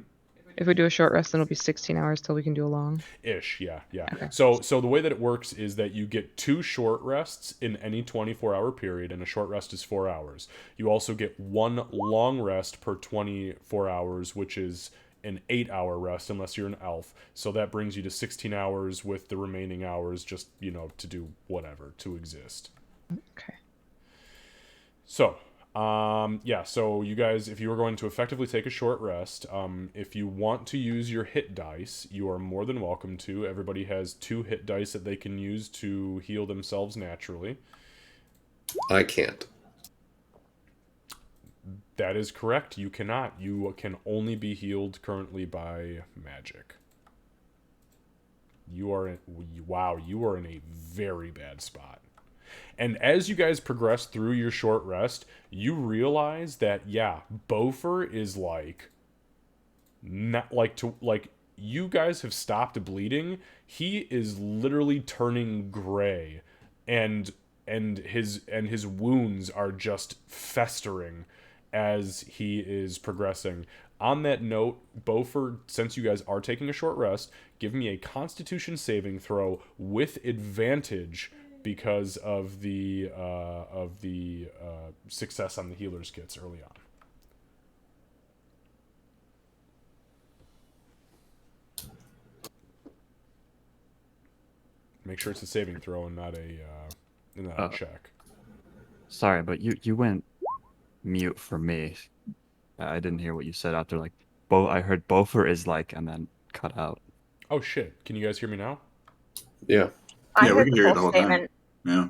S3: If we do a short rest, then it'll be 16 hours till we can do a long.
S1: Ish, yeah.
S3: Okay.
S1: So the way that it works is that you get 2 short rests in any 24-hour period, and a short rest is 4 hours. You also get 1 long rest per 24 hours, which is an 8-hour rest, unless you're an elf. So that brings you to 16 hours with the remaining hours just, to do whatever, to exist.
S3: Okay.
S1: So, so you guys, if you are going to effectively take a short rest, if you want to use your hit dice, you are more than welcome to. Everybody has 2 hit dice that they can use to heal themselves naturally.
S4: I can't.
S1: That is correct. You cannot. You can only be healed currently by magic. You are in a very bad spot. And as you guys progress through your short rest, you realize that Bofer is you guys have stopped bleeding. He is literally turning gray, and his wounds are just festering as he is progressing. On that note, Bofer, since you guys are taking a short rest, give me a Constitution saving throw with advantage because of the success on the healer's kits early on. Make sure it's a saving throw and not a check.
S7: Sorry, but you went mute for me. I didn't hear what you said after I heard Bofer is and then cut out.
S1: Oh shit! Can you guys hear me now?
S4: Yeah.
S5: I
S2: Yeah, we
S5: heard
S2: can
S5: the
S2: hear you
S5: full
S2: the whole time.
S5: statement.
S2: Yeah.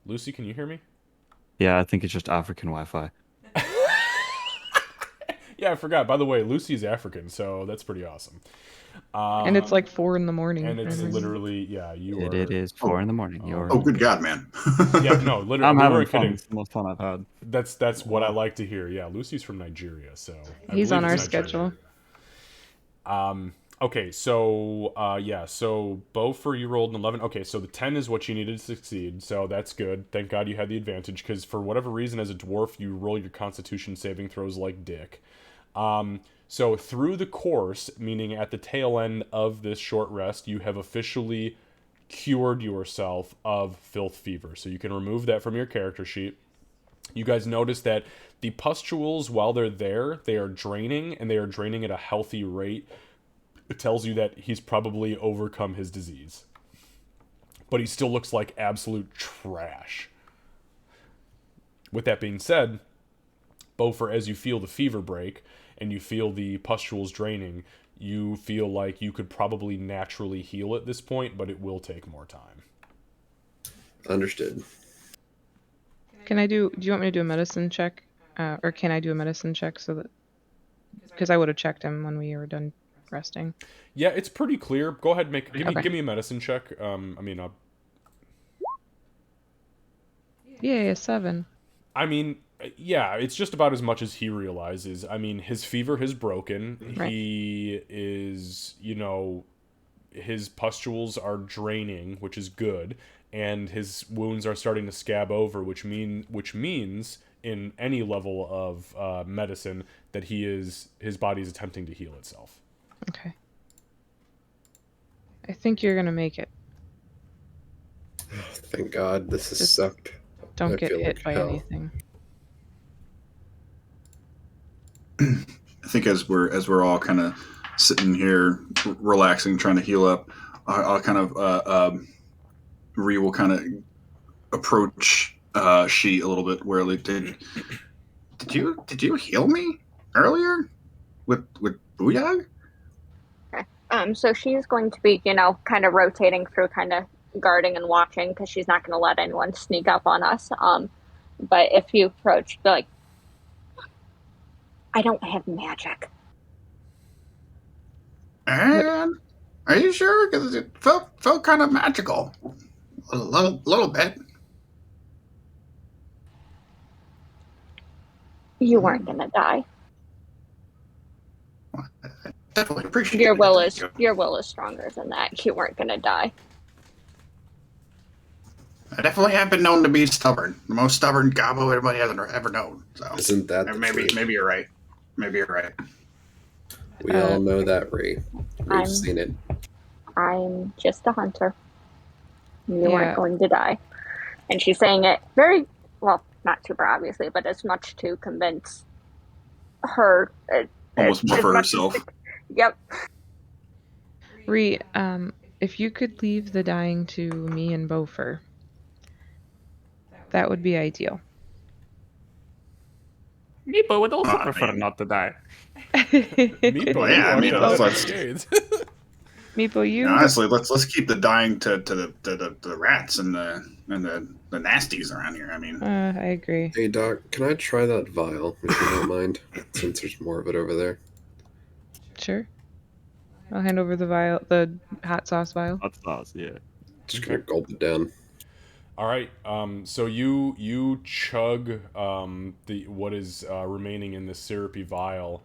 S1: Lucy, can you hear me?
S7: Yeah, I think it's just African Wi-Fi.
S1: Yeah, I forgot. By the way, Lucy's African, so that's pretty awesome.
S3: And it's 4 in the morning.
S1: And it's
S3: right?
S1: literally, you are.
S7: It is 4 in the morning. You're
S2: Oh, good God, man.
S1: Yeah, no, literally.
S7: I'm
S1: we
S7: having
S1: weren't
S7: fun.
S1: kidding.
S7: It's the most fun I've had.
S1: That's what I like to hear. Yeah, Lucy's from Nigeria, so
S3: He's
S1: believe
S3: on our
S1: it's Nigeria.
S3: schedule.
S1: Okay, so so Bofer, you rolled an 11. Okay, so the 10 is what you needed to succeed, so that's good. Thank God you had the advantage, because for whatever reason, as a dwarf, you roll your Constitution saving throws like dick. So through the course, meaning at the tail end of this short rest, you have officially cured yourself of filth fever. So you can remove that from your character sheet. You guys notice that the pustules, while they're there, they are draining, and they are draining at a healthy rate. It tells you that he's probably overcome his disease. But he still looks like absolute trash. With that being said, Bofer, as you feel the fever break, and you feel the pustules draining, you feel like you could probably naturally heal at this point, but it will take more time.
S4: Understood.
S3: Do you want me to do a medicine check? Or can I do a medicine check because I would have checked him when we were done resting.
S1: Yeah, it's pretty clear. Go ahead, give me a medicine check.
S3: Yeah, 7.
S1: I mean, yeah, it's just about as much as he realizes. I mean, his fever has broken.
S3: Right.
S1: He is, his pustules are draining, which is good, and his wounds are starting to scab over, which means in any level of medicine that his body is attempting to heal itself.
S3: Okay. I think you're gonna make it.
S4: Thank God, this has
S3: Just
S4: sucked.
S3: Don't
S4: I
S3: get
S4: feel
S3: hit
S4: like
S3: by
S4: hell.
S3: anything.
S2: I think as we're all kind of sitting here relaxing, trying to heal up, I'll kind of Ree will kind of approach She a little bit warily. Did you heal me earlier with Booyah?
S5: So she's going to be, kind of rotating through, kind of guarding and watching, because she's not going to let anyone sneak up on us. But if you approach, be like, I don't have magic.
S2: And are you sure? Because it felt kind of magical, a little bit.
S5: You weren't gonna die.
S2: Definitely appreciate
S5: Your
S2: it.
S5: will is stronger than that. You weren't gonna die.
S2: I definitely have been known to be stubborn. The most stubborn gobbo anybody has ever known. So
S4: Isn't that the truth?
S2: maybe you're right. Maybe you're right.
S4: We all know that, Ray. We've
S5: I'm-
S4: seen it.
S5: I'm just a hunter. You
S3: Yeah.
S5: weren't going to die. And she's saying it very well, not super obviously, but as much to convince her.
S2: Almost more
S5: as
S2: for
S5: much as
S2: herself.
S5: Yep.
S3: Ree, if you could leave the dying to me and Bofer, that would be ideal.
S6: Meepo would also
S2: I
S6: prefer
S2: mean-
S6: not to die.
S1: Meepo,
S2: Well, yeah, I mean,
S1: you walked out
S2: let's-
S1: unscathed.
S3: Meepo, you.
S2: Honestly, let's keep the dying to the rats and the nasties around here. I mean,
S3: I agree.
S4: Hey, Doc, can I try that vial, if you don't mind? Since there's more of it over there.
S3: Sure. I'll hand over the hot sauce vial.
S7: Hot sauce, yeah.
S4: Just gonna gulp it down.
S1: All right. So you chug the what is remaining in the syrupy vial.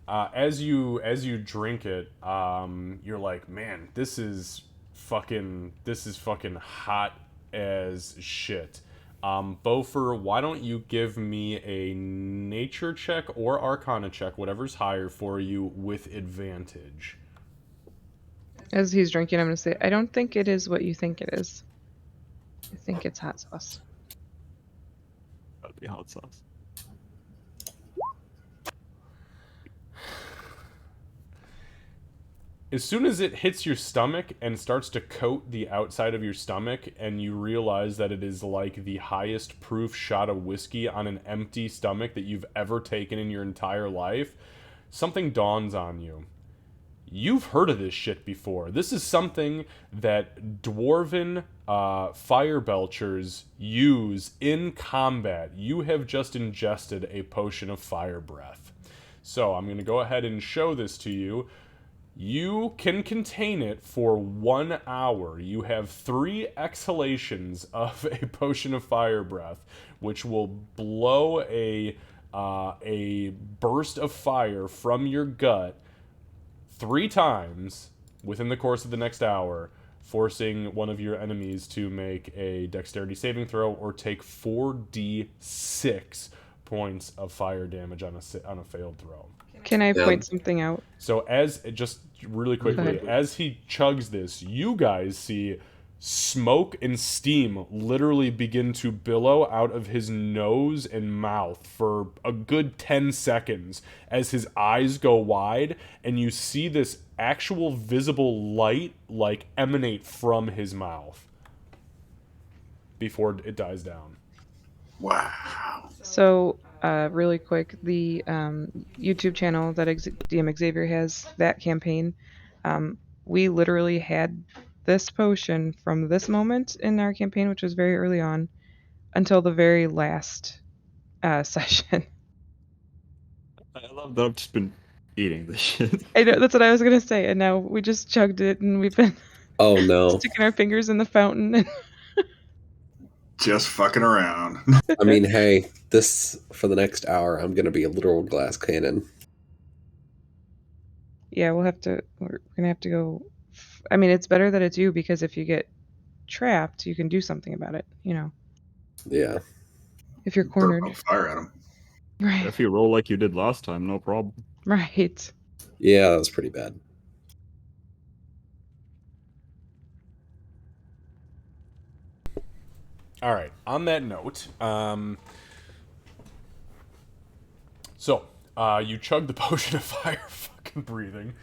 S1: As you drink it, you're like, man, this is fucking hot as shit. Bofer, why don't you give me a nature check or arcana check, whatever's higher for you, with advantage.
S3: As he's drinking, I'm going to say, I don't think it is what you think it is. I think it's hot sauce.
S7: That'd be hot sauce.
S1: As soon as it hits your stomach and starts to coat the outside of your stomach, and you realize that it is like the highest proof shot of whiskey on an empty stomach that you've ever taken in your entire life, something dawns on you. You've heard of this shit before. This is something that dwarven fire belchers use in combat. You have just ingested a potion of fire breath. So I'm going to go ahead and show this to you. You can contain it for 1 hour. You have 3 exhalations of a potion of fire breath, which will blow a burst of fire from your gut 3 times within the course of the next hour, forcing one of your enemies to make a dexterity saving throw or take 4d6 points of fire damage on a failed throw.
S3: Can I
S4: Yeah.
S3: point something out?
S1: So just really quickly, as he chugs this, you guys see smoke and steam literally begin to billow out of his nose and mouth for a good 10 seconds as his eyes go wide, and you see this actual visible light like emanate from his mouth before it dies down.
S2: wow.
S3: So, really quick, the YouTube channel that DM Xavier has, that campaign, we literally had this potion from this moment in our campaign, which was very early on, until the very last session.
S7: I love that I've just been eating this shit.
S3: I know, that's what I was going to say, and now we just chugged it, and we've been
S4: Oh no.
S3: sticking our fingers in the fountain. And
S2: Just fucking around.
S4: I mean, hey, this, for the next hour, I'm gonna be a literal glass cannon.
S3: yeah, we're going to have to go. I mean, it's better that it's you, because if you get trapped, you can do something about it,
S4: Yeah.
S3: if you're
S2: Throw
S3: cornered.
S2: fire at him.
S3: Right.
S7: If you roll like you did last time, no problem.
S3: Right.
S4: Yeah, that was pretty bad.
S1: All right. On that note, so you chug the potion of fire fucking breathing.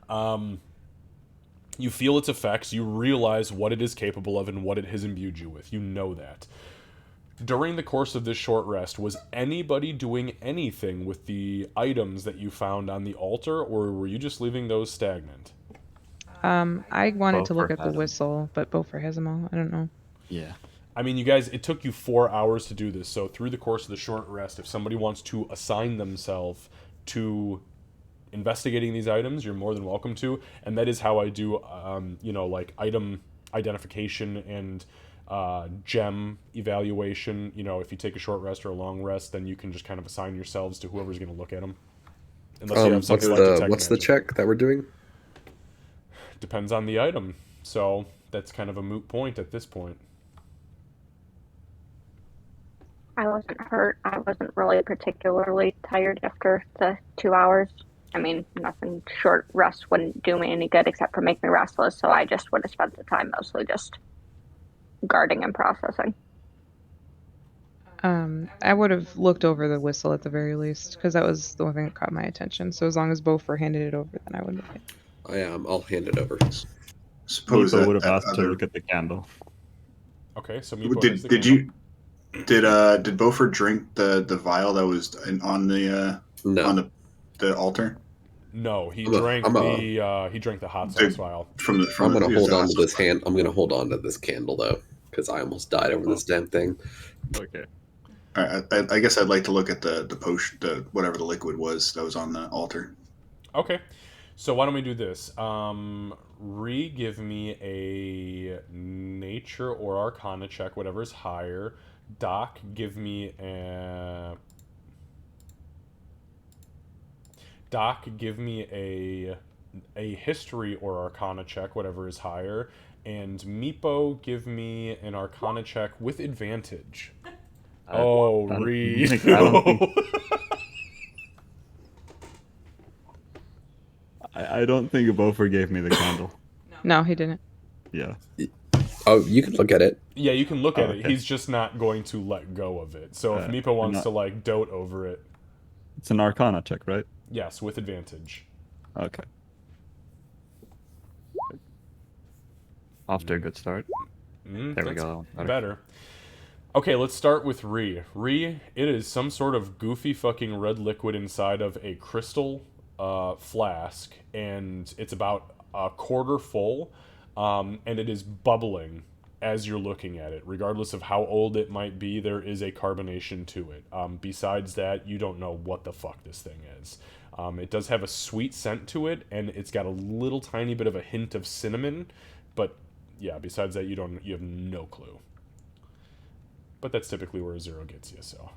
S1: You feel its effects. You realize what it is capable of and what it has imbued you with. You know that. During the course of this short rest, was anybody doing anything with the items that you found on the altar, or were you just leaving those stagnant?
S3: I wanted to look
S6: Bofer
S3: at the
S6: had 'em.
S3: whistle, but Bofer has them all. I don't know.
S7: Yeah.
S1: I mean, you guys, it took you 4 hours to do this, so through the course of the short rest, if somebody wants to assign themselves to investigating these items, you're more than welcome to, and that is how I do, like item identification and gem evaluation. If you take a short rest or a long rest, then you can just kind of assign yourselves to whoever's going to look at them. Unless you have something like detect
S4: what's the
S1: magic.
S4: check that we're doing?
S1: Depends on the item, so that's kind of a moot point at this point.
S5: I wasn't hurt. I wasn't really particularly tired after the 2 hours. I mean, nothing short rest wouldn't do me any good except for make me restless, so I just would have spent the time mostly just guarding and processing.
S3: I would have looked over the whistle at the very least, because that was the one thing that caught my attention. So as long as Beaufort handed it over, then I would look at it.
S4: I'll hand it over.
S2: Suppose
S7: Meepo
S2: that
S7: would have asked to
S2: other...
S7: look at the candle.
S1: Okay, so Meepo has the
S2: did did Beaufort drink the vial that was on the
S4: No.
S2: the altar?
S1: No, he drank the hot sauce vial.
S4: I'm gonna hold on to this hand. I'm gonna hold on to this candle though, because I almost died over this damn thing.
S7: Okay.
S2: I guess I'd like to look at the potion, whatever the liquid was that was on the altar.
S1: Okay, so why don't we do this? Give me a nature or arcana check, whatever is higher. Doc, give me a history or arcana check, whatever is higher. And Meepo, give me an arcana check with advantage.
S7: I don't think Beaufort gave me the candle.
S3: No, he didn't.
S7: Yeah.
S4: Oh, you can look at it.
S1: Yeah, you can look at it.
S7: Okay.
S1: He's just not going to let go of it. So if Meepo wants to dote over it,
S7: It's an arcana check, right?
S1: yes, with advantage.
S7: Okay. Off to a good start. There we go.
S1: Better. Okay, let's start with Ree. Ree, it is some sort of goofy fucking red liquid inside of a crystal flask, and it's about a quarter full, and it is bubbling as you're looking at it. Regardless of how old it might be, there is a carbonation to it. Besides that, you don't know what the fuck this thing is. It does have a sweet scent to it, and it's got a little tiny bit of a hint of cinnamon, but yeah, besides that, you have no clue. But that's typically where a 0 gets you, so.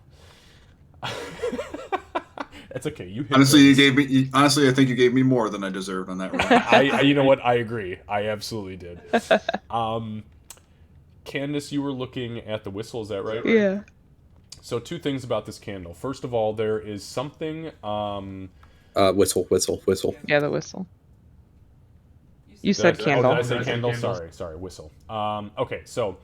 S1: That's okay. You hit
S2: Honestly,
S1: those.
S2: Honestly, I think you gave me more than I deserved on that one.
S1: You know what? I agree. I absolutely did. Candace, you were looking at the whistle. Is that right?
S3: Yeah.
S1: So 2 things about this candle. First of all, there is something.
S4: Whistle.
S3: Yeah, the whistle. You said
S1: Did
S3: candle.
S1: I say candle? Sorry, whistle. Okay, so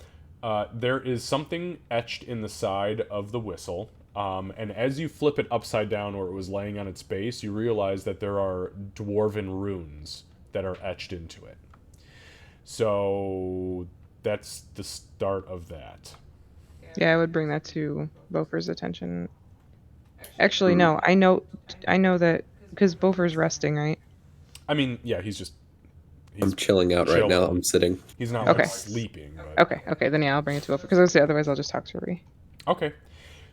S1: there is something etched in the side of the whistle, and as you flip it upside down where it was laying on its base, you realize that there are dwarven runes that are etched into it. So that's the start of that.
S3: Yeah, I would bring that to Beaufort's attention. Actually, no. I know that because Beaufort's resting, right?
S1: I mean, yeah, he's
S4: I'm chilling out right now. I'm sitting.
S1: He's not
S3: Okay.
S1: like sleeping. But...
S3: Okay. Then yeah, I'll bring it to Beaufort because otherwise I'll just talk to Ree.
S1: Okay.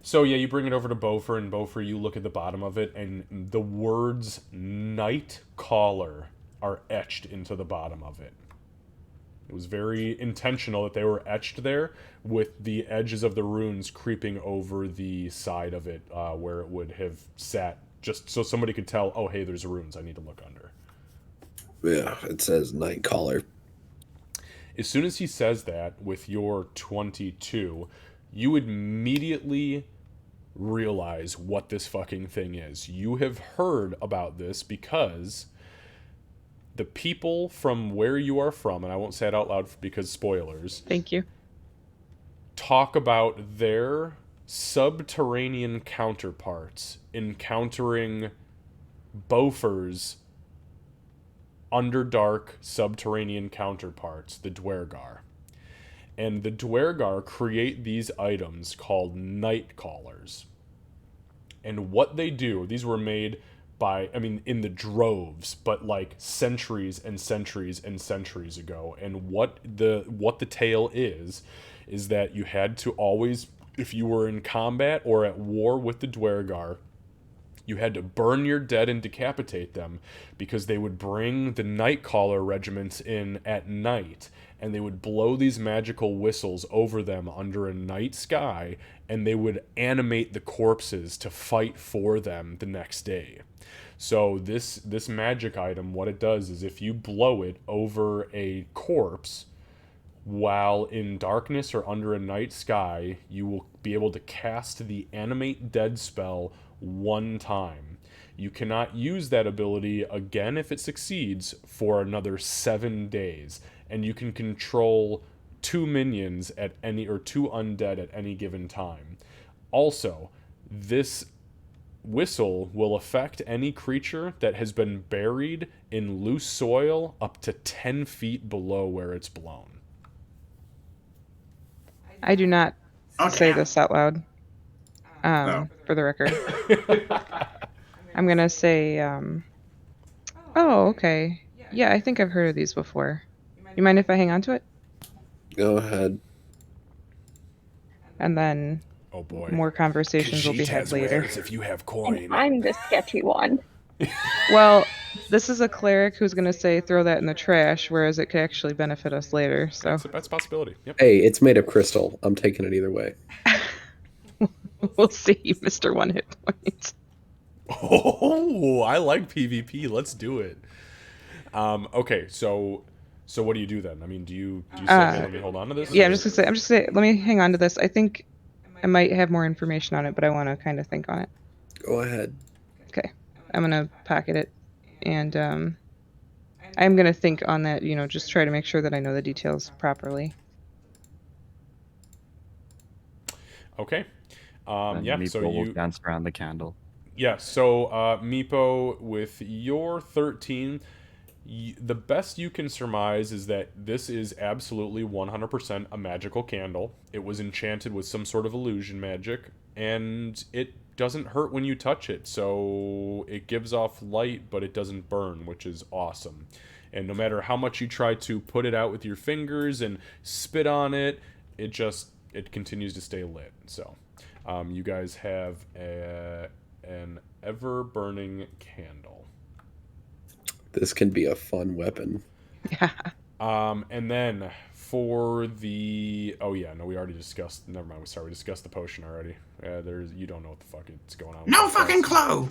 S1: So yeah, you bring it over to Beaufort, and Beaufort, you look at the bottom of it, and the words "Night Caller" are etched into the bottom of it. It was very intentional that they were etched there, with the edges of the runes creeping over the side of it, where it would have sat, just so somebody could tell, oh hey, there's runes, I need to look under.
S4: Yeah, it says Night Caller.
S1: As soon as he says that, with your 22, you immediately realize what this fucking thing is. You have heard about this because the people from where you are from, and I won't say it out loud because spoilers.
S3: Thank you.
S1: Talk about their subterranean counterparts encountering Beaufort's underdark subterranean counterparts, the Dwergar. And the Dwergar create these items called Night Callers. And what they do, these were made by, in the droves, but like centuries and centuries and centuries ago. And what the tale is is that you had to always, if you were in combat or at war with the Dwergar, you had to burn your dead and decapitate them, because they would bring the Nightcaller regiments in at night, and they would blow these magical whistles over them under a night sky, and they would animate the corpses to fight for them the next day. So this magic item, what it does is if you blow it over a corpse while in darkness or under a night sky, you will be able to cast the Animate Dead spell one time. You cannot use that ability again if it succeeds for another 7 days, and you can control 2 minions at any, or 2 undead at any given time. Also, this whistle will affect any creature that has been buried in loose soil up to 10 feet below where it's blown.
S3: I do not say
S2: damn.
S3: this out loud. For the record. I'm gonna say, oh, okay. Yeah, I think I've heard of these before. You mind if I hang on to it?
S4: Go ahead.
S3: And then
S1: Oh boy.
S3: more conversations will be had later.
S1: If you have
S5: And
S1: coin.
S5: I'm the sketchy one.
S3: Well, this is a cleric who's gonna say throw that in the trash, whereas it could actually benefit us later. So
S1: That's a possibility. Yep.
S4: Hey, it's made of crystal. I'm taking it either way.
S3: we'll see, Mr. One Hit Point.
S1: Oh, I like PvP. Let's do it. Okay, so what do you do then? I mean, do you say, hey, let me hold on to this?
S3: Yeah, I'm just gonna say, let me hang on to this. I think I might have more information on it, but I want to kind of think on it.
S4: Go ahead.
S3: Okay, I'm gonna pocket it, and I'm gonna think on that. You know, just try to make sure that I know the details properly.
S1: Okay.
S7: And
S1: Yeah.
S7: Meepo
S1: So
S7: will
S1: you.
S7: dance around the candle.
S1: Yeah. So Meepo, with your 13, the best you can surmise is that this is absolutely 100% a magical candle. It was enchanted with some sort of illusion magic, and it doesn't hurt when you touch it. So it gives off light, but it doesn't burn, which is awesome. And no matter how much you try to put it out with your fingers and spit on it, it continues to stay lit. So you guys have an ever-burning candle.
S4: This can be a fun weapon.
S3: Yeah.
S1: And then for the... Oh, yeah, no, we already discussed... Never mind, we discussed the potion already. You don't know what the fuck is going on.
S2: No fucking clue!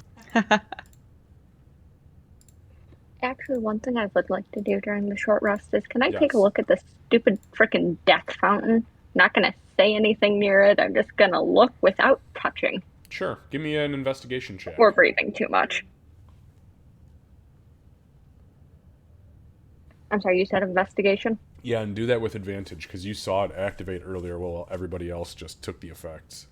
S5: Actually, one thing I would like to do during the short rest is, can I take a
S1: Yes.
S5: look at this stupid freaking death fountain? Not gonna say anything near it. I'm just gonna look without touching
S1: Sure, give me an investigation check.
S5: or breathing too much. I'm sorry, you said investigation?
S1: Yeah, and do that with advantage, because you saw it activate earlier while everybody else just took the effects.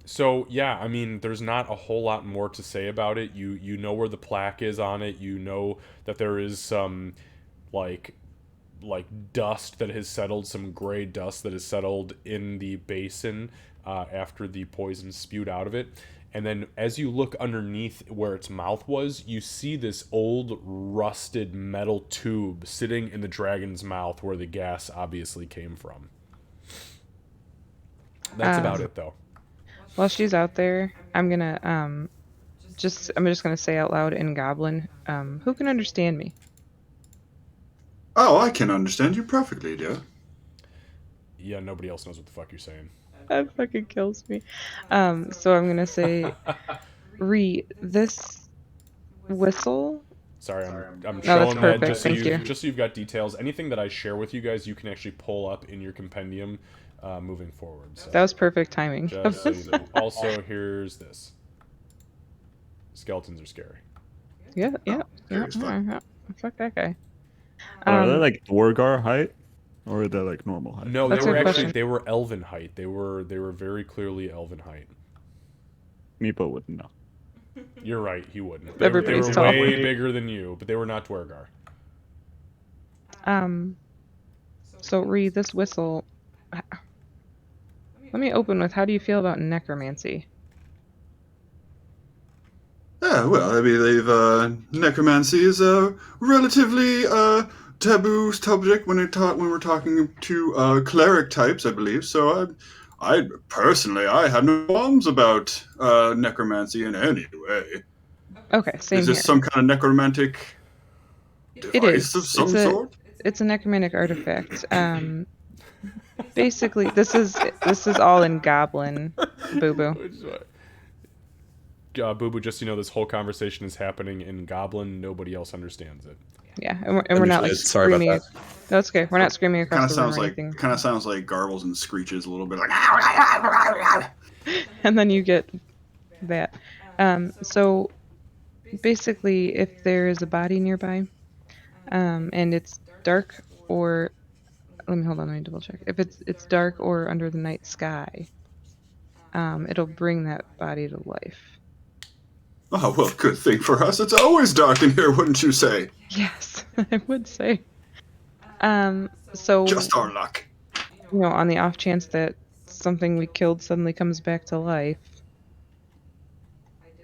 S1: So yeah, I mean, there's not a whole lot more to say about it. You know where the plaque is on it. You know that there is some like dust that has settled, some gray dust that has settled in the basin after the poison spewed out of it. And then as you look underneath where its mouth was, you see this old rusted metal tube sitting in the dragon's mouth where the gas obviously came from. That's about it, though.
S3: While she's out there, I'm just gonna say out loud in Goblin, who can understand me?
S2: Oh, I can understand you perfectly, dear.
S1: Yeah, nobody else knows what the fuck you're saying.
S3: That fucking kills me. So I'm gonna say, this whistle.
S1: Sorry, I'm
S3: No, that's
S1: showing that
S3: perfect.
S1: just so
S3: Thank you.
S1: just so you've got details. Anything that I share with you guys, you can actually pull up in your compendium moving forward. So
S3: That was perfect timing.
S1: just so you know. Also, here's this. Skeletons are scary.
S3: Yeah.
S2: Scary as fuck.
S3: Fuck that guy.
S7: Are they like Dwargar height, or are they like normal height?
S1: No,
S3: That's
S1: they were
S3: a good
S1: actually
S3: question.
S1: elven height. They were very clearly elven height.
S7: Meepo wouldn't know.
S1: You're right, he wouldn't. They were
S3: Everybody's tall.
S1: way bigger than you, but they were not Dwergar.
S3: So this whistle. let me open with, how do you feel about necromancy?
S2: Yeah, well, I believe necromancy is a relatively taboo subject when we're talking to cleric types, I believe. So I personally, I have no qualms about necromancy in any way.
S3: Okay, same
S2: Is
S3: here.
S2: this some kind of necromantic
S3: It
S2: device of
S3: is.
S2: some sort?
S3: It's a necromantic artifact. Basically, this is all in Goblin, Boo Boo.
S1: Boo Boo, just so you know, this whole conversation is happening in Goblin. Nobody else understands it.
S3: Yeah, and we're not like
S4: Understood. Sorry about
S3: screaming.
S4: that.
S3: That's okay. We're not screaming
S2: Kind
S3: across
S2: of
S3: the room
S2: sounds
S3: or
S2: like
S3: anything.
S2: garbles and screeches a little bit, like.
S3: And then you get that. So basically, if there is a body nearby, and it's dark, or let me double check. If it's dark or under the night sky, it'll bring that body to life.
S2: Oh, well, good thing for us. It's always dark in here, wouldn't you say?
S3: Yes, I would say. So
S2: Just our luck.
S3: on the off chance that something we killed suddenly comes back to life,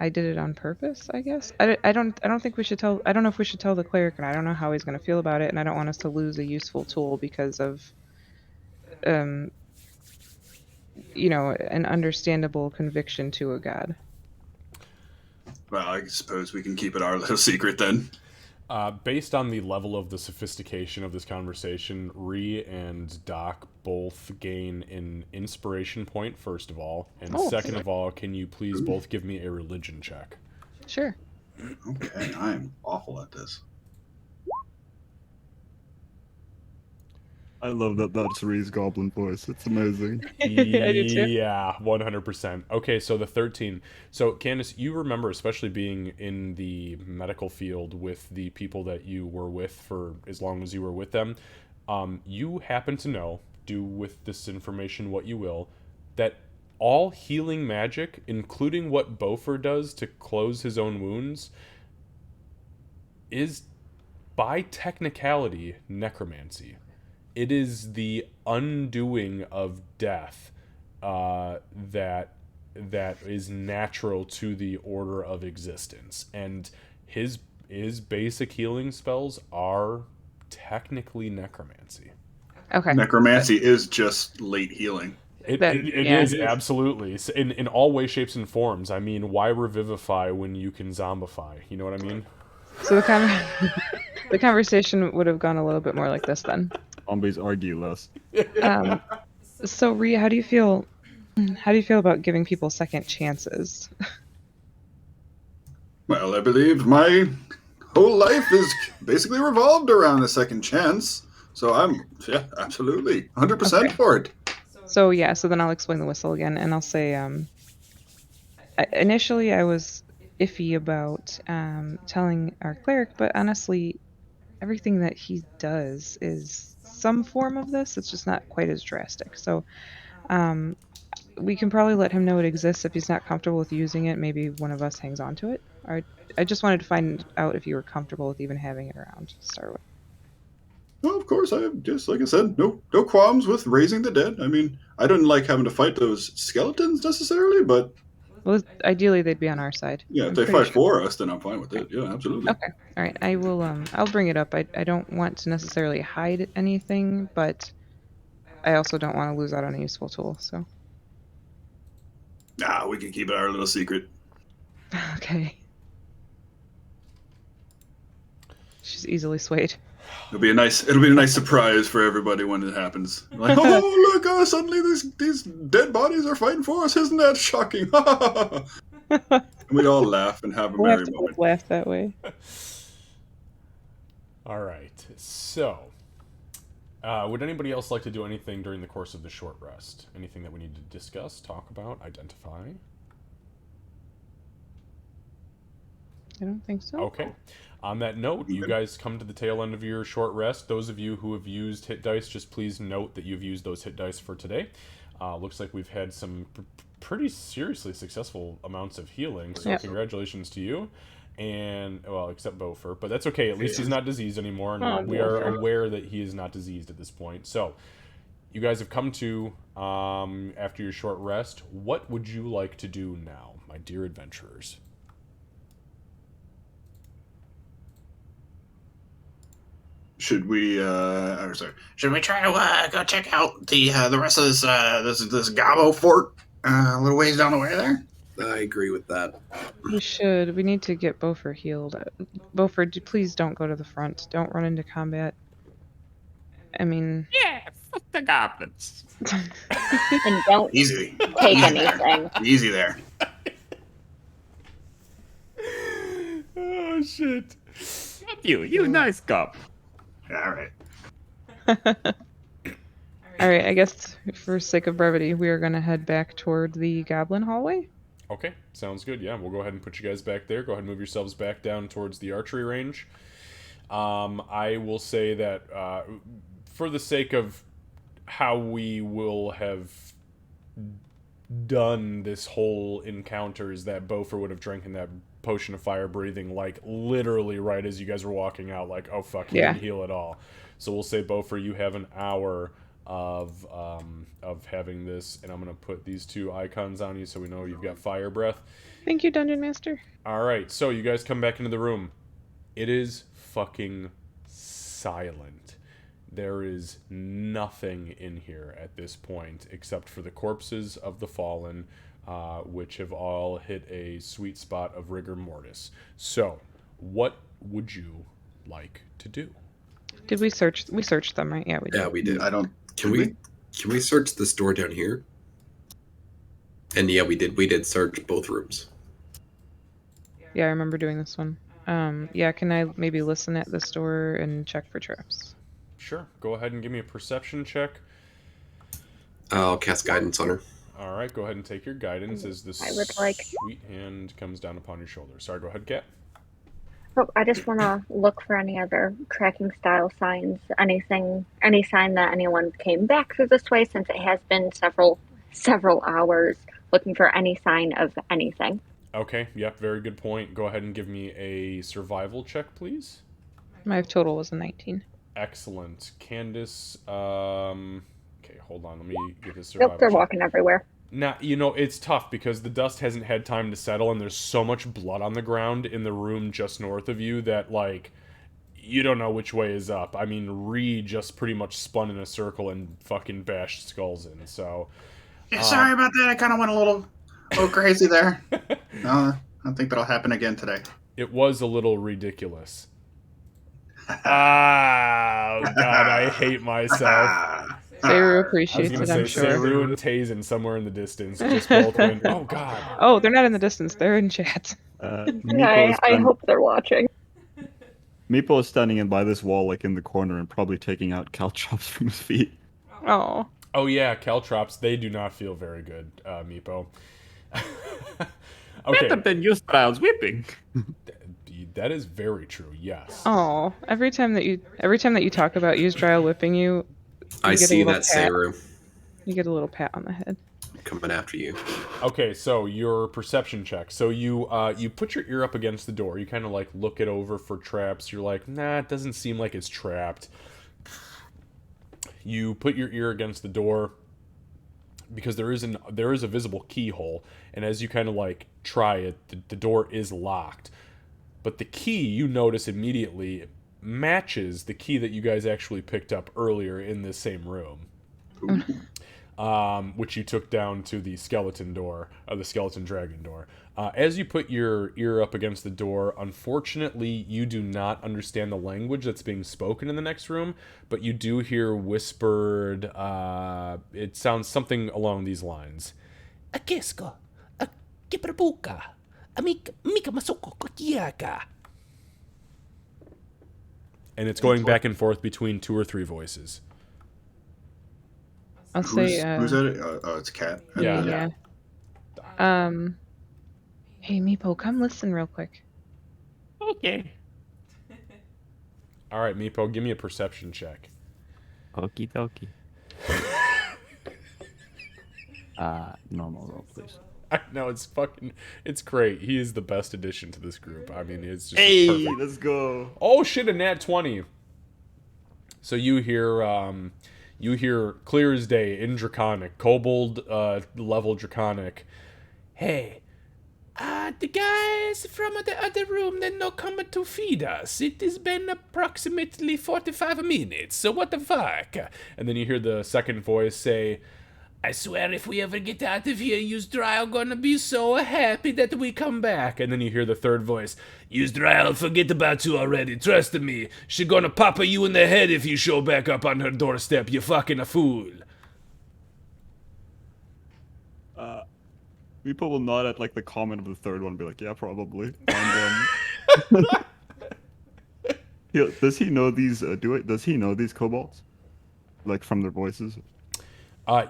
S3: I did it on purpose, I guess. I don't think we should tell. I don't know if we should tell the cleric, and I don't know how he's going to feel about it, and I don't want us to lose a useful tool because of, an understandable conviction to a god.
S2: Well, I suppose we can keep it our little secret then.
S1: Based on the level of the sophistication of this conversation, Ree and Doc both gain an inspiration point, first of all. And second of all, can you please both give me a religion check?
S3: Sure.
S2: Okay, I'm awful at this.
S7: I love that that's Ree's goblin voice. It's amazing.
S3: I do too.
S1: Yeah, 100%. Okay, so the 13. So, Candace, you remember, especially being in the medical field with the people that you were with for as long as you were with them, you happen to know, do with this information what you will, that all healing magic, including what Beaufort does to close his own wounds, is, by technicality, necromancy. It is the undoing of death that is natural to the order of existence, and his basic healing spells are technically necromancy.
S3: Okay.
S2: Necromancy is just late healing.
S1: It is absolutely in all ways, shapes, and forms. I mean, why revivify when you can zombify? You know what I mean?
S3: So the conversation would have gone a little bit more like this then.
S7: Zombies argue less.
S3: So Rhea, how do you feel about giving people second chances?
S2: Well, I believe my whole life is basically revolved around the second chance. So I'm, absolutely 100% for it.
S3: So then I'll explain the whistle again, and I'll say, initially I was iffy about telling our cleric, but honestly, everything that he does is some form of this. It's just not quite as drastic. So we can probably let him know it exists. If he's not comfortable with using it, maybe one of us hangs on to it. I just wanted to find out if you were comfortable with even having it around to start with.
S2: Well, of course, I have, just like I said, no qualms with raising the dead. I mean, I didn't like having to fight those skeletons necessarily, but
S3: well, ideally they'd be on our side.
S2: Yeah, if they fight for us, then I'm fine with it. Yeah, absolutely.
S3: Okay, all right. I will. I'll bring it up. I don't want to necessarily hide anything, but I also don't want to lose out on a useful tool. So.
S2: Nah, we can keep it our little secret.
S3: Okay. She's easily swayed.
S2: It'll be a nice surprise for everybody when it happens. Like, oh look, suddenly these dead bodies are fighting for us. Isn't that shocking? And we all laugh and have a merry moment.
S3: Laugh that way.
S1: All right. So, would anybody else like to do anything during the course of the short rest? Anything that we need to discuss, talk about, identify?
S3: I don't think so.
S1: Okay. On that note, you guys come to the tail end of your short rest. Those of you who have used hit dice, just please note that you've used those hit dice for today. Looks like we've had some pretty seriously successful amounts of healing, so Congratulations to you. And, well, except Beaufort, but that's okay. At least he's not diseased anymore, and we are aware that he is not diseased at this point. So, you guys have come to after your short rest, what would you like to do now, my dear adventurers?
S2: Should we should we try to go check out the rest of this Gabo fort a little ways down the way there?
S4: I agree with that.
S3: We should. We need to get Beaufort healed. Beaufort, please don't go to the front. Don't run into combat. I mean...
S6: Yeah, fuck the goblins.
S5: And don't
S2: Easy.
S5: take anything.
S2: Easy there.
S1: Oh, shit.
S6: Not you nice goblin.
S2: Yeah, all right.
S3: All right, I guess for sake of brevity, we are going to head back toward the Goblin hallway.
S1: Okay, sounds good. Yeah, we'll go ahead and put you guys back there. Go ahead and move yourselves back down towards the archery range. I will say that for the sake of how we will have done this whole encounter is that Beaufort would have drinking that potion of fire breathing, like, literally right as you guys were walking out, like, oh, fuck, he didn't heal at all. So we'll say, Beaufort, you have an hour of having this, and I'm going to put these two icons on you so we know you've got fire breath.
S3: Thank you, Dungeon Master.
S1: All right, so you guys come back into the room. It is fucking silent. There is nothing in here at this point except for the corpses of the fallen, which have all hit a sweet spot of rigor mortis. So, what would you like to do?
S3: Did we search? We searched them, right? Yeah, we did.
S4: Yeah, we did.
S2: I don't.
S4: Can we search this door down here? And yeah, we did. We did search both rooms.
S3: Yeah, I remember doing this one. Yeah, can I maybe listen at this door and check for traps?
S1: Sure. Go ahead and give me a perception check.
S4: I'll cast guidance on her.
S1: All right, go ahead and take your guidance as the
S5: I would like-
S1: sweet hand comes down upon your shoulder. Sorry, go ahead, Kat.
S5: Oh, I just want to look for any other tracking style signs. Anything, any sign that anyone came back through this way, since it has been several hours. Looking for any sign of anything.
S1: Okay, yep, very good point. Go ahead and give me a survival check, please.
S3: My total was a 19.
S1: Excellent. Candace, okay, hold on, let me get this survival
S5: Nope, they're
S1: check.
S5: walking everywhere.
S1: Now, you know, it's tough because the dust hasn't had time to settle and there's so much blood on the ground in the room just north of you that, like, you don't know which way is up. I mean, Ree just pretty much spun in a circle and fucking bashed skulls in, so...
S2: Yeah, sorry about that. I kind of went a little crazy there. No, I don't think that'll happen again today.
S1: It was a little ridiculous. Ah, God, I hate myself.
S3: Sayru
S1: I was
S3: appreciates
S1: going
S3: it,
S1: to
S3: I'm
S1: say
S3: sure.
S1: Sayru and Tazen somewhere in the distance just both went, oh, God.
S3: Oh, they're not in the distance. They're in chat.
S5: I hope they're watching.
S7: Meepo is standing in by this wall, like in the corner, and probably taking out caltrops from his feet.
S3: Oh.
S1: Oh, yeah, caltrops, they do not feel very good, Meepo. Okay.
S6: Better than Yusrael's whipping.
S1: That is very true, yes.
S3: Oh. Every time that you talk about Yusrael whipping you,
S4: I
S3: get a
S4: see
S3: little
S4: that,
S3: pat.
S4: Sayru.
S3: You get a little pat on the head.
S4: Coming after you.
S1: Okay, so your perception check. So you put your ear up against the door. You kind of like look it over for traps. You're like, nah, it doesn't seem like it's trapped. You put your ear against the door because there is a visible keyhole, and as you kind of like try it, the door is locked. But the key, you notice immediately, matches the key that you guys actually picked up earlier in this same room. Which you took down to the skeleton door, the skeleton dragon door. As you put your ear up against the door, unfortunately, you do not understand the language that's being spoken in the next room, but you do hear whispered, it sounds something along these lines. Akesko, kiprabuka, mika masoko kotiaka. And it's going back and forth between 2 or 3 voices.
S3: I'll say,
S2: Who's at it? Oh, it's Cat.
S1: Yeah.
S3: Hey, Meepo, come listen real quick.
S6: Okay.
S1: All right, Meepo, give me a perception check.
S6: Okie dokie. Normal roll, please.
S1: I know, it's great. He is the best addition to this group. I mean, it's just
S7: Hey,
S1: perfect.
S7: let's go.
S1: Oh shit, a nat 20. So you hear You hear clear as day in Draconic, Kobold level Draconic. Hey, the guys from the other room, they're not coming to feed us. It has been approximately 45 minutes, so what the fuck? And then you hear the second voice say, I swear if we ever get out of here, yous dry are gonna be so happy that we come back. And then you hear the third voice, yous dry will forget about you already, trust me. She gonna pop you in the head if you show back up on her doorstep, you fucking a fool.
S7: People will nod at like the comment of the third one and be like, yeah, probably. And does he know these does he know these kobolds? Like from their voices?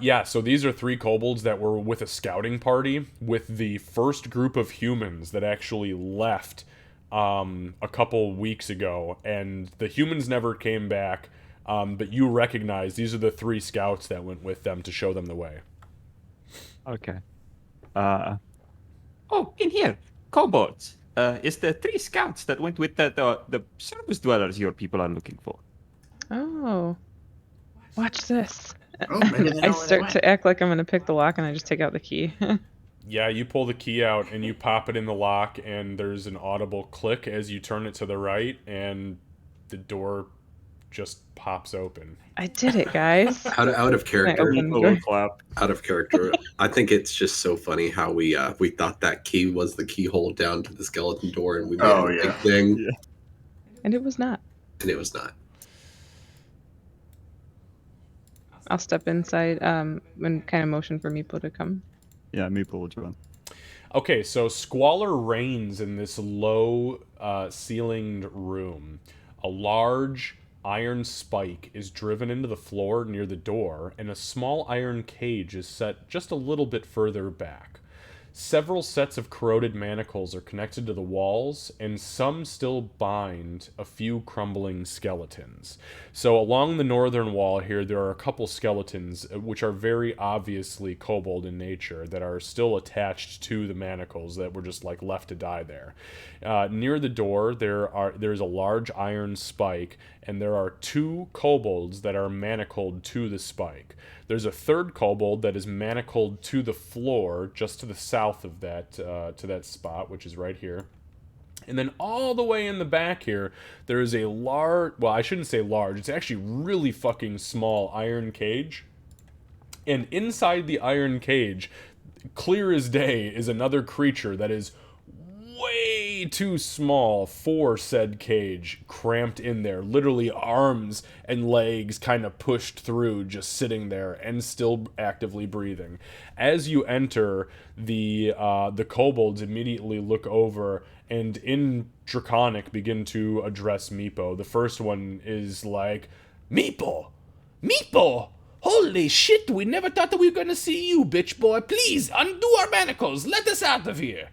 S1: Yeah, so these are 3 kobolds that were with a scouting party with the first group of humans that actually left a couple weeks ago, and the humans never came back, but you recognize these are the 3 scouts that went with them to show them the way.
S7: Okay.
S6: Oh, in here, kobolds. It's the 3 scouts that went with the surface dwellers your people are looking for.
S3: Oh. Watch this.
S2: Oh, maybe they know
S3: I
S2: where they
S3: start
S2: went.
S3: to act like I'm gonna pick the lock, and I just take out the key.
S1: Yeah, you pull the key out and you pop it in the lock, and there's an audible click as you turn it to the right, and the door just pops open.
S3: I did it, guys.
S4: Out of character,
S3: open-
S7: A little clap.
S4: out of character. I think it's just so funny how we thought that key was the keyhole down to the skeleton door, and we made
S2: Oh,
S4: it a
S2: yeah.
S4: big thing,
S7: Yeah.
S3: And it was not.
S4: and it was not.
S3: I'll step inside and kind of motion for Meepo to come.
S7: Yeah, Meeple will join.
S1: Okay, so squalor reigns in this low ceilinged room. A large iron spike is driven into the floor near the door, and a small iron cage is set just a little bit further back. Several sets of corroded manacles are connected to the walls, and some still bind a few crumbling skeletons. So along the northern wall here, there are a couple skeletons, which are very obviously kobold in nature, that are still attached to the manacles that were just like left to die there. Near the door, there's a large iron spike, and there are 2 kobolds that are manacled to the spike. There's a third kobold that is manacled to the floor, just to the south of that, to that spot, which is right here. And then all the way in the back here, there is a large, well, I shouldn't say large, it's actually really fucking small iron cage. And inside the iron cage, clear as day, is another creature that is way too small for said cage, cramped in there, literally arms and legs kind of pushed through, just sitting there and still actively breathing. As you enter, the kobolds immediately look over and in Draconic begin to address Meepo. The first one is like, Meepo! Meepo! Holy shit, we never thought that we were gonna see you, bitch boy. Please, undo our manacles. Let us out of here.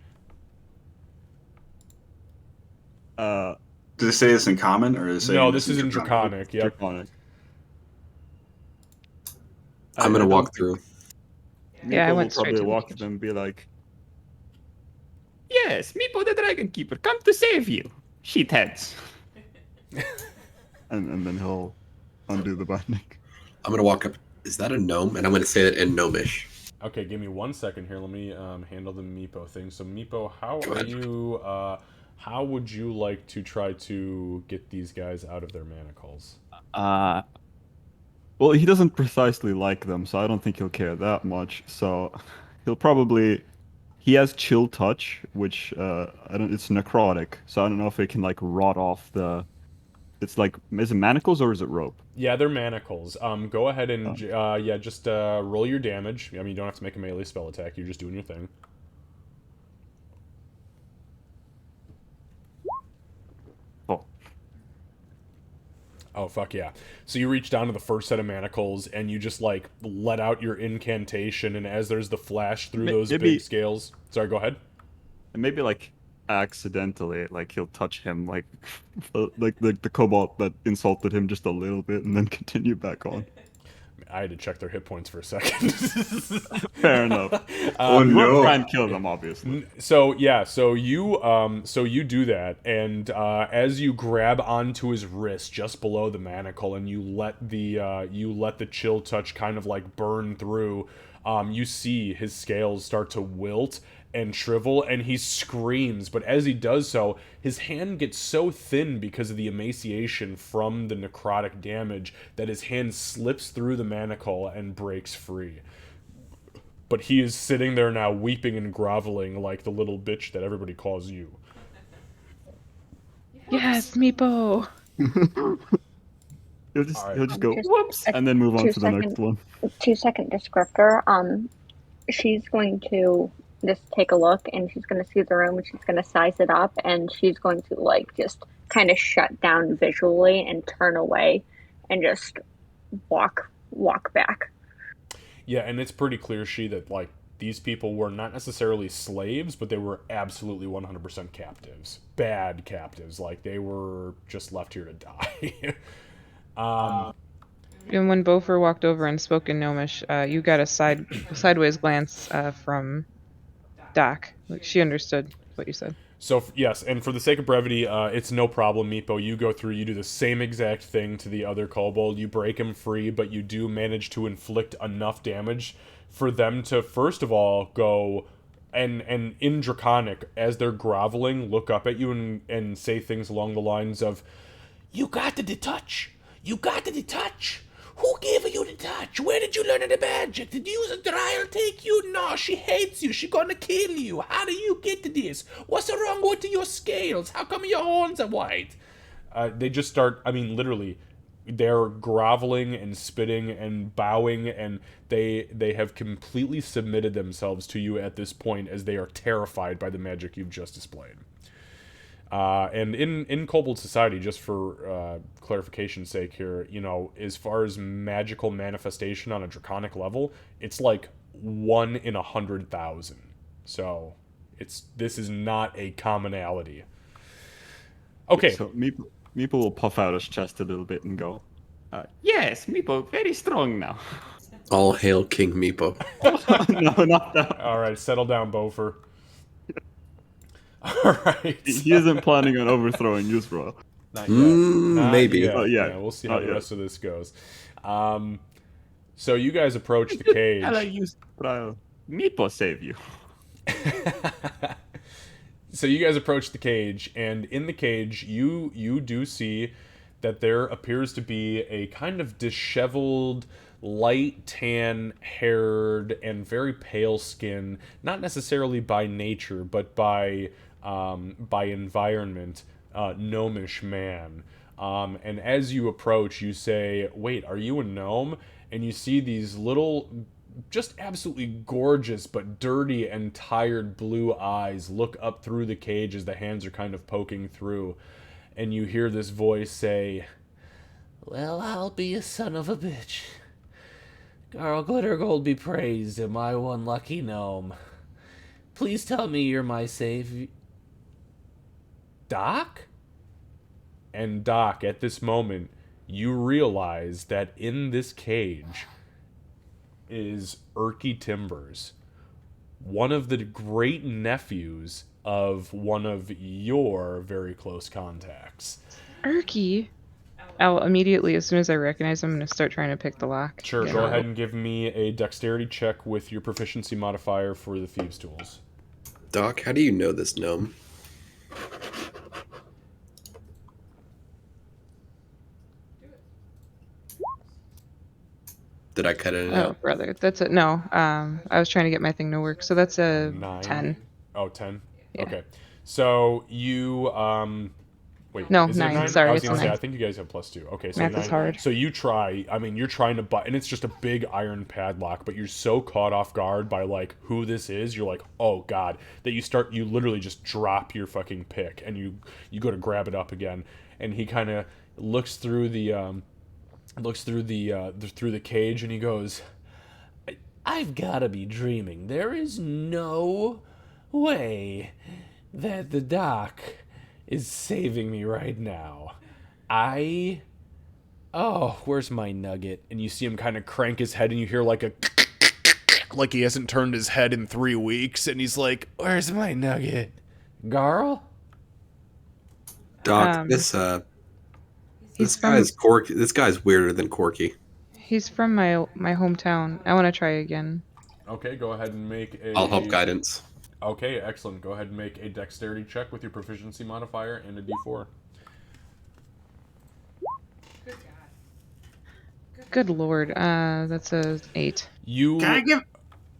S2: Did it say this in common, or is it saying
S1: No, this is in Draconic. Yep.
S7: Draconic.
S4: I'm gonna walk through.
S3: Yeah, I
S7: Meeple
S3: went
S7: will
S3: straight
S7: probably
S3: to the
S7: walk to
S3: cage.
S7: them and be like,
S6: Yes, Meepo the Dragon Keeper, come to save you. Shitheads.
S7: and then he'll undo the binding.
S4: I'm gonna walk up. Is that a gnome? And I'm gonna say it in gnomish.
S1: Okay, give me 1 second here. Let me handle the Meepo thing. So, Meepo, how
S4: Go
S1: are
S4: ahead.
S1: you? How would you like to try to get these guys out of their manacles?
S7: Well, he doesn't precisely like them, so I don't think he'll care that much. So he'll probably. He has chill touch, which it's necrotic, so I don't know if it can like rot off the. It's like, is it manacles or is it rope?
S1: Yeah, they're manacles. Go ahead and just roll your damage. I mean, you don't have to make a melee spell attack. You're just doing your thing. Oh, fuck yeah. So you reach down to the first set of manacles, and you just, like, let out your incantation, and as there's the flash through those big scales... Sorry, go ahead.
S7: And maybe, like, accidentally, like, he'll touch him, like the cobalt that insulted him just a little bit, and then continue back on.
S1: I had to check their hit points for a second.
S7: Fair enough.
S2: Oh,
S7: You won't
S2: no.
S7: try and kill them, obviously.
S1: So you do that, and as you grab onto his wrist just below the manacle, and you let the chill touch kind of like burn through, you see his scales start to wilt and shrivel, and he screams. But as he does so, his hand gets so thin because of the emaciation from the necrotic damage that his hand slips through the manacle and breaks free. But he is sitting there now, weeping and groveling like the little bitch that everybody calls you.
S3: Yes, Meepo.
S7: He'll just go
S5: Just
S7: whoops
S5: a
S7: and then move on to the
S5: 2-second
S7: next one.
S5: 2-second descriptor. She's going to just take a look, and she's going to see the room, and she's going to size it up, and she's going to like just kind of shut down visually and turn away and just walk back.
S1: Yeah, and it's pretty clear, that like these people were not necessarily slaves, but they were absolutely 100% captives. Bad captives. Like, they were just left here to die.
S3: And when Bofer walked over and spoke in Gnomish, you got a sideways glance from Doc. Like, she understood what you said.
S1: So, yes, and for the sake of brevity, it's no problem, Meepo. You go through, you do the same exact thing to the other kobold. You break him free, but you do manage to inflict enough damage for them to, first of all, go and in Draconic, as they're groveling, look up at you and say things along the lines of, "You got the touch! You got the touch! Who gave you the touch? Where did you learn the magic? Did you use a trial take you? No, she hates you. She gonna kill you. How do you get to this? What's wrong with your scales? How come your horns are white?" They just start, literally, they're groveling and spitting and bowing, and they have completely submitted themselves to you at this point, as they are terrified by the magic you've just displayed. And in Kobold Society, just for clarification's sake here, as far as magical manifestation on a Draconic level, it's like 1 in 100,000. So this is not a commonality. Okay.
S7: So Meepo will puff out his chest a little bit and go, yes, Meepo, very strong now.
S4: All hail King Meepo.
S7: No, not that.
S1: All right, settle down, Bofer. All right.
S7: He isn't planning on overthrowing Yusra.
S1: Not yet. Not
S4: maybe.
S1: yet.
S7: Not yet.
S1: Yeah, we'll see how
S7: Not
S1: the
S7: yet.
S1: rest of this goes. So you guys approach the cage.
S7: Hello, Yusra. Meepo save you.
S1: So you guys approach the cage, and in the cage, you do see that there appears to be a kind of disheveled, light tan-haired, and very pale skin, not necessarily by nature, but by environment, gnomish man. And as you approach, you say, "Wait, are you a gnome?" And you see these little, just absolutely gorgeous but dirty and tired blue eyes look up through the cage as the hands are kind of poking through. And you hear this voice say, "Well, I'll be a son of a bitch. Garl Glittergold be praised, am I one lucky gnome? Please tell me you're my savior. Doc?" And Doc, at this moment, you realize that in this cage is Erky Timbers, one of the great nephews of one of your very close contacts.
S3: Erky. I'll immediately, as soon as I recognize him, I'm going to start trying to pick the lock.
S1: Sure,
S3: Yeah.
S1: go ahead and give me a dexterity check with your proficiency modifier for the thieves' tools.
S4: Doc, how do you know this gnome? Did I cut it
S3: Oh,
S4: out?
S3: brother. That's a no. I was trying to get my thing to work, so that's a
S1: 9.
S3: 10.
S1: Oh, 10?
S3: Yeah.
S1: Okay. So you, wait.
S3: No,
S1: is it a
S3: 9.
S1: 9?
S3: Sorry,
S1: I was
S3: it's
S1: going to say,
S3: 9.
S1: I think you guys have +2. Okay, so
S3: Math
S1: 9.
S3: is hard.
S1: So you try, you're trying to butt, and it's just a big iron padlock, but you're so caught off guard by, like, who this is, you're like, oh, God, that you literally just drop your fucking pick, and you go to grab it up again, and he kind of looks through the cage, and he goes, "I've got to be dreaming. There is no way that the doc is saving me right now. I oh, where's my nugget? And you see him kind of crank his head, and you hear like a like he hasn't turned his head in 3 weeks, and he's like, where's my nugget? Garl?
S4: Doc,
S3: He's
S4: this
S3: from
S4: guy's Corky. This guy's weirder than Corky.
S3: he's from my hometown. I want to try again.
S1: Okay, go ahead and make a...
S4: I'll help guidance.
S1: Okay, excellent. Go ahead and make a dexterity check with your proficiency modifier and a d4.
S3: Good lord. That's a 8.
S1: You...
S2: Can I give?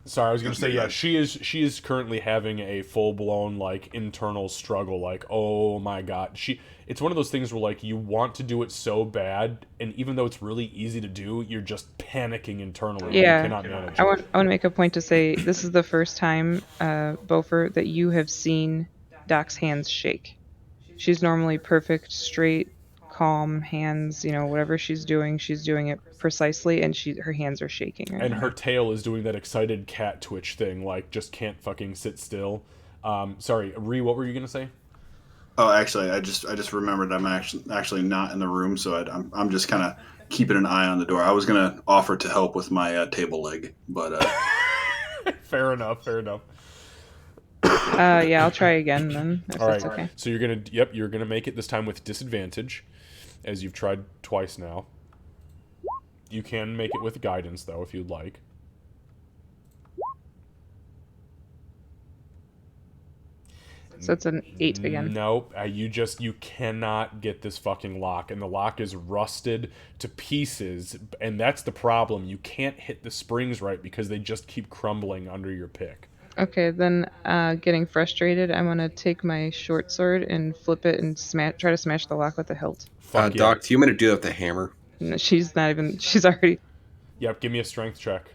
S1: Sorry, I was gonna say, yeah, she is currently having a full-blown, like, internal struggle, like, oh my god. It's one of those things where, like, you want to do it so bad, and even though it's really easy to do, you're just panicking internally.
S3: Yeah.
S1: You cannot manage
S3: I
S1: it.
S3: want to make a point to say this is the first time, Beaufort, that you have seen Doc's hands shake. She's normally perfect, straight, calm hands. You know, whatever she's doing it precisely, and her hands are shaking. Right
S1: And
S3: now.
S1: her tail is doing that excited cat twitch thing, like, just can't fucking sit still. Sorry, Ree, what were you gonna say?
S2: Oh, actually, I just remembered I'm actually not in the room, so I'm just kind of keeping an eye on the door. I was gonna offer to help with my table leg, but
S1: Fair enough.
S3: Yeah, I'll try again then. If
S1: All right.
S3: that's okay.
S1: So you're gonna make it this time with disadvantage, as you've tried twice now. You can make it with guidance though, if you'd like.
S3: So it's an 8 again.
S1: Nope. You cannot get this fucking lock, and the lock is rusted to pieces, and that's the problem. You can't hit the springs right because they just keep crumbling under your pick.
S3: Okay, then getting frustrated, I'm gonna take my short sword and flip it and try to smash the lock with the hilt.
S1: Fuck yeah.
S4: Doc, do you want me to do that with the hammer?
S3: No, she's already...
S1: Yep, give me a strength check.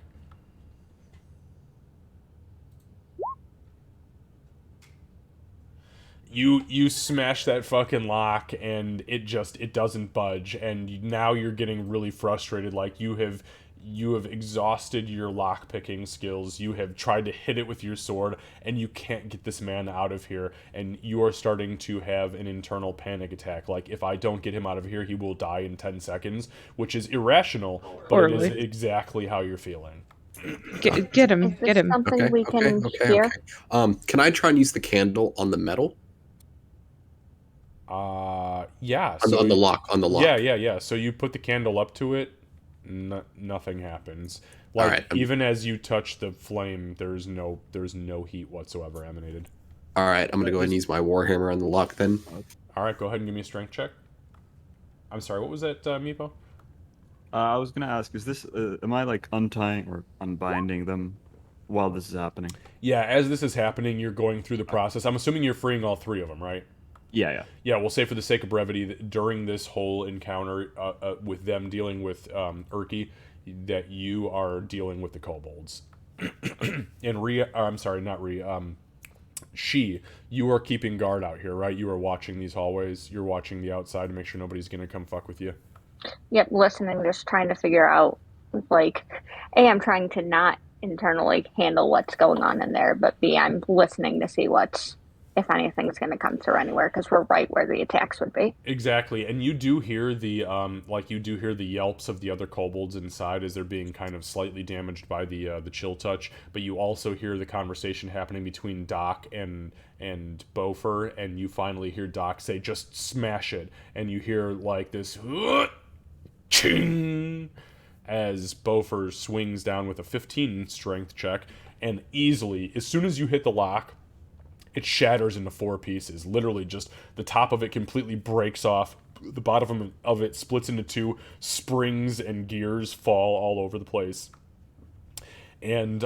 S1: You smash that fucking lock, and it doesn't budge, and now you're getting really frustrated. Like, you have exhausted your lock picking skills. You have tried to hit it with your sword, and you can't get this man out of here, and you are starting to have an internal panic attack. Like, if I don't get him out of here, he will die in 10 seconds, which is irrational, but it is exactly how you're feeling.
S3: Get him,
S5: Is
S3: get
S5: this
S3: him.
S5: something we can hear?
S4: Can I try and use the candle on the metal?
S1: Yeah.
S4: On the lock.
S1: Yeah. So you put the candle up to it, nothing happens. Like,
S4: all right,
S1: even as you touch the flame, there's no heat whatsoever emanated.
S4: All right, I'm gonna go ahead and use my warhammer on the lock then.
S1: All right, go ahead and give me a strength check. I'm sorry, what was that, Meepo?
S7: I was gonna ask, is this am I like untying or unbinding them while this is happening?
S1: Yeah, as this is happening, you're going through the process. I'm assuming you're freeing all 3 of them, right?
S7: Yeah.
S1: Yeah, we'll say for the sake of brevity that during this whole encounter with them dealing with Urki, that you are dealing with the kobolds. And you are keeping guard out here, right? You are watching these hallways. You're watching the outside to make sure nobody's going to come fuck with you.
S5: Yep, listening, just trying to figure out, like, A, I'm trying to not internally handle what's going on in there, but B, I'm listening to see if anything's going to come through anywhere, because we're right where the attacks would be.
S1: Exactly, and you do hear the yelps of the other kobolds inside as they're being kind of slightly damaged by the chill touch. But you also hear the conversation happening between Doc and Beaufort, and you finally hear Doc say, "Just smash it," and you hear like this ching as Beaufort swings down with a 15 strength check, and easily, as soon as you hit the lock, it shatters into 4 pieces. Literally, just the top of it completely breaks off. The bottom of it splits into 2. Springs and gears fall all over the place. And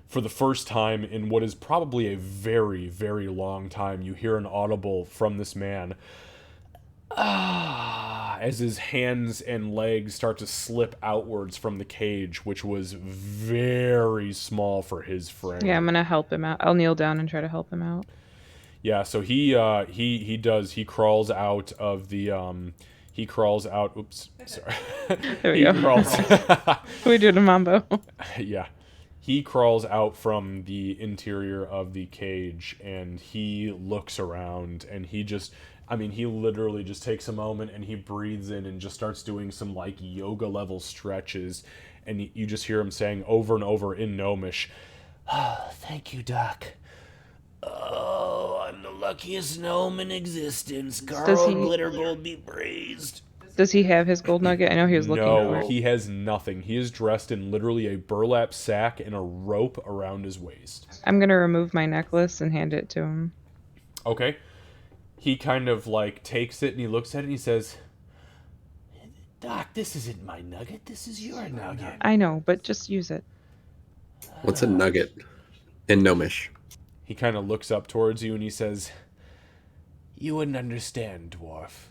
S1: for the first time in what is probably a very, very long time, you hear an audible from this man. As his hands and legs start to slip outwards from the cage, which was very small for his frame.
S3: Yeah, I'm gonna help him out. I'll kneel down and try to help him out.
S1: Yeah, so he crawls out of the oops, sorry.
S3: There we go.
S1: Crawls.
S3: We did a mambo.
S1: Yeah. He crawls out from the interior of the cage and he looks around and he literally just takes a moment and he breathes in and just starts doing some like yoga level stretches. And you just hear him saying over and over in Gnomish, "Oh, thank you, Doc. Oh, I'm the luckiest gnome in existence. Carl Glittergold be praised."
S3: Does he have his gold nugget? I know he was looking for
S1: No,
S3: it.
S1: he has nothing. He is dressed in literally a burlap sack and a rope around his waist.
S3: I'm gonna remove my necklace and hand it to him.
S1: Okay. He kind of like takes it and he looks at it and he says, "Doc, this isn't my nugget. This is your nugget."
S3: I know, but just use it.
S4: What's a nugget in Gnomish?
S1: He kind of looks up towards you and he says, "You wouldn't understand, dwarf.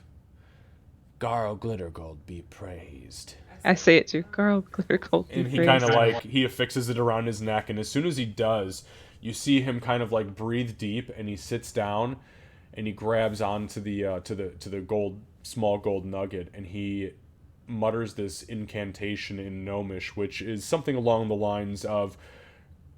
S1: Garl Glittergold be praised."
S3: I say it too. Carl Glittergold.
S1: And he kind of like, he affixes it around his neck, and as soon as he does, you see him kind of like breathe deep, and he sits down, and he grabs onto the to the small gold nugget, and he mutters this incantation in Gnomish, which is something along the lines of,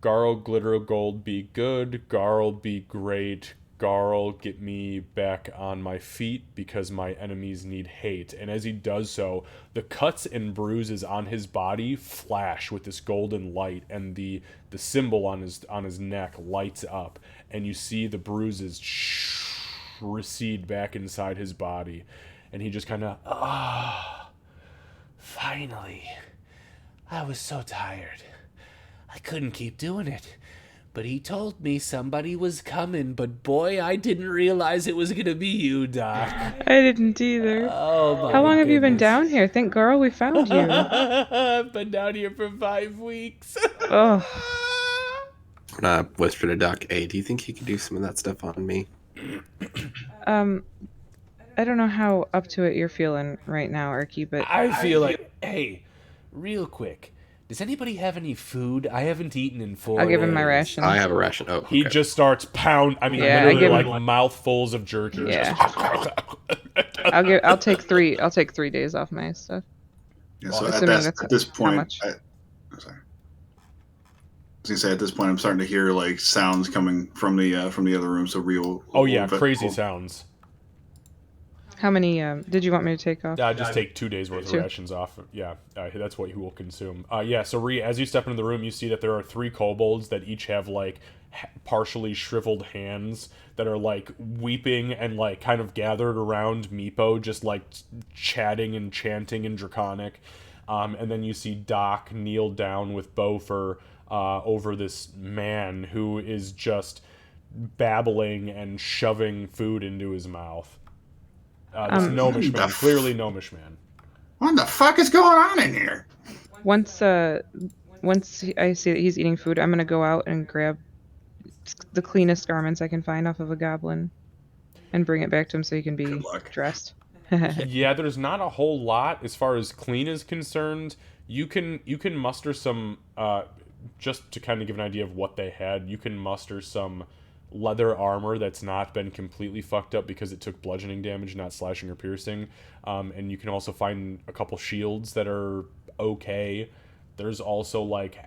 S1: "Garl Glittergold be good, Garl be great, Garl get me back on my feet because my enemies need hate." And as he does so, the cuts and bruises on his body flash with this golden light, and the symbol on his neck lights up, and you see the bruises recede back inside his body, and he just kind of, finally. I was so tired. I couldn't keep doing it. But he told me somebody was coming, but boy, I didn't realize it was gonna be you, Doc.
S3: I didn't either.
S1: Oh my
S3: How long have you been
S1: goodness.
S3: down here? Thank girl we found you.
S1: I've been down here for 5 weeks.
S3: Oh,
S4: And I whisper to Doc, "Hey, do you think he could do some of that stuff on me?"
S3: I don't know how up to it you're feeling right now, Arky, but
S1: I feel like, hey, real quick, does anybody have any food? I haven't eaten in 4 days.
S3: I'll give him my ration.
S4: I have a ration. Oh, okay.
S1: He just starts
S3: Yeah,
S1: literally
S3: give him-
S1: like mouthfuls of jerky.
S3: Yeah.
S1: Just-
S3: I'll take 3 days off my stuff.
S2: Yeah, so
S3: Assuming
S2: at
S3: that's
S2: this
S3: how
S2: point,
S3: much?
S2: I'm sorry. I was gonna say at this point, I'm starting to hear like sounds coming from the other room. So real.
S1: Oh yeah, crazy sounds.
S3: How many did you want me to take off?
S1: Just take 2 days worth of
S3: 2.
S1: rations off. Yeah, that's what he will consume. Yeah, so as you step into the room, you see that there are 3 kobolds that each have like partially shriveled hands that are like weeping and like kind of gathered around Meepo, just like chatting and chanting in Draconic. And then you see Doc kneel down with Beaufort over this man who is just babbling and shoving food into his mouth. This gnomish man, clearly gnomish man.
S2: What the fuck is going on in here?
S3: Once I see that he's eating food, I'm gonna go out and grab the cleanest garments I can find off of a goblin and bring it back to him so he can be
S2: Good luck.
S3: dressed.
S1: Yeah, there's not a whole lot as far as clean is concerned. You can muster some, just to kind of give an idea of what they had, you can muster some leather armor that's not been completely fucked up because it took bludgeoning damage, not slashing or piercing. And you can also find a couple shields that are okay. There's also like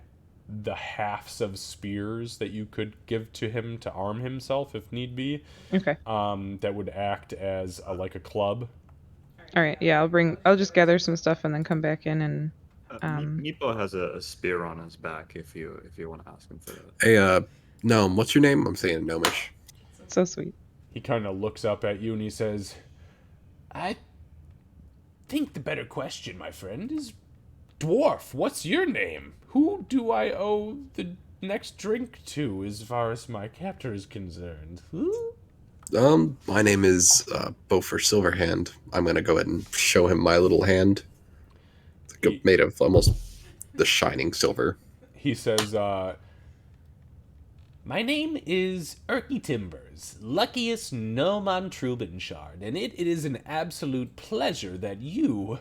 S1: the halves of spears that you could give to him to arm himself if need be.
S3: Okay.
S1: That would act as like a club.
S3: All right. Yeah, I'll just gather some stuff and then come back in and.
S7: Meepo has a spear on his back if you want to ask him for that.
S4: Hey, Gnome, what's your name? I'm saying Gnomish.
S3: So sweet.
S1: He kind of looks up at you and he says, "I think the better question, my friend, is dwarf. What's your name? Who do I owe the next drink to as far as my captor is concerned?"
S4: My name is Beaufort Silverhand. I'm gonna go ahead and show him my little hand. It's like made of almost the shining silver.
S1: He says, "My name is Erky Timbers, luckiest gnome on Trubinshard, and it is an absolute pleasure that you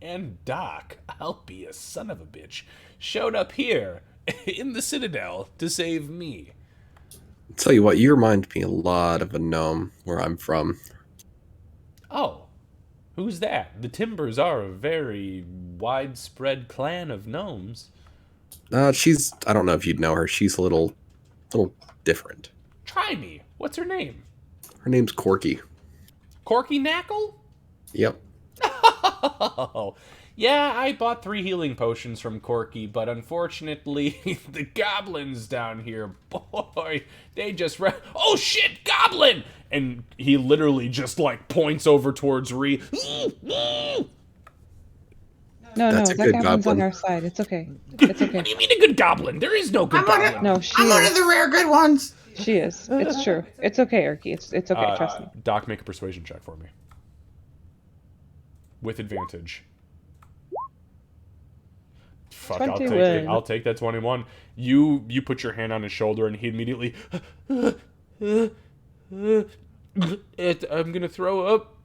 S1: and Doc, I'll be a son of a bitch, showed up here in the Citadel to save me."
S4: I'll tell you what, you remind me a lot of a gnome where I'm from.
S1: "Oh, who's that? The Timbers are a very widespread clan of gnomes."
S4: She's, I don't know if you'd know her. She's a little different.
S1: Try me. What's her name?
S4: Her name's Corky.
S1: Corky Knackle?
S4: Yep.
S1: Oh, yeah, I bought 3 healing potions from Corky, but unfortunately, the goblins down here, boy, they just oh shit, goblin! And he literally just, like, points over towards Ree.
S3: No,
S4: That's a
S3: that
S4: good
S3: goblin's
S4: goblin.
S3: on our side. It's okay. It's okay.
S1: What do you mean a good goblin? There is no good goblin.
S3: No, she
S2: I'm one of
S3: is.
S2: the rare good ones.
S3: She is. It's true. It's okay, Erky. It's okay. Trust me.
S1: Doc, make a persuasion check for me. With advantage. Fuck, I'll take
S3: 21.
S1: it. I'll take that 21. You put your hand on his shoulder and he immediately I'm gonna throw up.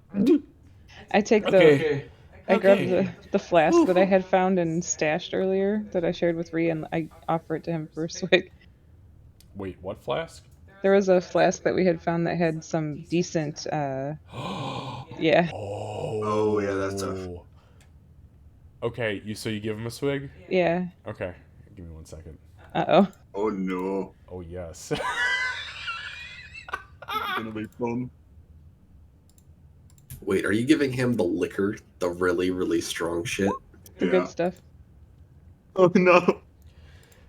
S3: I take
S1: Okay.
S3: I grabbed the flask that I had found and stashed earlier that I shared with Ree, and I offer it to him for a swig.
S1: Wait, what flask?
S3: There was a flask that we had found that had some decent, yeah.
S2: Oh, yeah, that's tough.
S1: Okay, so you give him a swig?
S3: Yeah.
S1: Okay, give me 1 second.
S3: Uh-oh.
S2: Oh, no.
S1: Oh, yes.
S7: It's gonna be fun.
S4: Wait, are you giving him the liquor, the really, really strong shit?
S3: The good stuff.
S7: Oh no.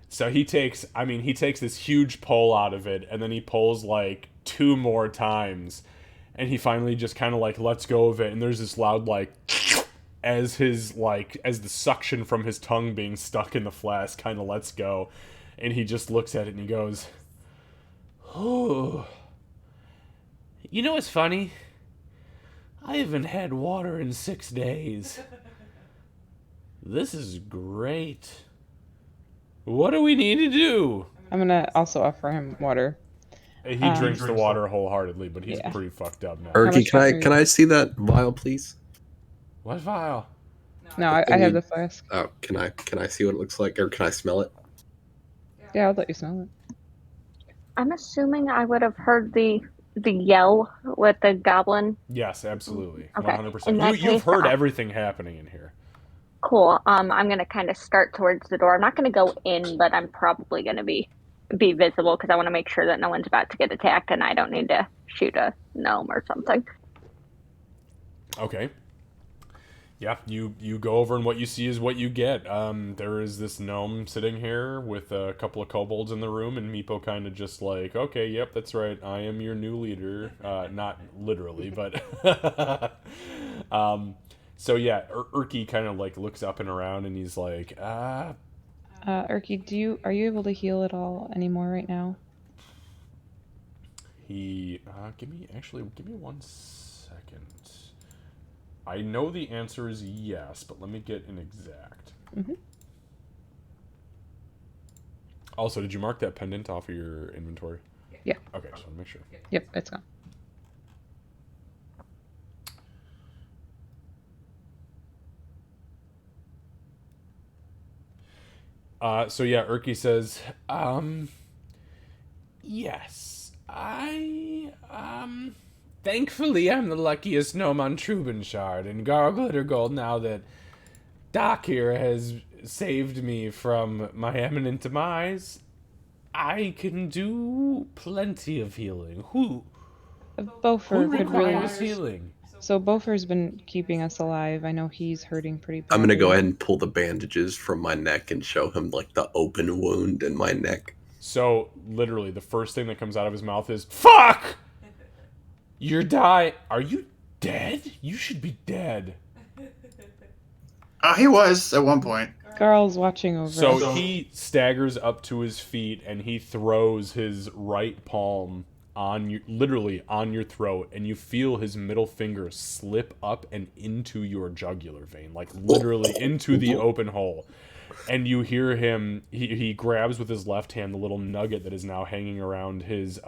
S1: So he takes this huge pull out of it, and then he pulls like 2 more times, and he finally just kind of like lets go of it, and there's this loud like as the suction from his tongue being stuck in the flask kind of lets go, and he just looks at it and he goes, "Oh, you know what's funny? I haven't had water in 6 days. This is great. What do we need to do?"
S3: I'm gonna also offer him water.
S1: He drinks the water wholeheartedly, but he's
S3: Yeah.
S1: pretty fucked up now.
S4: Erky,
S3: much
S4: can I see that vial, please?
S1: What vial?
S3: No, I have the flask.
S4: Oh, can I see what it looks like, or can I smell it?
S3: Yeah, I'll let you smell it.
S5: I'm assuming I would have heard the yell with the goblin.
S1: Yes, absolutely.
S5: Okay.
S1: 100%.
S5: In that
S1: You've
S5: case,
S1: heard everything happening in here.
S5: Cool. I'm gonna kind of start towards the door. I'm not gonna go in, but I'm probably gonna be visible because I want to make sure that no one's about to get attacked and I don't need to shoot a gnome or something.
S1: Okay. Yeah, you go over and what you see is what you get. There is this gnome sitting here with a couple of kobolds in the room, and Meepo kind of just like, okay, yep, that's right, I am your new leader. Not literally, but... so yeah, Erky kind of like looks up and around, and he's like,
S3: Erky, are you able to heal at all anymore right now?
S1: He, give me 1 second. I know the answer is yes, but let me get an exact.
S3: Mm-hmm.
S1: Also, did you mark that pendant off of your inventory?
S3: Yeah.
S1: Okay, just want to make sure.
S3: Yep, it's gone.
S1: So yeah, Erky says, yes, thankfully I'm the luckiest gnome on Trubenshard, and Garglitter Gold, now that Doc here has saved me from my imminent demise, I can do plenty of healing. Who requires healing?
S3: So Bofer's been keeping us alive. I know he's hurting pretty badly.
S4: I'm gonna go ahead and pull the bandages from my neck and show him like the open wound in my neck.
S1: So literally, the first thing that comes out of his mouth is "Fuck! You're Are you dead? You should be dead."
S2: He was at one point.
S3: Carl's watching over us.
S1: So he staggers up to his feet and he throws his right palm literally on your throat, and you feel his middle finger slip up and into your jugular vein, like literally into the open hole. And you hear him, he grabs with his left hand the little nugget that is now hanging around his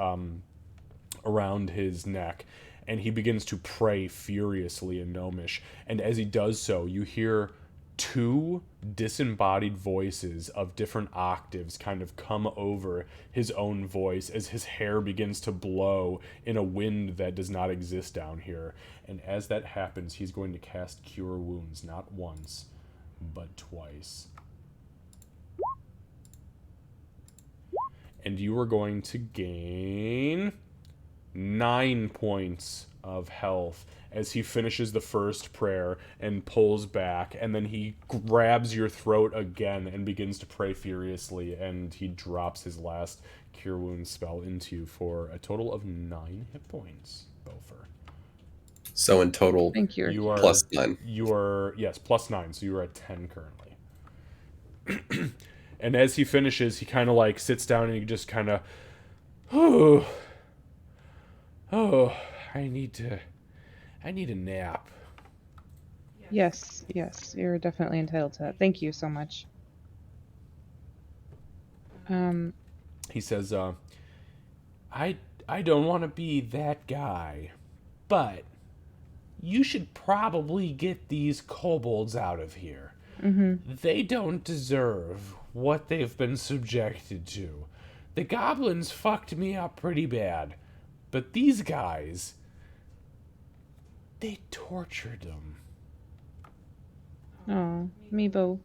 S1: neck, and he begins to pray furiously in Gnomish. And as he does so, you hear 2 disembodied voices of different octaves kind of come over his own voice as his hair begins to blow in a wind that does not exist down here. And as that happens, he's going to cast Cure Wounds, not once, but twice. and you are going to gain 9 points of health as he finishes the first prayer and pulls back, and then he grabs your throat again and begins to pray furiously, and he drops his last Cure Wounds spell into you for a total of 9 hit points, Bofer.
S4: So in total,
S3: Thank you.
S1: You are
S4: +9.
S1: You are, yes, +9, so you are at 10 currently. And as he finishes, he kind of like sits down and he just kind of, oh, I need a nap.
S3: Yes, you're definitely entitled to that. Thank you so much.
S1: He says, I don't want to be that guy, but you should probably get these kobolds out of here. They don't deserve what they've been subjected to. The goblins fucked me up pretty bad, but these guys, they tortured them.
S3: Oh, Meepo.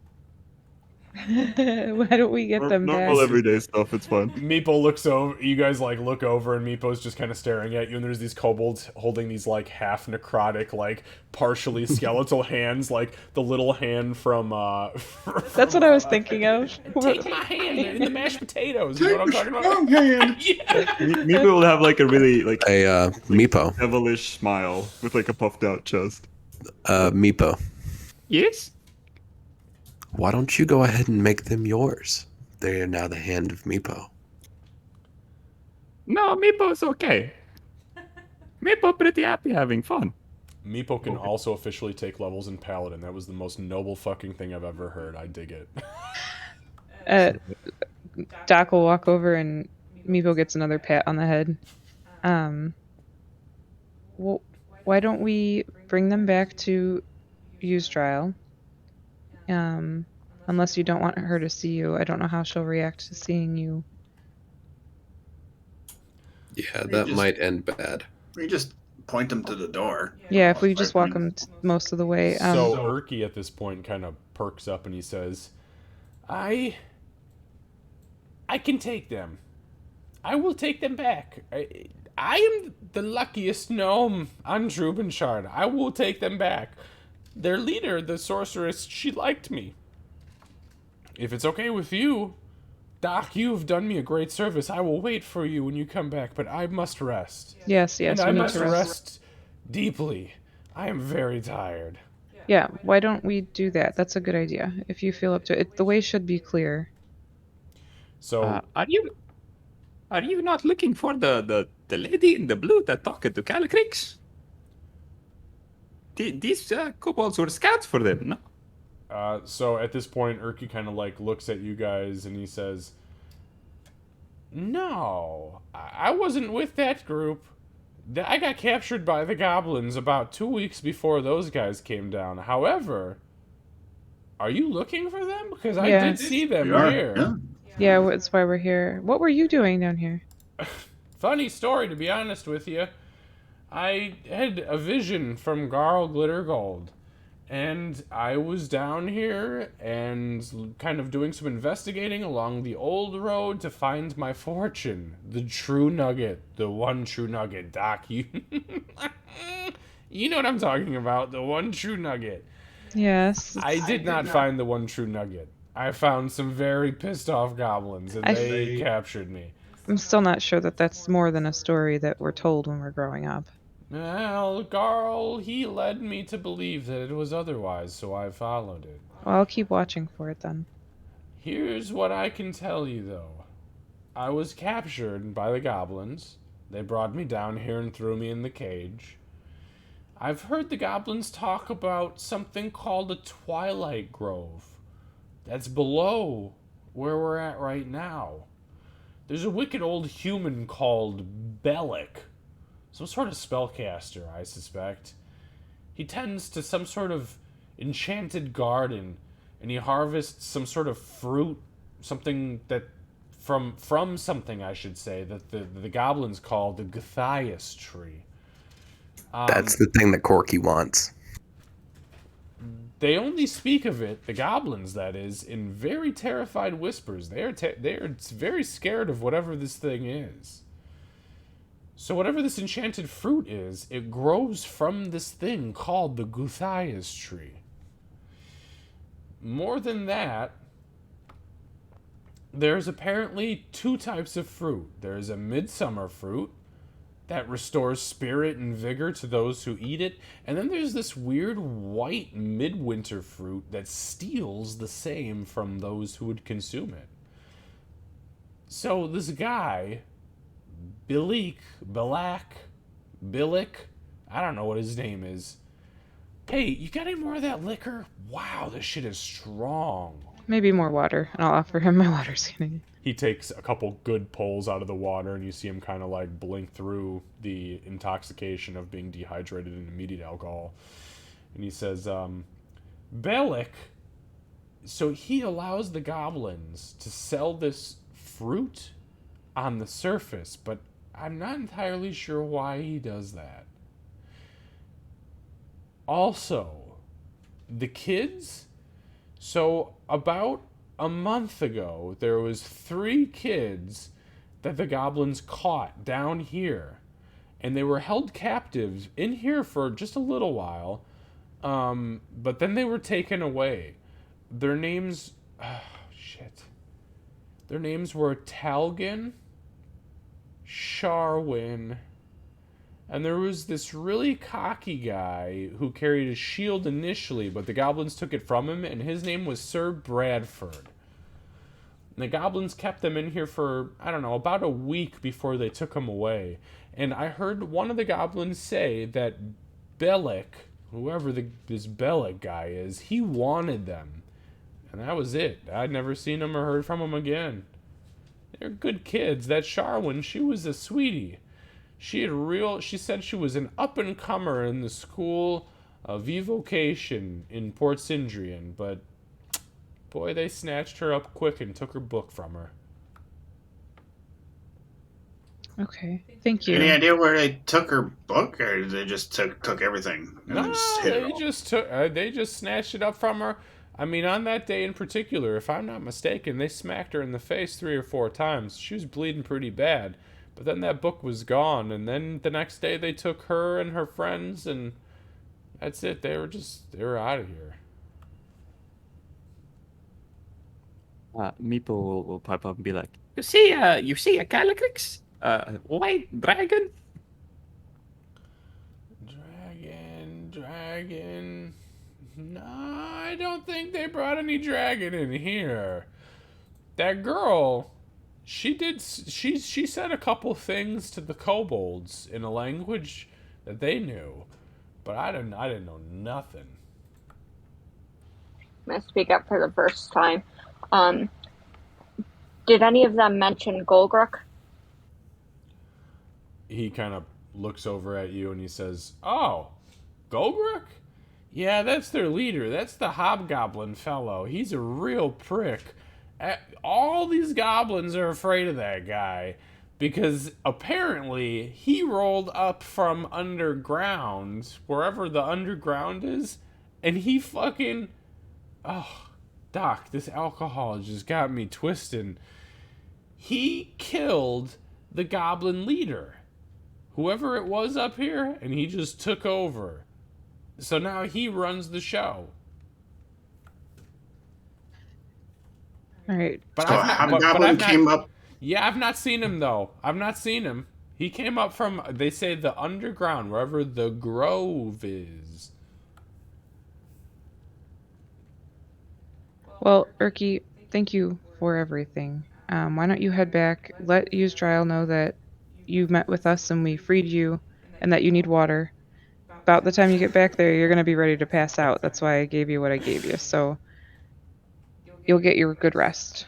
S3: Why don't we get them back?
S7: Normal everyday stuff. It's fine.
S1: Meepo looks over. You guys like look over, and Meepo's just kind of staring at you. And there's these kobolds holding these like half necrotic, like partially skeletal hands, like the little hand from.
S3: That's what I was thinking of.
S1: Take my hand in the mashed potatoes. You know what I'm talking about?
S2: Strong hand.
S1: Yeah.
S7: Maybe we'll have like a really like
S4: Meepo.
S7: devilish smile with like a puffed out chest.
S4: Meepo.
S6: Yes?
S4: Why don't you go ahead and make them yours? They are now the hand of Meepo.
S6: No, Meepo's okay. Meepo pretty happy having fun.
S1: Meepo can also officially take levels in Paladin. That was the most noble fucking thing I've ever heard. I dig it.
S3: Doc will walk over and Meepo gets another pat on the head. Well, why don't we bring them back to Usdrial? Unless you don't want her to see you. I don't know how she'll react to seeing you.
S4: Yeah, that might end bad.
S2: We just point them to the door.
S3: Yeah, if we just walk them most of the way.
S1: So Urki at this point kind of perks up and he says, I can take them. I will take them back. I am the luckiest gnome on Drubenshard. I will take them back. Their leader, the sorceress, she liked me. If it's okay with you, Doc, you've done me a great service. I will wait for you when you come back, but I must rest.
S3: Yes,
S1: And I
S3: we need
S1: must
S3: to rest.
S1: rest deeply. I am very tired.
S3: Yeah, why don't we do that? That's a good idea. If you feel up to it, the way should be clear.
S1: So,
S6: Are you not looking for the lady in the blue that talked to Calicrix? These kobolds were scouts for them, no?
S1: so at this point, Urki kind of like looks at you guys and he says, no, I wasn't with that group. I got captured by the goblins about 2 weeks before those guys came down. However, are you looking for them? Because I did see them here.
S2: Yeah.
S3: Yeah, that's why we're here. What were you doing down here?
S1: Funny story, to be honest with you. I had a vision from Garl Glittergold, and I was down here and kind of doing some investigating along the old road to find my fortune. The true nugget. The one true nugget, Doc. You know what I'm talking about. The one true nugget.
S3: Yes.
S1: I did not find the one true nugget. I found some very pissed off goblins, and they captured me.
S3: I'm still not sure that that's more than a story that we're told when we're growing up.
S1: Well, Garl, he led me to believe that it was otherwise, so I followed it.
S3: Well, I'll keep watching for it then.
S1: Here's what I can tell you, though. I was captured by the goblins. They brought me down here and threw me in the cage. I've heard the goblins talk about something called a Twilight Grove. That's below where we're at right now. There's a wicked old human called Bellic. Some sort of spellcaster, I suspect. He tends to some sort of enchanted garden, and he harvests some sort of fruit, something that from something, I should say, that the goblins call the Guthias tree.
S4: That's the thing that Corky wants.
S1: They only speak of it, the goblins that is, in very terrified whispers. They are very scared of whatever this thing is. So whatever this enchanted fruit is, it grows from this thing called the Guthias tree. More than that, there's apparently 2 types of fruit. There's a midsummer fruit that restores spirit and vigor to those who eat it. And then there's this weird white midwinter fruit that steals the same from those who would consume it. So this guy, Billik, I don't know what his name is. Hey, you got any more of that liquor? Wow, this shit is strong.
S3: Maybe more water, and I'll offer him my water skin.
S1: He takes a couple good pulls out of the water, and you see him kind of like blink through the intoxication of being dehydrated and immediate alcohol. And he says, Bellic, so he allows the goblins to sell this fruit on the surface, but I'm not entirely sure why he does that. Also, the kids, so about a month ago, there was 3 kids that the goblins caught down here, and they were held captives in here for just a little while, but then they were taken away. Their names, their names were Talgin, Sharwin, and there was this really cocky guy who carried a shield initially, but the goblins took it from him, and his name was Sir Bradford. And the goblins kept them in here for, I don't know, about a week before they took him away. And I heard one of the goblins say that Bellic, whoever this Bellic guy is, he wanted them. And that was it. I'd never seen him or heard from him again. They're good kids. That Sharwin, she was a sweetie. She said she was an up-and-comer in the school of evocation in Port Sindrian, but boy, they snatched her up quick and took her book from her.
S3: Okay, thank you.
S2: Any idea where they took her book, or did they just took everything and
S1: No,
S2: just hit it all?
S1: they just snatched it up from her. I mean, on that day in particular, if I'm not mistaken, they smacked her in the face 3 or 4 times. She was bleeding pretty bad. But then that book was gone, and then the next day they took her and her friends, and that's it. They were out of here.
S6: Meeple will pop up and be like, you see a Calycrix? White dragon?
S1: Dragon. No, I don't think they brought any dragon in here. That girl, she said a couple things to the kobolds in a language that they knew, but I didn't know nothing.
S5: I'm gonna speak up for the first time. Did any of them mention Golgruk?
S1: He kind of looks over at you and he says, "Oh, Golgruk? Yeah, that's their leader. That's the hobgoblin fellow. He's a real prick. All these goblins are afraid of that guy because apparently he rolled up from underground, wherever the underground is, and he fucking... Oh, Doc, this alcohol just got me twisting. He killed the goblin leader, whoever it was up here, and he just took over. So now he runs the show.
S3: All right.
S1: But
S2: So Hobgoblin came up.
S1: Yeah, I've not seen him though. I've not seen him. He came up from, they say, the underground, wherever the grove is.
S3: Well, Erky, thank you for everything. Why don't you head back? Let Yusdrael know that you met with us and we freed you, and that you need water. About the time you get back there, you're going to be ready to pass out. That's why I gave you what I gave you. So you'll get your good rest.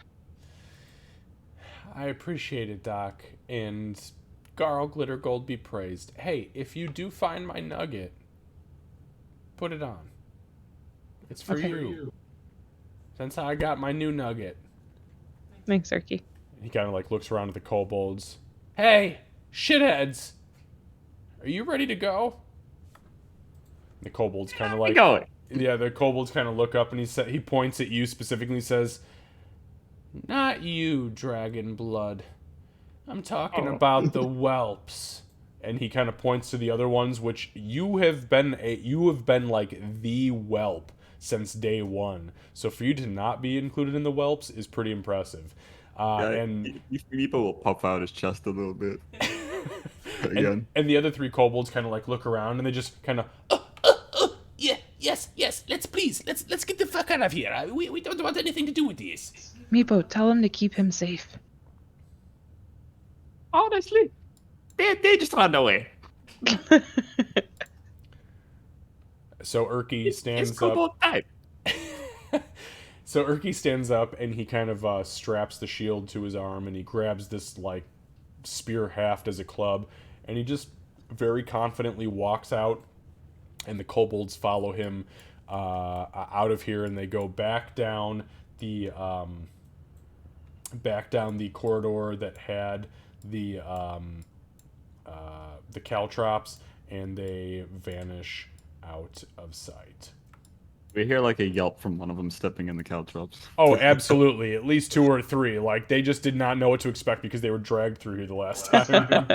S1: I appreciate it, Doc. And Garl Glittergold be praised. Hey, if you do find my nugget, put it on. It's for you. Since I got my new nugget.
S3: Thanks, Erky.
S1: He kind of like looks around at the kobolds. Hey, shitheads! Are you ready to go? The kobolds kind of like...
S6: Going.
S1: the kobolds kind of look up, and he points at you specifically, says, "Not you, Dragon Blood. I'm talking about the whelps." And he kind of points to the other ones, which you have been like the whelp since day one. So for you to not be included in the whelps is pretty impressive. And
S7: Meepo will puff out his chest a little bit. Again.
S1: and the other three kobolds kind of like look around, and they just kind of,
S9: Yeah, yes. Let's get the fuck out of here. We don't want anything to do with this.
S3: Meepo, tell him to keep him safe.
S6: Honestly, they just run away.
S1: So Urki stands
S6: It's
S1: up.
S6: kobold type.
S1: So Urki stands up, and he kind of straps the shield to his arm, and he grabs this like spear haft as a club, and he just very confidently walks out, and the kobolds follow him out of here, and they go back down the corridor that had the caltrops, and they vanish out of sight.
S7: We hear like a yelp from one of them stepping in the caltrops.
S1: Oh, absolutely. At least 2 or 3. Like, they just did not know what to expect because they were dragged through here the last time.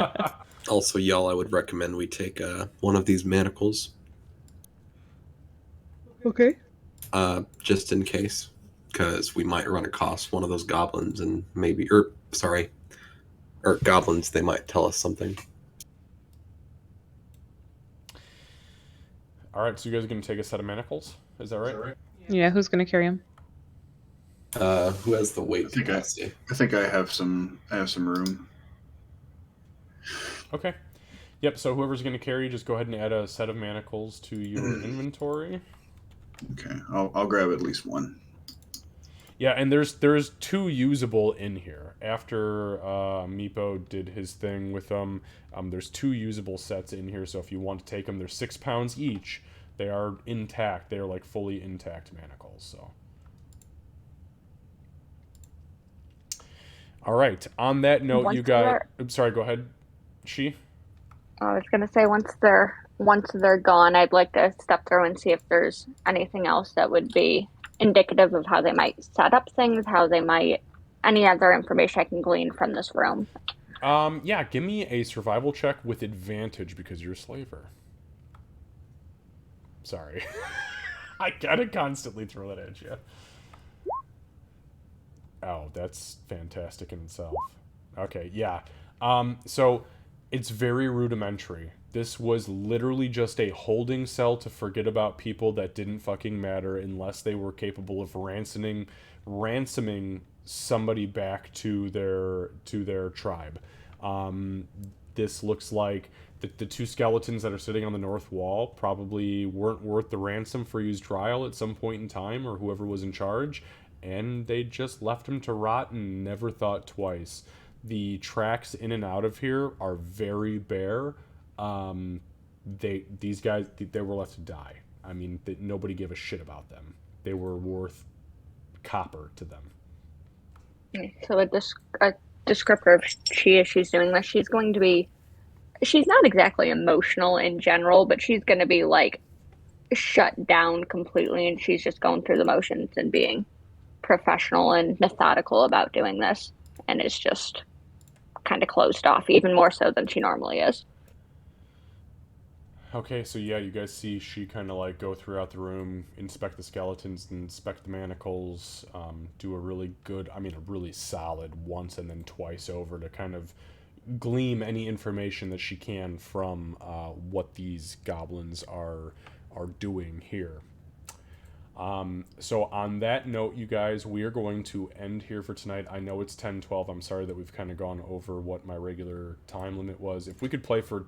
S4: Also, y'all, I would recommend we take one of these manacles.
S3: Okay.
S4: Just in case. Because we might run across one of those goblins and maybe... goblins, they might tell us something.
S1: Alright, so you guys are going to take a set of manacles? Is that right?
S3: Yeah, who's gonna carry him?
S4: Who has the weight
S2: I think
S4: capacity?
S2: I think I have some room.
S1: Okay. Yep, so whoever's going to carry, just go ahead and add a set of manacles to your inventory.
S2: Okay, I'll grab at least one.
S1: Yeah, and there's 2 usable in here. After Meepo did his thing with them, there's 2 usable sets in here, so if you want to take them, they're 6 pounds each. They are intact. They are like fully intact manacles, so. All right, on that note, you got... I'm sorry, go ahead.
S5: I was gonna say once they're gone, I'd like to step through and see if there's anything else that would be indicative of how they might set up things, any other information I can glean from this room.
S1: Yeah, give me a survival check with advantage because you're a slaver. Sorry. I gotta constantly throw that at you. Oh, that's fantastic in itself. Okay, yeah. So it's very rudimentary. This was literally just a holding cell to forget about people that didn't fucking matter unless they were capable of ransoming somebody back to their tribe. This looks like the 2 skeletons that are sitting on the north wall probably weren't worth the ransom for Yggdrasil at some point in time, or whoever was in charge, and they just left them to rot and never thought twice. The tracks in and out of here are very bare. These guys, they were left to die. I mean, nobody gave a shit about them. They were worth copper to them.
S5: So a descriptor of she's doing this, she's not exactly emotional in general, but she's going to be like shut down completely, and she's just going through the motions and being professional and methodical about doing this, and is just kind of closed off even more so than she normally is.
S1: Okay, so yeah, you guys see she kind of like go throughout the room, inspect the skeletons, inspect the manacles, do a really solid once and then twice over to kind of glean any information that she can from what these goblins are doing here. So on that note, you guys, we are going to end here for tonight. I know it's 10:12. I'm sorry that we've kind of gone over what my regular time limit was. If we could play for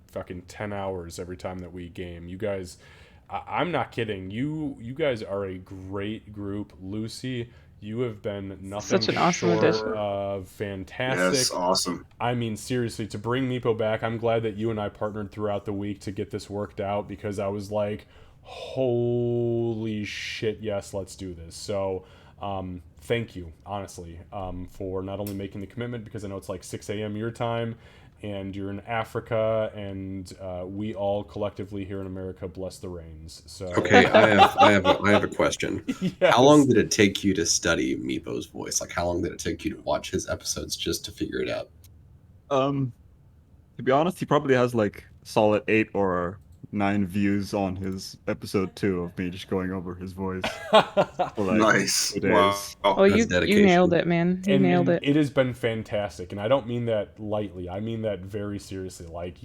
S1: fucking 10 hours every time that we game, you guys, I'm not kidding. You guys are a great group. Lucy, you have been nothing
S3: Such an awesome
S1: short
S3: addition.
S1: of fantastic.
S2: Yes, awesome.
S1: I mean, seriously, to bring Meepo back, I'm glad that you and I partnered throughout the week to get this worked out, because I was like, holy shit, yes, let's do this. So thank you, honestly, for not only making the commitment, because I know it's like 6 a.m. your time, and you're in Africa, and we all collectively here in America bless the rains. So
S4: Okay, I have a question.
S1: Yes.
S4: How long did it take you to study Meepo's voice? Like, how long did it take you to watch his episodes just to figure it out?
S7: To be honest, he probably has like solid 8 or 9 views on his episode 2 of me just going over his voice. For like
S2: Nice.
S7: 2 days.
S2: Wow.
S3: Oh,
S4: That's
S3: you
S4: dedication.
S3: nailed it, man. You nailed
S1: and
S3: it.
S1: it has been fantastic, and I don't mean that lightly. I mean that very seriously. Like,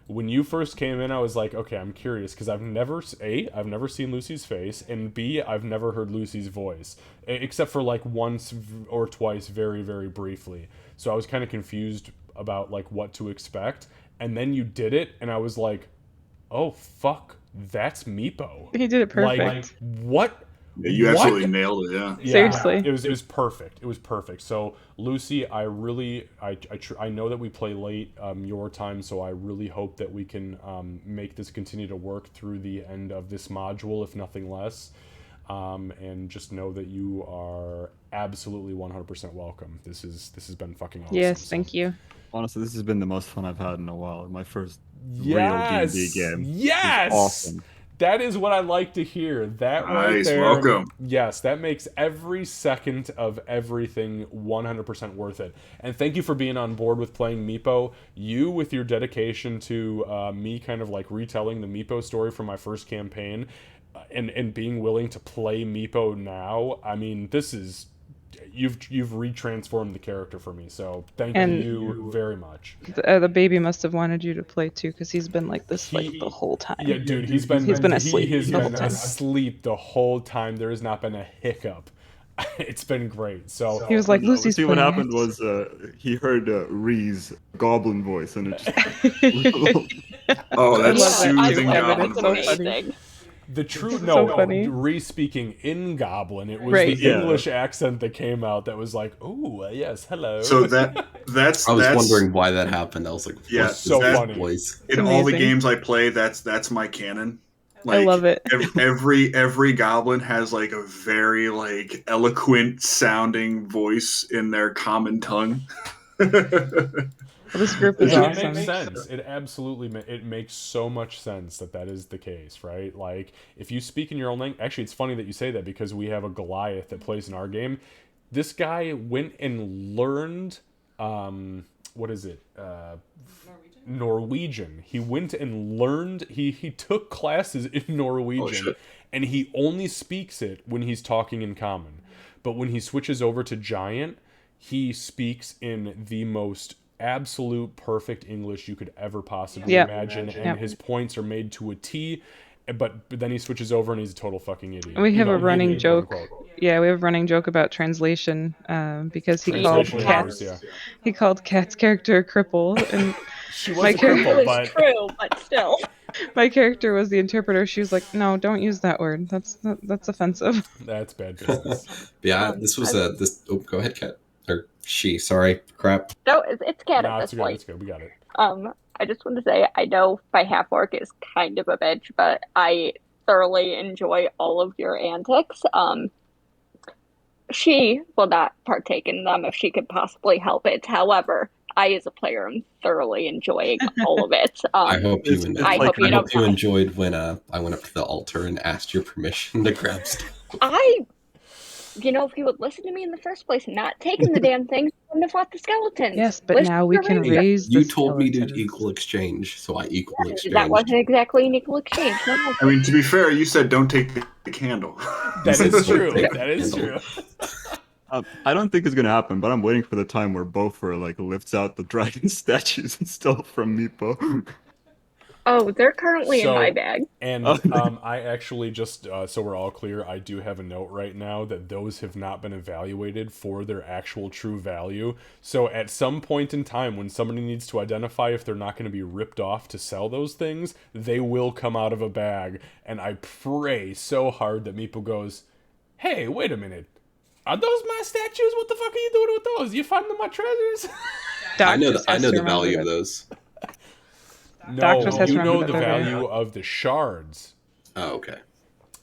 S1: when you first came in, I was like, okay, I'm curious, because I've never seen Lucy's face, and B, I've never heard Lucy's voice, except for like once or twice, very, very briefly. So I was kind of confused about like what to expect, and then you did it, and I was like, oh fuck, that's Meepo.
S3: He did it perfect.
S1: Like what?
S2: Yeah, you absolutely nailed it. Yeah.
S3: Seriously.
S1: It was perfect. It was perfect. So Lucy, I know that we play late your time, so I really hope that we can make this continue to work through the end of this module, if nothing less. And just know that you are absolutely 100% welcome. This has been fucking awesome.
S3: Yes, thank you.
S7: Honestly, this has been the most fun I've had in a while. My first real
S1: Yes,
S7: D&D game.
S1: yes,
S7: Awesome.
S1: That is what I like to hear. That right
S2: Nice,
S1: there.
S2: welcome.
S1: Yes, that makes every second of everything 100% worth it. And thank you for being on board with playing Meepo. You, with your dedication to me kind of like retelling the Meepo story from my first campaign, and being willing to play Meepo now. I mean, this is... You've retransformed the character for me, so thank you very much.
S3: The baby must have wanted you to play too, because he's been like this like the whole time.
S1: Yeah, dude, he's been
S3: asleep.
S1: He has
S3: the whole
S1: been
S3: time.
S1: asleep the whole time. There has not been a hiccup. It's been great. So
S3: He was like, Lucy's
S7: See, what
S3: playing
S7: happened
S3: it.
S7: was he heard Ree's goblin voice, and it just...
S2: Oh, that's
S3: I love that
S2: soothing
S3: too, Evan.
S2: goblin
S3: It's so
S2: voice.
S3: funny.
S1: the true
S3: It's so funny.
S1: re-speaking in Goblin, it was
S3: Right.
S1: the English accent that came out that was like, oh yes, hello.
S2: So that's
S4: I was wondering why that happened. I was like, what
S2: Yeah,
S4: is
S1: so
S4: this
S1: funny.
S4: voice?
S2: in all the
S3: amazing.
S2: games I play. That's my canon.
S3: I love it.
S2: Every goblin has like a very like eloquent sounding voice in their common tongue.
S3: Well, this group is
S1: It
S3: awesome.
S1: makes sense. It absolutely it makes so much sense that is the case, right? Like, if you speak in your own language... Actually, it's funny that you say that, because we have a Goliath that plays in our game. This guy went and learned... what is it? Norwegian. He went and learned... He took classes in Norwegian, and he only speaks it when he's talking in common. But when he switches over to Giant, he speaks in the most... absolute perfect English you could ever possibly imagine, and his points are made to a T, but then he switches over and he's a total fucking idiot.
S3: We have a running
S1: idiot,
S3: joke.
S1: quote, unquote.
S3: Yeah, we have a running joke about translation, because he called
S1: Translation errors,
S3: Kat's he called Kat's character a cripple, and
S1: She
S3: My
S1: was a
S3: character
S1: cripple,
S5: It
S1: but
S5: was true, but still.
S3: my character was the interpreter. She was like, "No, don't use that word. That's offensive."
S1: that's bad business.
S4: Yeah, this was this. Oh, go ahead, Kat. Or she. Sorry, crap.
S5: No, it's cat
S1: Nah,
S5: at
S1: it's
S5: this
S1: good.
S5: point.
S1: It's good. We got it.
S5: I just want to say, I know my half orc is kind of a bitch, but I thoroughly enjoy all of your antics. She will not partake in them if she could possibly help it. However, I, as a player, am thoroughly enjoying all of it.
S4: I hope you.
S5: I hope you don't mind.
S4: enjoyed when I went up to the altar and asked your permission to grab stuff.
S5: If you would listen to me in the first place and not taken the damn thing, I wouldn't have fought the skeletons.
S3: Yes, but
S5: Listen
S3: now we
S5: to
S3: can
S5: me.
S3: raise the
S4: You told me to
S3: skeletons.
S4: equal exchange, so I equal exchanged.
S5: That wasn't exactly an equal exchange. No.
S2: I mean, to be fair, you said don't take the candle.
S1: That is true. That is true.
S7: I don't think it's gonna happen, but I'm waiting for the time where Bofer like lifts out the dragon statues and stuff from Meepo.
S5: Oh, they're currently
S1: So-
S5: in my bag.
S1: And I actually just, so we're all clear, I do have a note right now that those have not been evaluated for their actual true value. So at some point in time, when somebody needs to identify if they're not going to be ripped off to sell those things, they will come out of a bag. And I pray so hard that Meepo goes, hey, wait a minute. Are those my statues? What the fuck are you doing with those? You finding my treasures?
S4: I know
S3: Doctors
S4: the
S3: has to remember
S4: value
S3: that.
S4: of those.
S1: No,
S3: Doctors has to
S1: you know
S3: remember
S1: the
S3: that they're
S1: value of the shards.
S4: Oh, okay.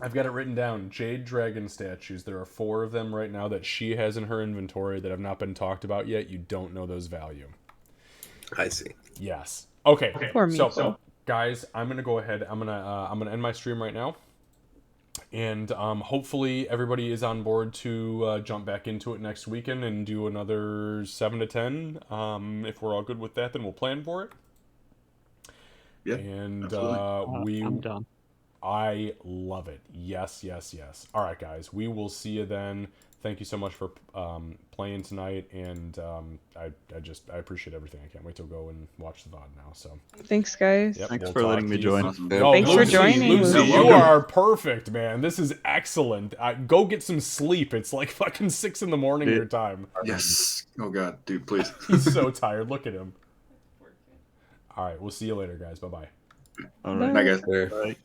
S1: I've got it written down. Jade Dragon statues. There are 4 of them right now that she has in her inventory that have not been talked about yet. You don't know those value.
S4: I see.
S1: Yes. Okay.
S3: Poor
S1: So,
S3: Meepo.
S1: guys, I'm gonna go ahead. I'm gonna end my stream right now, and hopefully everybody is on board to jump back into it next weekend and do another 7 to 10. If we're all good with that, then we'll plan for it.
S2: Yeah.
S1: And
S7: I'm done.
S1: I love it. Yes, yes, yes. All right, guys. We will see you then. Thank you so much for playing tonight, and I appreciate everything. I can't wait to go and watch the VOD now. So
S3: Thanks, guys.
S1: yep,
S7: Thanks
S1: we'll
S7: for
S1: talk
S7: letting
S1: to
S7: me
S1: you
S7: join.
S2: Awesome.
S1: soon. No,
S3: Thanks for
S1: Lucy,
S3: joining.
S1: Lucy,
S2: Yeah,
S1: you
S2: welcome.
S1: are perfect, man. This is excellent. Go get some sleep. It's like fucking 6 in the morning your time.
S2: Yes. Oh God, dude, please.
S1: He's so tired. Look at him. All right, we'll see you later, guys. Bye bye.
S7: All right.
S2: Bye, guys.
S4: There.
S7: Bye.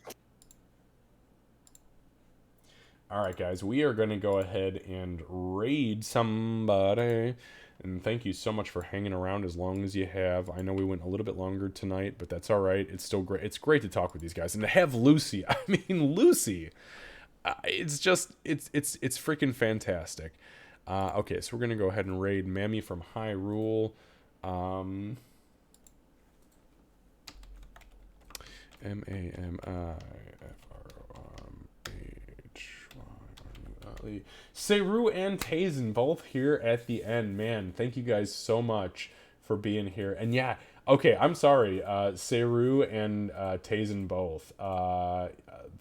S1: All right, guys, we are going to go ahead and raid somebody. And thank you so much for hanging around as long as you have. I know we went a little bit longer tonight, but that's all right. It's still great. It's great to talk with these guys and to have Lucy. I mean, Lucy. It's just it's freaking fantastic. Okay, so we're going to go ahead and raid Mammy from Hyrule. MAMIFROMHYRULE. Seru and Tazen both here at the end. Man, thank you guys so much for being here. And yeah, okay, I'm sorry, Seru and Tazen both.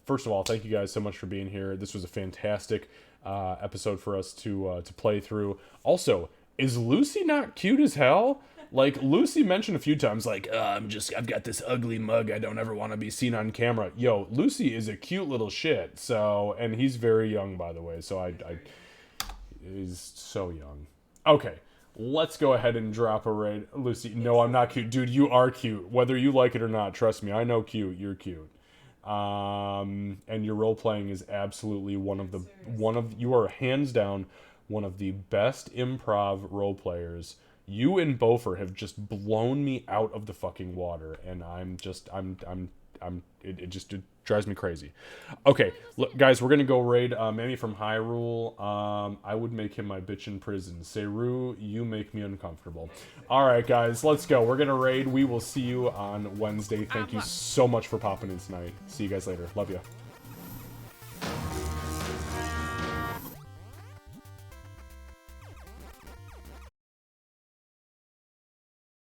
S1: First of all, thank you guys so much for being here. This was a fantastic episode for us to play through. Also, is Lucy not cute as hell? Like, Lucy mentioned a few times, like, I've got this ugly mug I don't ever want to be seen on camera. Yo, Lucy is a cute little shit, so, and he's very young, by the way, so he's so young. Okay, let's go ahead and drop a raid. Lucy, no, I'm not cute. Dude, you are cute. Whether you like it or not, trust me, I know cute, you're cute. And your role-playing is absolutely you are hands down one of the best improv role players. You and Beaufort have just blown me out of the fucking water, and it drives me crazy. Okay, look, guys, we're gonna go raid Mammy from Hyrule. I would make him my bitch in prison. Seru, you make me uncomfortable. All right, guys, let's go. We're gonna raid. We will see you on Wednesday. Thank you so much for popping in tonight. See you guys later. Love you.